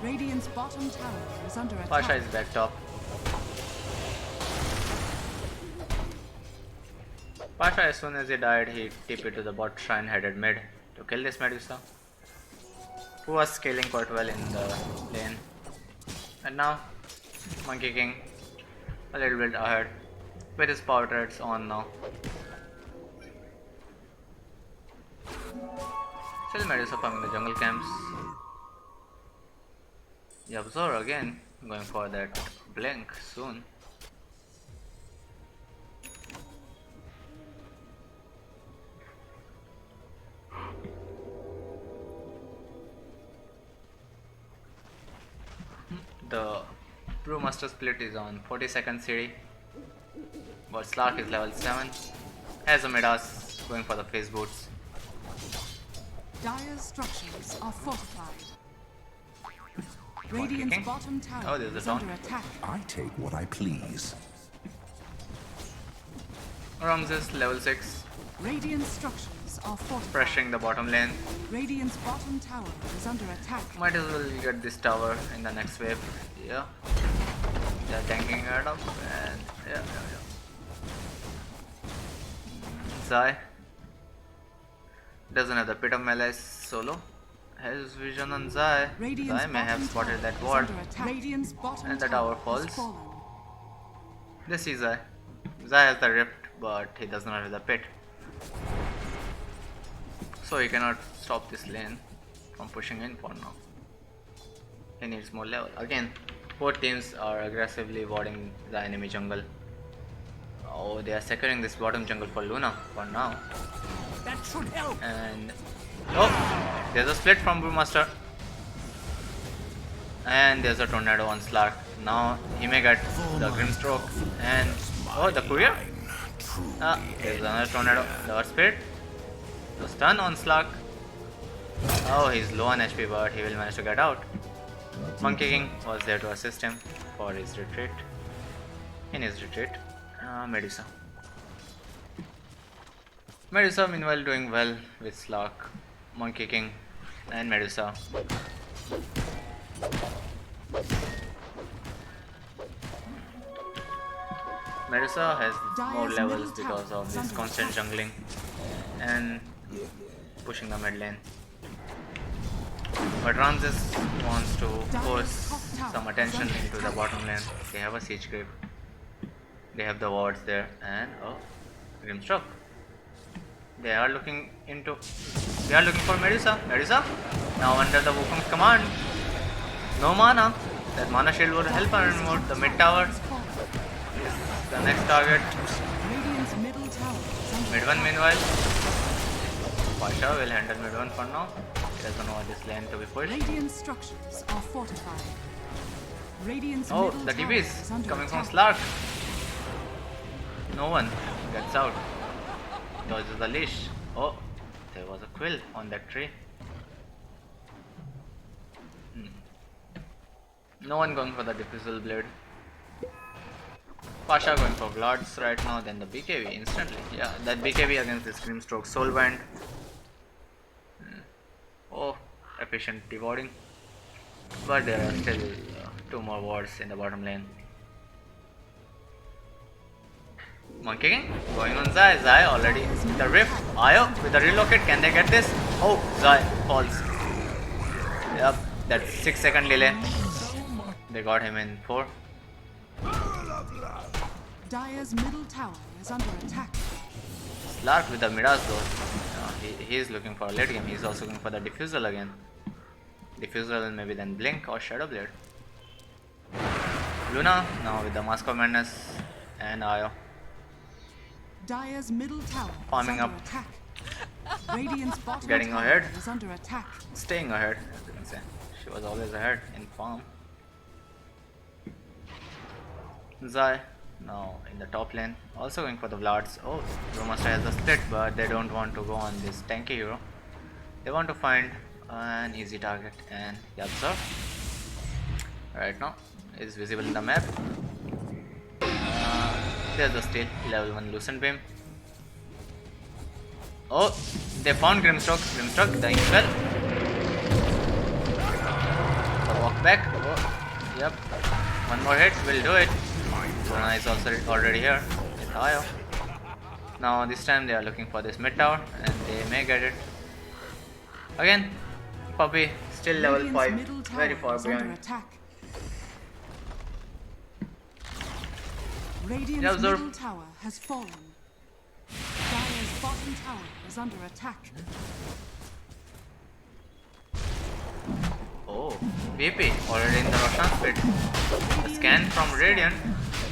Radiant's bottom tower is under attack. Pasha is back top. Pasha, as soon as he died, he TP'd to the bot shrine headed mid to kill this Medusa, who was scaling quite well in the lane. And now, Monkey King a little bit ahead with his power turrets on now. Still Medusa farming the jungle camps. Yabzor again going for that blink soon. The Brewmaster split is on 42nd CD, but Slark is level 7, has a Midas going for the face boots. Dire's structures are fortified. Radiant's bottom tower Oh, there's a is taunt. under attack. I take what I please. Ramses level 6, Radiant structures are fortified. Pressuring the bottom lane. Radiant's bottom tower is under attack. Might as well get this tower in the next wave. Yeah. They're tanking it up and yeah. Zai doesn't have the pit of melee solo. Has vision on Zai. Radiant's Zai may have bottom spotted tower that is ward. under attack. Radiant's bottom And the tower tower has falls. fallen. They see Zai. Zai has the rift, but he does not have the pit. So he cannot stop this lane from pushing in for now. He needs more level. Again, both teams are aggressively warding the enemy jungle. Oh, they are securing this bottom jungle for Luna for now. That should help. And oh, there's a split from Brewmaster. And there's a tornado on Slark. Now he may get the Grimstroke and oh, the courier. There's another tornado. The Earth Spirit. The stun on Slark. Oh, he's low on HP, but he will manage to get out. Monkey King was there to assist him for his retreat. In his retreat, Medusa. Medusa, meanwhile, doing well with Slark, Monkey King, and Medusa. Medusa has more levels because of this constant jungling and pushing the mid lane. But Ramses wants to force some attention into the bottom lane. They have a siege grave. They have the wards there and oh, Grimstroke. They are looking for Medusa. Medusa now under the Wukong's command. No mana. That mana shield will help her anymore. The mid tower is the next target. Radiant's middle tower is under Mid one meanwhile. Pasha will handle mid one for now. He doesn't want this lane to be pushed. Radiant structures are fortified. Radiant's Oh, middle the tower TP is is under coming from attack. Slark. No one gets out. Dodges the leash. Oh, there was a quill on that tree. No one going for the diffusal blade. Pasha going for Vlards right now, then the BKB instantly. Yeah, that BKB against this Grimstroke Soulbind. Oh, efficient devouring. But there are still 2 more wards in the bottom lane. Monkey King going on Zai. Zai already with the rift. Ayo with the relocate. Can they get this? Oh, Zai falls. Yep, that's 6-second delay. They got him in 4. Dire's middle tower is under attack. Slark with the Midas though. He is looking for a late game. He's also looking for the Diffusal again. Diffusal maybe then Blink or Shadow Blade. Luna now with the Mask of Madness and Ayo. Dire's middle tower Farming is under up. attack. Radiant's bottom Getting tower ahead. is under attack. Staying ahead, as you can say. She was always ahead in farm. Zai now in the top lane, also going for the Vlards. Oh, Brewmaster has the split, but they don't want to go on this tanky hero. They want to find an easy target, and Yabzor right now is visible in the map. There's the steal, level 1 Lucent Beam. Oh, they found Grimstroke. Grimstroke, the Impel. The walk back. Oh, yep. One more hit will do it. Luna is also already here with Ayo. Now this time they are looking for this mid tower and they may get it. Again, Puppy still level Radiant's 5, middle tower very far is under behind. attack. Radiant's Yeah, Absorb. middle tower has fallen. Dire's bottom tower is under attack. Oh, BP already in the Roshan pit. A scan from Radiant.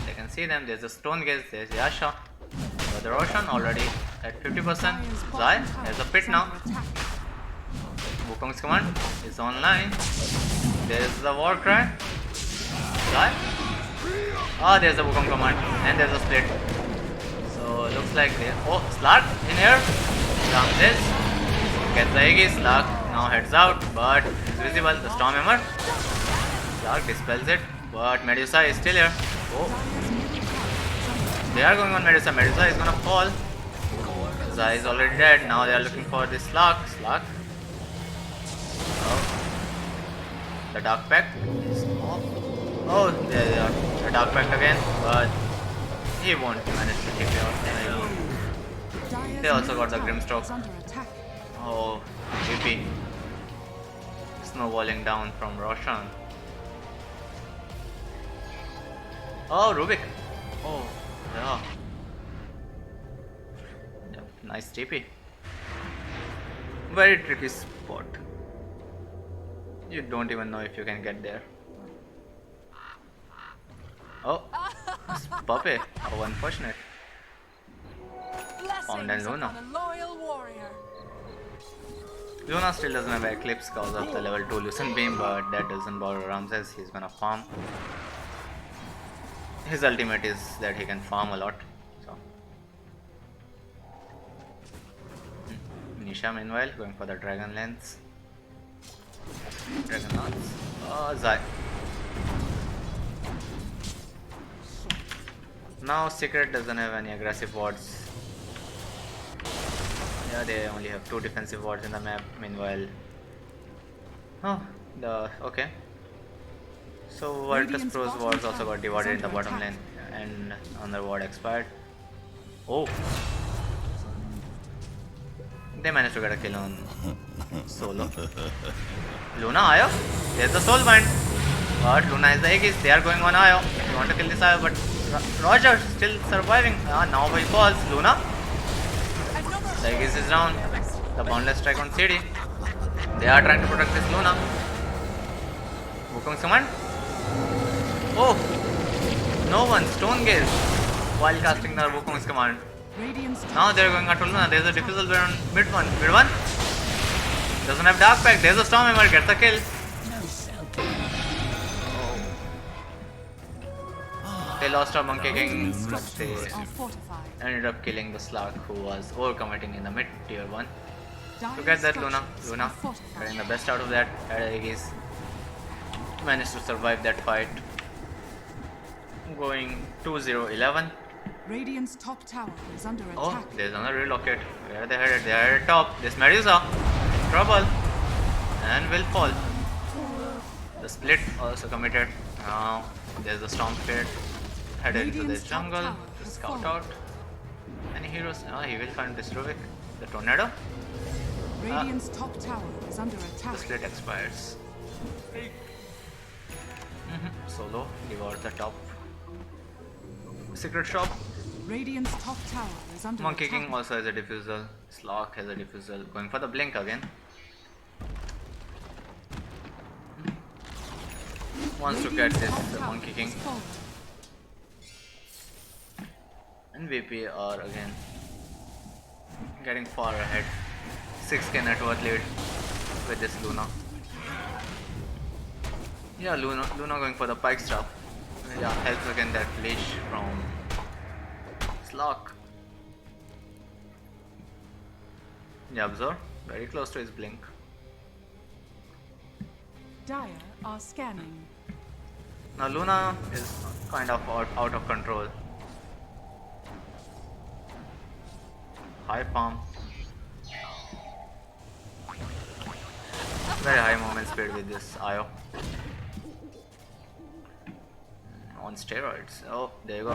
They can see them. There's a Stone Gaze, there's Yasha. But the Roshan already at 50%. Zai has a pit now. Wukong's command is online. There's the war cry. Zai. Ah, there's the Wukong command and there's a split. So looks like they. Oh, Slark in here. Ramses gets the Aegis. Slark now heads out, but it's visible. The Storm Hammer. Slark dispels it, but Medusa is still here. Oh, they are going on Medusa. Medusa is gonna fall. Zai is already dead. Now they are looking for this Slark. Slark. Oh. The Dark Pact is off. Oh, there they are. The Dark Pact again, but he won't manage to take it out. They also got the Grimstroke. Oh, GP. Snowballing down from Roshan. Oh, Rubik. Oh, yeah. Yep, nice TP. Very tricky spot. You don't even know if you can get there. Oh, Puppy. How unfortunate. Found in Luna. Luna still doesn't have Eclipse because of the level 2 Lucent Beam, but that doesn't bother Ramses. He's gonna farm. His ultimate is that he can farm a lot. So, Nisha meanwhile going for the Dragon Lance. Dragon Lance. Oh, Zai. Now Secret doesn't have any aggressive wards. Yeah, they only have 2 defensive wards in the map. Meanwhile, okay. So Virtus Pro's wards also got divided in the bottom lane, and another ward expired. Oh, they managed to get a kill on Solo. Luna, Ayo. There's the Soul Bind. But Luna is the Aegis. They are going on Ayo. They want to kill this Ayo, but Roger still surviving. Now he falls. Luna. The Aegis is down. The Boundless Strike on CD. They are trying to protect this Luna. Wukong's command. Oh! No one. Stone Gaze. While casting the Wukong's command. Now they're going after Luna. There's a diffusal on mid one. Mid one. Doesn't have Dark Pack. There's a Storm Hammer. Gets a kill. They lost our Monkey King, but they ended up killing the Slark, who was overcommitting in the mid tier 1. To get that Luna getting the best out of that, Aegis managed to survive that fight. Going 2-0-11. Radiant's top tower is under attack. Oh, there's another relocate. Where are they headed? They are at top. This Medusa. Trouble. And will fall. The split also committed. Now there's the Storm Spirit. Headed into the jungle to scout out. Any heroes? He will find this Rubik. The Tornado. Radiant's top tower is under attack. The split expires. Solo devours the top. Secret shop. Radiant's top tower is under Monkey attack. King also has a diffusal. Slark has a diffusal. Going for the blink again. Wants to get this Monkey King. And VP are again getting far ahead. 6k net worth lead with this Luna. Yeah, Luna going for the Pike Staff. Yeah, helps again that leash from Slark. Yeah, Absorb. Very close to his blink. Dire are scanning. Now Luna is kind of out of control. High farm. Very high movement speed with this Io. On steroids. Oh, there you go.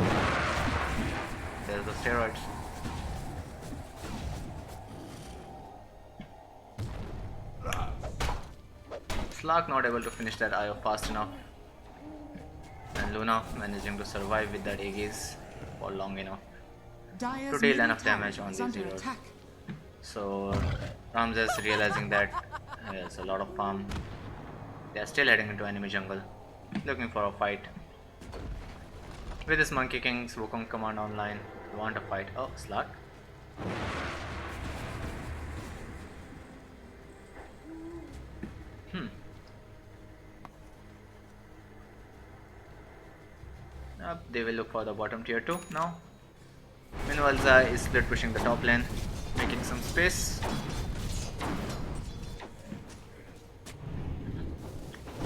There's the steroids. Slark not able to finish that Io fast enough. And Luna managing to survive with that Aegis for long enough to deal enough damage on these heroes. So Ramses realizing that there's a lot of farm. They are still heading into enemy jungle, looking for a fight. With this Monkey King's Wukong command online, we want a fight. Oh, Slark. They will look for the bottom tier 2 now. Meanwhile, Zai is split pushing the top lane, making some space.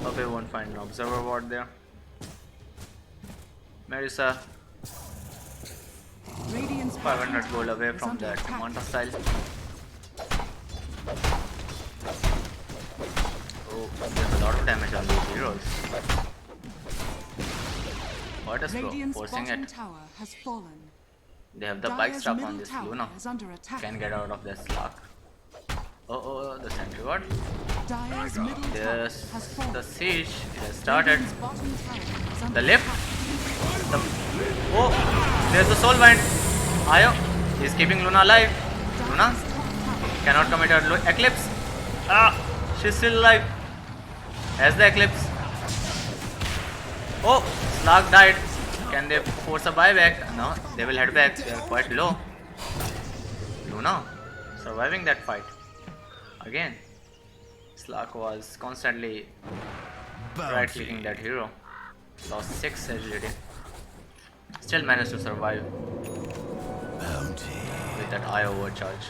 Hope won't find an observer ward there. Marisa Radiant's 500 bottom gold tower away is from under that attack. Manta style. Oh, there's a lot of damage on these heroes. What is Pro Radiant's forcing bottom it? tower has fallen. They have the bike Dire's strap middle on this tower Luna. is under attack. Can get out of this lock. Oh, the sentry ward. Dire's middle tower There's has fallen. the siege. It has started. Radiant's bottom tower is under The lift. attack. Oh, there's the soul bind. Ayo, he's keeping Luna alive. Luna Dire's top tower cannot commit her eclipse. Ah, she's still alive. Has the eclipse. Oh, Slark died. Can they force a buyback? No, they will head back. They are quite low. Luna surviving that fight. Again, Slark was constantly right clicking that hero. Lost 6 agility. Still managed to survive with that eye overcharge.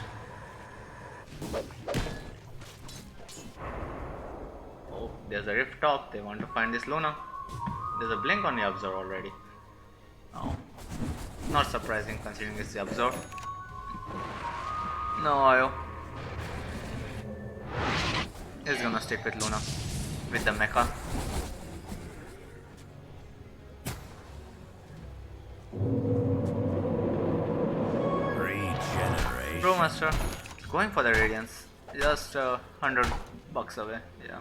Oh, there's a rift top. They want to find this Luna. There's a blink on the Absorb already. Oh, not surprising considering it's the Absorb. No, Ayo. He's gonna stick with Luna with the mecha. Brewmaster going for the Radiance, just $100 away. Yeah.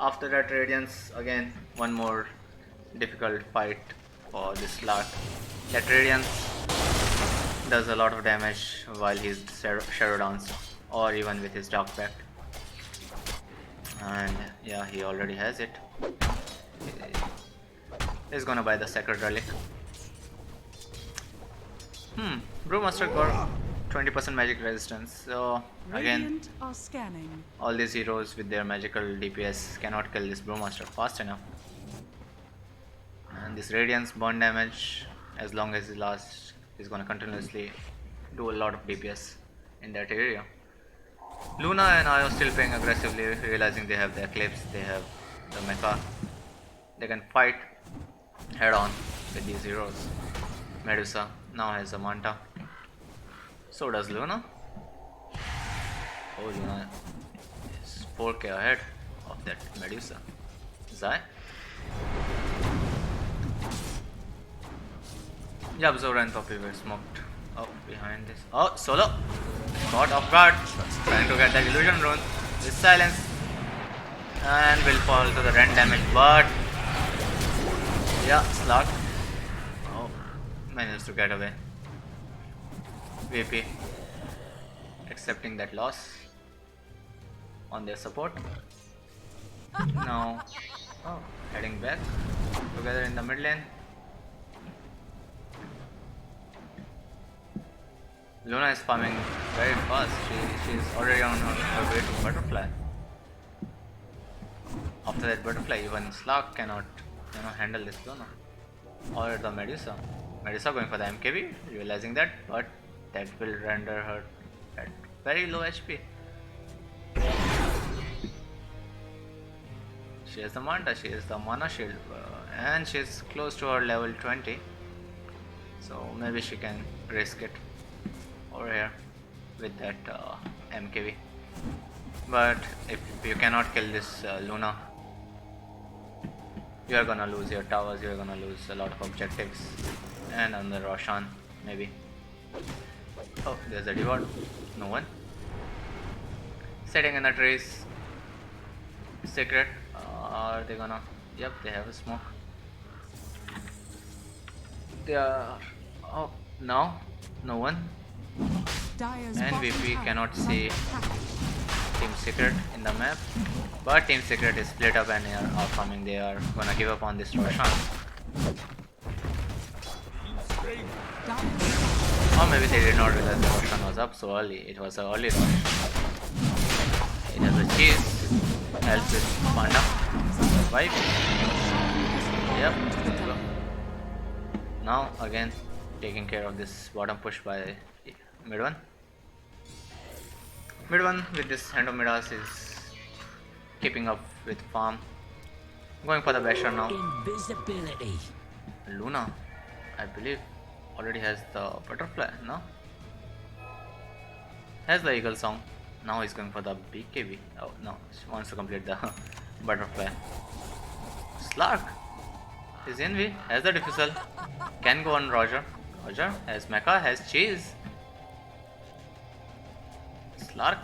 After that Radiance, again one more difficult fight for this Lark. That Radiance does a lot of damage while he's Shadow Dance or even with his Dark Pact. And yeah, he already has it. He's gonna buy the Sacred Relic. Brewmaster got 20% magic resistance. So again, Radiant are scanning. all these heroes with their magical DPS cannot kill this Brewmaster fast enough. And this Radiance burn damage, as long as it lasts, is gonna continuously do a lot of DPS in that area. Luna and Io still playing aggressively, realizing they have the Eclipse, they have the mecha. They can fight head on with these heroes. Medusa now has a Manta. So does Luna. Oh, Luna is 4k ahead of that Medusa. Zai. Yeah, Zora and Poppy were smoked. Oh, behind this. Oh, Solo! Caught off guard. Trying to get that illusion rune with silence. And will fall to the rend damage, but yeah, Slark. Oh, managed to get away. VP accepting that loss on their support. Now, oh, heading back together in the mid lane. Luna is farming very fast. She's already on her way to Butterfly. After that Butterfly, even Slark cannot, handle this Luna. Or the Medusa. Medusa going for the MKB, realizing that, but that will render her at very low HP. She has the Manta, she has the Mana Shield, and she's close to her level 20. So maybe she can risk it over here with that MKV. But if you cannot kill this Luna, you are gonna lose your towers, you are gonna lose a lot of objectives, and on the Roshan maybe. Oh, there's a reward. No one. Setting in the trees. Secret. Are they gonna? Yep, they have a smoke. They are. Oh, no. No one. Dire's And bottom VP tower cannot is see under attack. Team Secret in the map. But Team Secret is split up and they are farming. They are gonna give up on this Roshan. Or maybe they did not realize the Roshan was up so early. It was an early rush. It has a cheese. Helps with Panda. Survive. Yep. Let's go. Now again taking care of this bottom push by mid one. Mid one with this Hand of Midas is keeping up with farm. Going for the Basher now. Invisibility. Luna, I believe. already has the butterfly, no? Has the eagle song. Now he's going for the BKB. Oh no, she wants to complete the butterfly. Slark is Envy, has the diffusal. Can go on Roger. Roger has mecha, has cheese. Slark.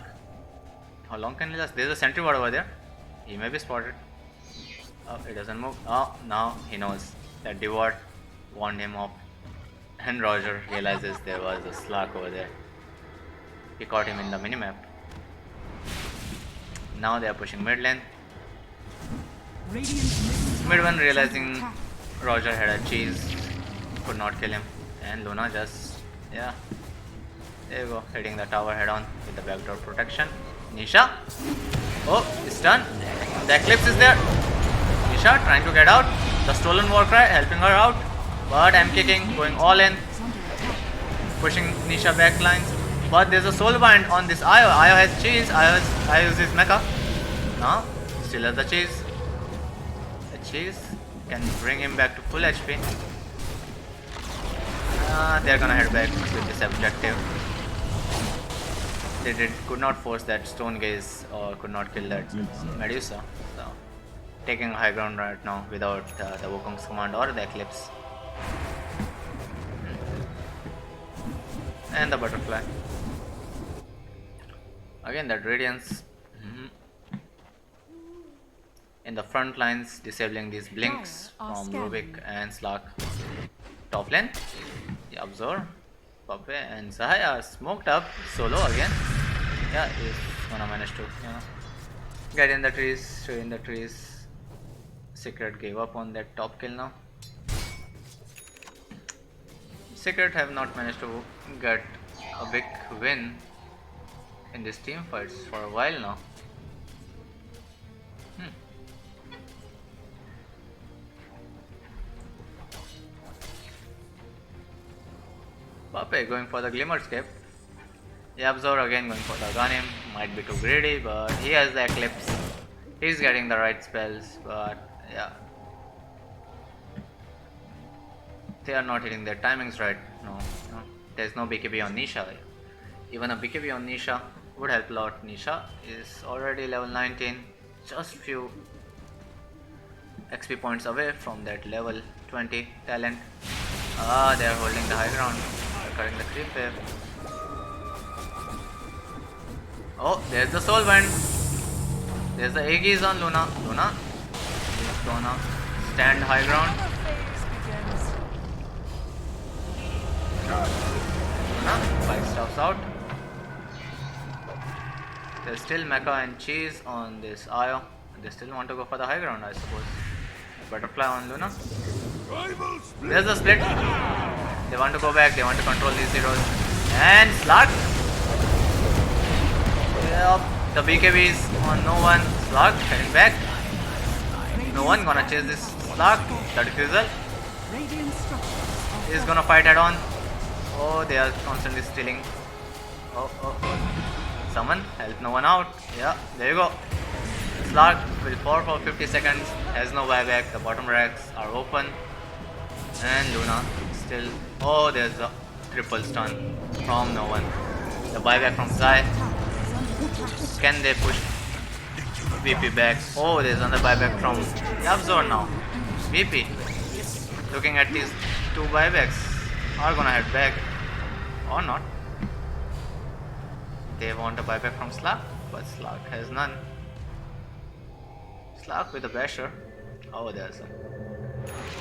How long can he last? There's a sentry ward over there. He may be spotted. Oh, it doesn't move. Oh, now he knows that Dewart warned him off. And Roger realizes there was a Slark over there. He caught him in the minimap. Now they are pushing mid lane. Mid one realizing Roger had a cheese, could not kill him. And Luna just, yeah. There you go, hitting the tower head on with the backdoor protection. Nisha. Oh, it's done. The eclipse is there. Nisha trying to get out. The stolen war cry helping her out. But I'm kicking, going all in. Pushing Nisha back lines. But there's a soul bind on this Io. Io has cheese. Io uses mecha. Now, still has the cheese. The cheese can bring him back to full HP. They're gonna head back with this objective. They could not force that stone gaze or could not kill that Medusa. So, taking high ground right now without the Wukong's command or the eclipse. And the butterfly. Again that radiance in the front lines, disabling these blinks from Rubik and Slark. Top lane, the Absorb, Pape and Zahai are smoked up solo again. Yeah, he's gonna manage to get in the trees, stay in the trees. Secret gave up on that top kill now. Secret have not managed to get a big win in these team fights for a while now. Pape going for the Glimmerscape. Yabzor again going for the Ganim. Might be too greedy, but he has the Eclipse. He's getting the right spells, but yeah. They are not hitting their timings right. No. There's no BKB on Nisha. Even a BKB on Nisha would help a lot. Nisha is already level 19, just few XP points away from that level 20 talent. They are holding the high ground, recurring the creep wave. Oh, there's the soul bind. There's the Aegis on Luna. Luna is gonna stand high ground. Luna 5 stops out. There's still mecha and cheese on this Io. They still want to go for the high ground, I suppose. Butterfly on Luna. There's the split. They want to go back, they want to control these heroes. And Slark. Yep, the BKB is on no one. Slark heading back. No one gonna chase this Slark. The diffusal is gonna fight head on. Oh, they are constantly stealing. Oh. Someone help no one out. Yeah, there you go. Slark will fall for 50 seconds. Has no buyback. The bottom racks are open. And Luna still. Oh, there's a triple stun from no one. The buyback from Zai. Can they push VP back? Oh, there's another buyback from Yabzor now. VP looking at these two buybacks are gonna head back or not. They want a buyback from Slark, but Slark has none. Slark with a basher. Oh, there's a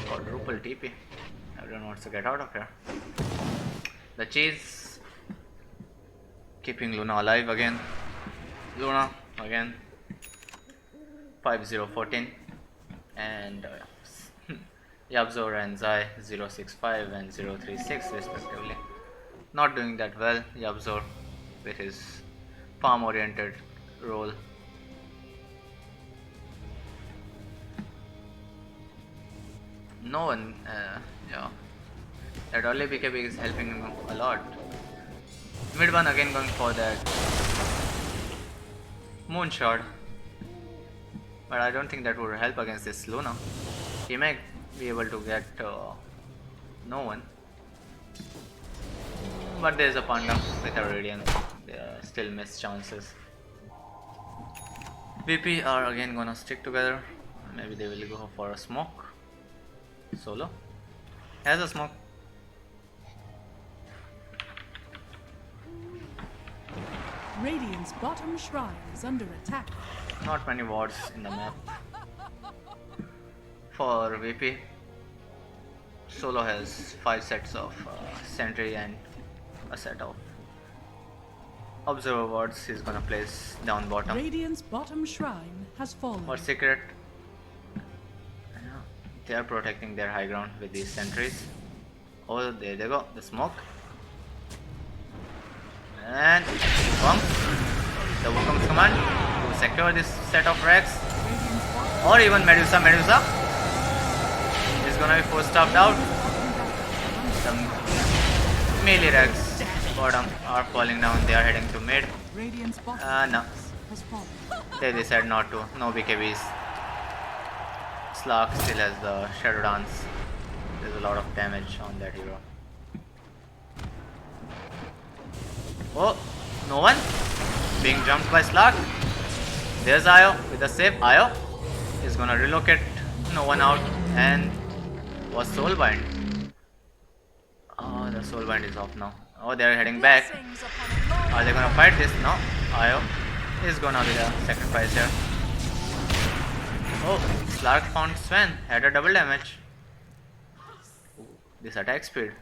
quadruple TP. Everyone wants to get out of here. The cheese keeping Luna alive again. Luna again. 5-0-14 and Yabzor and Zai 0-6-5 and 0-3-6 respectively. Not doing that well, Yabzor with his farm oriented role. No one, yeah, that early BKB is helping him a lot. Mid one again going for that moonshot, but I don't think that would help against this Luna. He may be able to get no one. But there's a panda with a radiant. There are still missed chances. VP are again gonna stick together. Maybe they will go for a smoke. Solo has a smoke. Radiant's bottom shrine is under attack. Not many wards in the map for VP. Solo has 5 sets of sentry and a set of observer wards. He's gonna place down bottom. Radiant's bottom shrine has fallen. For secret, they are protecting their high ground with these sentries. Oh, there they go, the smoke. And Wukong, the Wukong's command to secure this set of racks. Or even Medusa is gonna be forced out. Some melee racks bottom are falling down, they are heading to mid. Radiant's bottom No, has fallen. they decided not to, no BKBs. Slark still has the Shadow Dance. There's a lot of damage on that hero. Oh, no one being jumped by Slark. There's Io with a save. Io is gonna relocate no one out and was Soulbind. Oh, the Soulbind is off now. Oh, they're heading back. Are they gonna fight this? No. Io is gonna be the sacrifice here. Oh, Slark found Sven, had a double damage. This attack speed.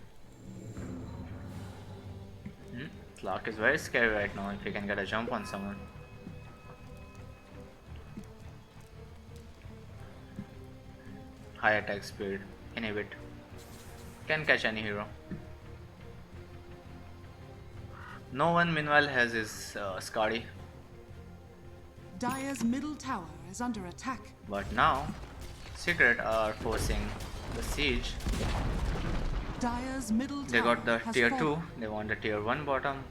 Slark is very scary right now if he can get a jump on someone. High attack speed, inhibit. Can catch any hero. No one meanwhile has his Skadi. Dire's middle tower is under attack. But now, Secret are forcing the siege. Dire's middle They tower got the has tier fallen. 2, they want the tier 1 bottom.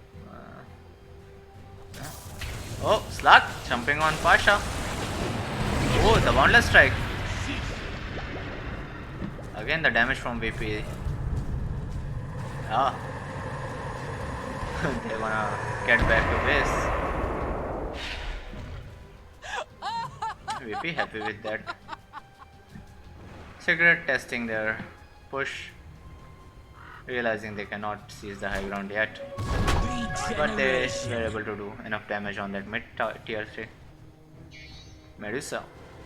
Oh, Slark jumping on Pasha. Oh, the boundless strike. Again the damage from VP. Ah. They wanna get back to base. VP happy with that. Secret testing their push, realizing they cannot seize the high ground yet, but they were able to do enough damage on that mid tier 3. Medusa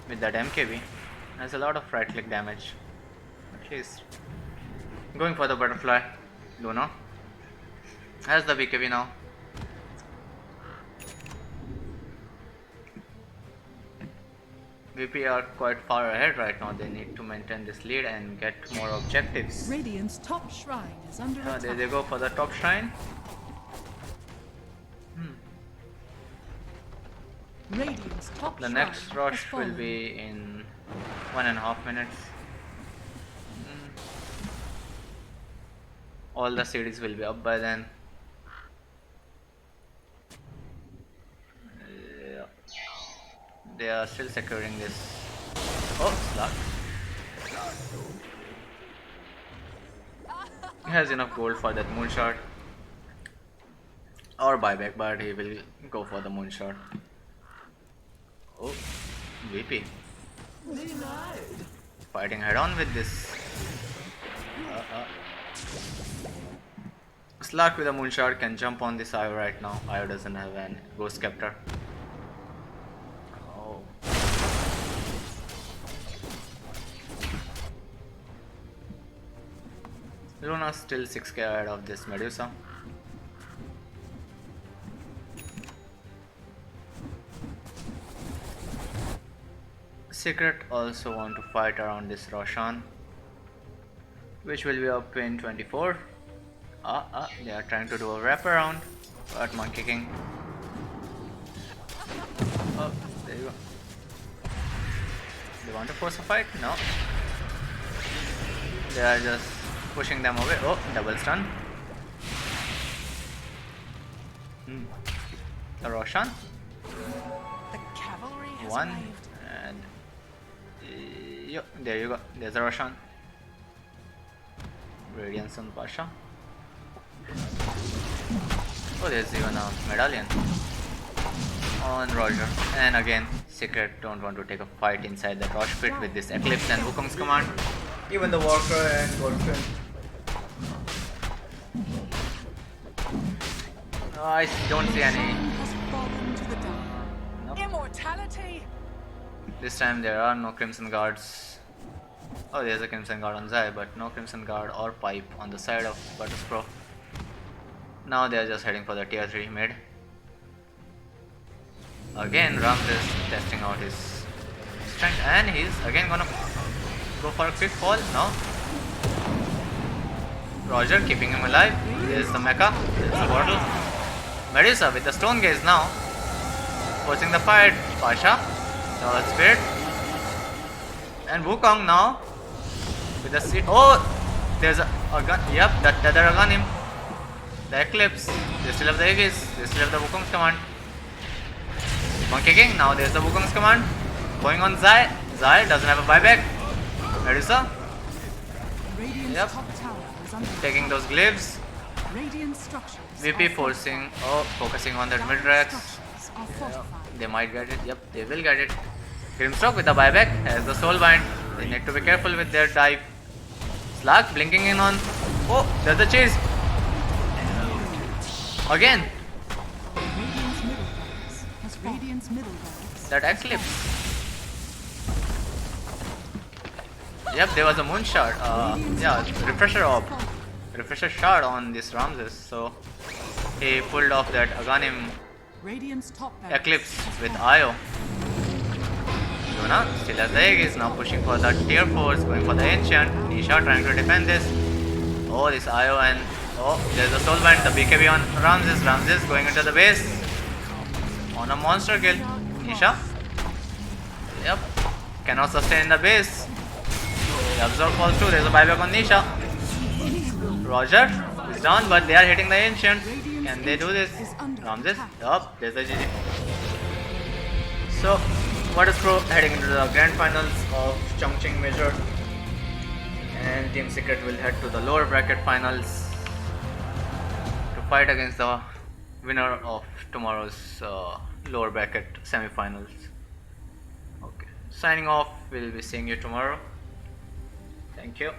with that MKB has a lot of right click damage. At least going for the butterfly. Luna has the BKB now. VP are quite far ahead right now. They need to maintain this lead and get more objectives. Radiant's top shrine is under attack. There they go for the top shrine. Radiant's top The shrine next has rush will fallen. be in 1.5 minutes. All the cities will be up by then. Yeah. They are still securing this. Oh, Slark. He has enough gold for that moonshot. Or buyback, but he will go for the moonshot. Oh, VP. Fighting head on with this. Slark with a moonshot can jump on this Io right now. Io doesn't have an Ghost Scepter. Oh. Luna's still 6k ahead of this Medusa. Secret also want to fight around this Roshan, which will be up in 24. They are trying to do a wraparound, but Monkey King. Oh, there you go. They want to force a fight? No. They are just pushing them away. Oh, double stun. The Roshan. The cavalry has One. arrived. And there you go. There's a Roshan. Radiance on Pasha. Oh, there's even a medallion on Roger. And again, Secret don't want to take a fight inside the Rosh pit with this Eclipse and Wukong's command. Even the Walker and Goldfin. I don't see any. Has fallen to the dark. Nope. Immortality? This time there are no Crimson Guards. Oh, there's a Crimson Guard on Zai, but no Crimson Guard or Pipe on the side of Virtus Pro. Now they are just heading for the tier 3 mid. Again, Ramses testing out his strength, and he's again gonna go for a quick fall. No. Roger keeping him alive. There's the mecha, there's the bottle. Medusa with the stone gaze now, forcing the fight. Pasha, the spirit, and Wukong now with the seat. Oh, there's a gun. Yep, the other gun him. The Eclipse. They still have the Aegis. They still have the Wukong's command. Monkey King. Now there's the Wukong's command. Going on Zai. Zai doesn't have a buyback. Medusa. Radiant's Yep. top tower is under Taking those glaives. Radiant structures. VP are forcing. Oh, focusing on that fortified. mid racks. Structures are fortified. They might get it. Yep, they will get it. Grimstroke with the buyback has the soul bind. They need to be careful with their dive. Slark blinking in on. Oh, there's the chase. Again, Radiant's middle barracks has Radiant's middle barracks. that Eclipse. Yep, there was a moonshot. Yeah, refresher orb. Refresher shot on this Ramses. So he pulled off that Aghanim Radiant's top barracks Eclipse has with fallen. Io. Yuna still has the egg, is now pushing for the tier 4s, going for the ancient. Nisha trying to defend this. Oh, this Io, and oh, there's the soul band, the BKB on Ramses. Ramses going into the base on a monster kill. Nisha, yep, cannot sustain in the base. The absorb falls through. There's a buyback on Nisha. Roger is down, but they are hitting the ancient. Can they do this? Ramses, yup, there's the GG. So, Virtus Pro heading into the grand finals of Chongqing Major, and Team Secret will head to the lower bracket finals to fight against the winner of tomorrow's lower bracket semi-finals. Okay, signing off. We'll be seeing you tomorrow. Thank you.